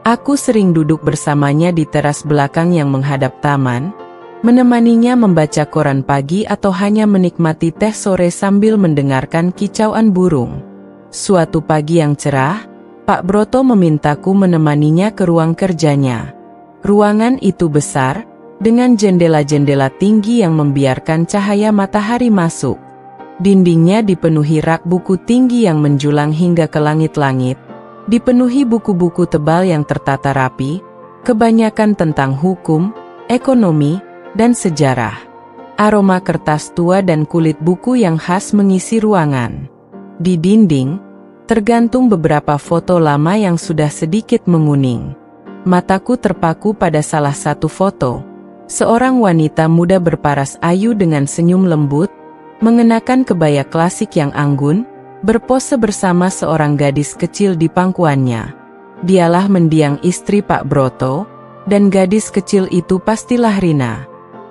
Aku sering duduk bersamanya di teras belakang yang menghadap taman, menemaninya membaca koran pagi atau hanya menikmati teh sore sambil mendengarkan kicauan burung. Suatu pagi yang cerah, Pak Broto memintaku menemaninya ke ruang kerjanya. Ruangan itu besar, dengan jendela-jendela tinggi yang membiarkan cahaya matahari masuk. Dindingnya dipenuhi rak buku tinggi yang menjulang hingga ke langit-langit, dipenuhi buku-buku tebal yang tertata rapi, kebanyakan tentang hukum, ekonomi, dan sejarah. Aroma kertas tua dan kulit buku yang khas mengisi ruangan. Di dinding, tergantung beberapa foto lama yang sudah sedikit menguning. Mataku terpaku pada salah satu foto. Seorang wanita muda berparas ayu dengan senyum lembut, mengenakan kebaya klasik yang anggun, berpose bersama seorang gadis kecil di pangkuannya. Dialah mendiang istri Pak Broto, dan gadis kecil itu pastilah Rina.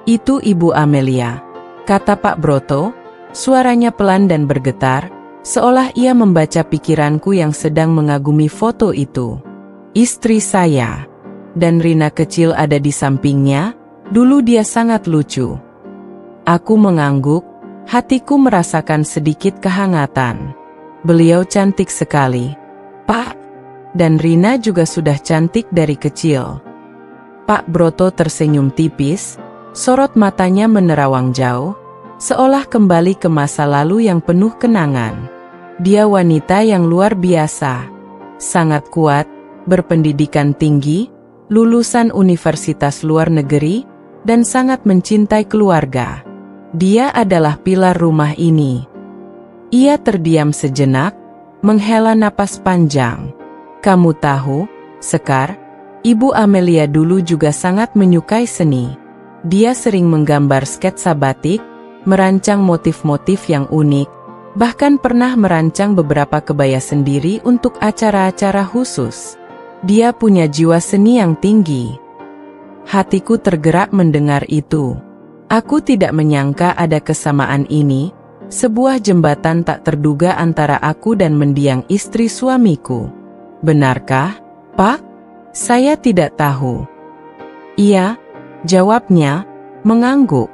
Itu Ibu Amelia, kata Pak Broto, suaranya pelan dan bergetar, seolah ia membaca pikiranku yang sedang mengagumi foto itu. Istri saya. Dan Rina kecil ada di sampingnya, dulu dia sangat lucu. Aku mengangguk, hatiku merasakan sedikit kehangatan. Beliau cantik sekali, Pak. Dan Rina juga sudah cantik dari kecil. Pak Broto tersenyum tipis, sorot matanya menerawang jauh, seolah kembali ke masa lalu yang penuh kenangan. Dia wanita yang luar biasa, sangat kuat, berpendidikan tinggi, lulusan universitas luar negeri, dan sangat mencintai keluarga. Dia adalah pilar rumah ini. Ia terdiam sejenak, menghela napas panjang. Kamu tahu, Sekar, Ibu Amelia dulu juga sangat menyukai seni. Dia sering menggambar sketsa batik, merancang motif-motif yang unik, bahkan pernah merancang beberapa kebaya sendiri untuk acara-acara khusus. Dia punya jiwa seni yang tinggi. Hatiku tergerak mendengar itu. Aku tidak menyangka ada kesamaan ini, sebuah jembatan tak terduga antara aku dan mendiang istri suamiku. Benarkah, Pak? Saya tidak tahu. Iya, jawabnya, mengangguk.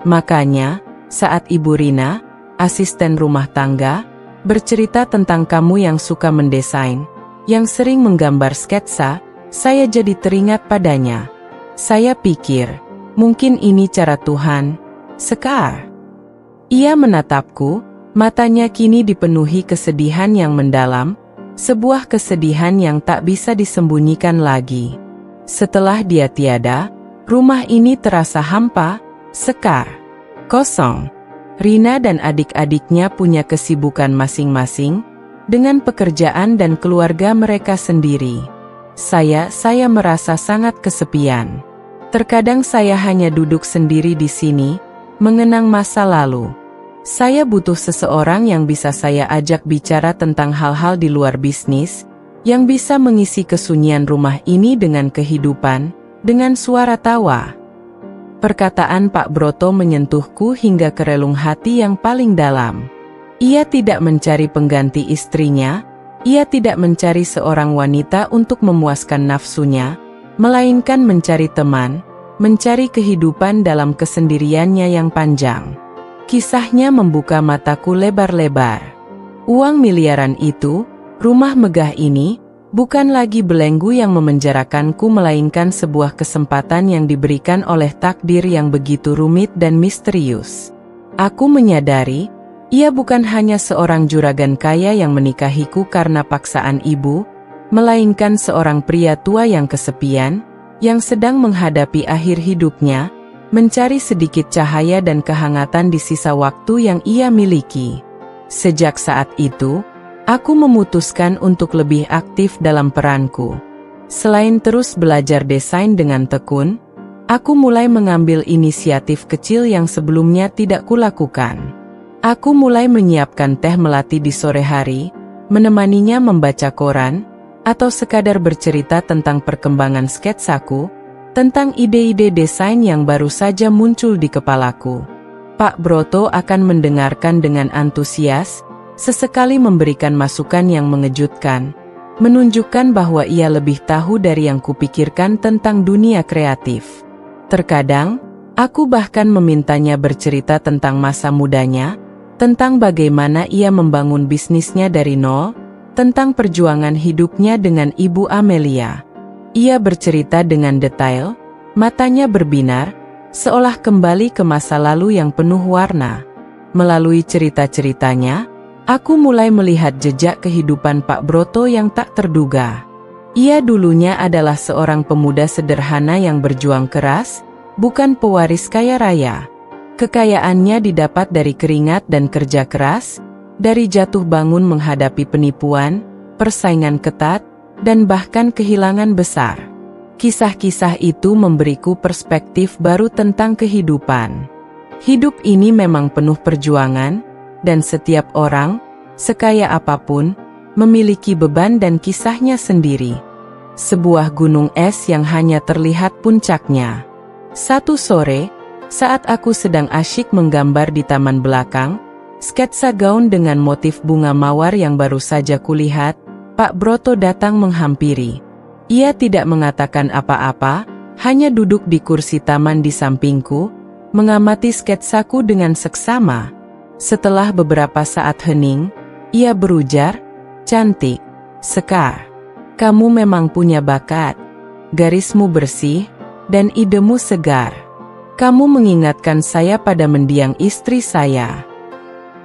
Makanya, saat Ibu Rina, asisten rumah tangga, bercerita tentang kamu yang suka mendesain, yang sering menggambar sketsa, saya jadi teringat padanya. Saya pikir, mungkin ini cara Tuhan, Sekar. Ia menatapku, matanya kini dipenuhi kesedihan yang mendalam, sebuah kesedihan yang tak bisa disembunyikan lagi. Setelah dia tiada, rumah ini terasa hampa, Sekar. Kosong. Rina dan adik-adiknya punya kesibukan masing-masing, dengan pekerjaan dan keluarga mereka sendiri. Saya merasa sangat kesepian. Terkadang saya hanya duduk sendiri di sini, mengenang masa lalu. Saya butuh seseorang yang bisa saya ajak bicara tentang hal-hal di luar bisnis, yang bisa mengisi kesunyian rumah ini dengan kehidupan, dengan suara tawa. Perkataan Pak Broto menyentuhku hingga ke relung hati yang paling dalam. Ia tidak mencari pengganti istrinya, ia tidak mencari seorang wanita untuk memuaskan nafsunya, melainkan mencari teman, mencari kehidupan dalam kesendiriannya yang panjang. Kisahnya membuka mataku lebar-lebar. Uang miliaran itu, rumah megah ini, bukan lagi belenggu yang memenjarakanku melainkan sebuah kesempatan yang diberikan oleh takdir yang begitu rumit dan misterius. Aku menyadari, ia bukan hanya seorang juragan kaya yang menikahiku karena paksaan ibu, melainkan seorang pria tua yang kesepian, yang sedang menghadapi akhir hidupnya, mencari sedikit cahaya dan kehangatan di sisa waktu yang ia miliki. Sejak saat itu, aku memutuskan untuk lebih aktif dalam peranku. Selain terus belajar desain dengan tekun, aku mulai mengambil inisiatif kecil yang sebelumnya tidak kulakukan. Aku mulai menyiapkan teh melati di sore hari, menemaninya membaca koran, atau sekadar bercerita tentang perkembangan sketsaku, tentang ide-ide desain yang baru saja muncul di kepalaku. Pak Broto akan mendengarkan dengan antusias, sesekali memberikan masukan yang mengejutkan, menunjukkan bahwa ia lebih tahu dari yang kupikirkan tentang dunia kreatif. Terkadang, aku bahkan memintanya bercerita tentang masa mudanya, tentang bagaimana ia membangun bisnisnya dari nol, tentang perjuangan hidupnya dengan Ibu Amelia. Ia bercerita dengan detail, matanya berbinar, seolah kembali ke masa lalu yang penuh warna. Melalui cerita-ceritanya, aku mulai melihat jejak kehidupan Pak Broto yang tak terduga. Ia dulunya adalah seorang pemuda sederhana yang berjuang keras, bukan pewaris kaya raya. Kekayaannya didapat dari keringat dan kerja keras, dari jatuh bangun menghadapi penipuan, persaingan ketat, dan bahkan kehilangan besar. Kisah-kisah itu memberiku perspektif baru tentang kehidupan. Hidup ini memang penuh perjuangan, dan setiap orang, sekaya apapun, memiliki beban dan kisahnya sendiri. Sebuah gunung es yang hanya terlihat puncaknya. Satu sore, saat aku sedang asyik menggambar di taman belakang, sketsa gaun dengan motif bunga mawar yang baru saja kulihat, Pak Broto datang menghampiri. Ia tidak mengatakan apa-apa, hanya duduk di kursi taman di sampingku, mengamati sketsaku dengan seksama. Setelah beberapa saat hening, ia berujar, "Cantik, Sekar. Kamu memang punya bakat. Garismu bersih, dan idemu segar. Kamu mengingatkan saya pada mendiang istri saya."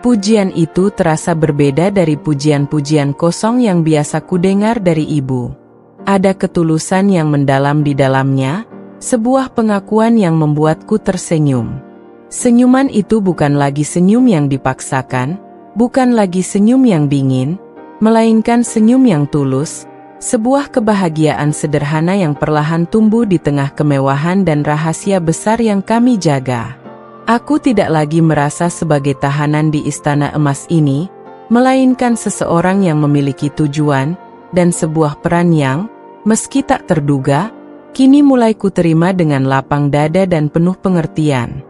Pujian itu terasa berbeda dari pujian-pujian kosong yang biasa kudengar dari ibu. Ada ketulusan yang mendalam di dalamnya, sebuah pengakuan yang membuatku tersenyum. Senyuman itu bukan lagi senyum yang dipaksakan, bukan lagi senyum yang dingin, melainkan senyum yang tulus, sebuah kebahagiaan sederhana yang perlahan tumbuh di tengah kemewahan dan rahasia besar yang kami jaga. Aku tidak lagi merasa sebagai tahanan di istana emas ini, melainkan seseorang yang memiliki tujuan, dan sebuah peran yang, meski tak terduga, kini mulai kuterima dengan lapang dada dan penuh pengertian.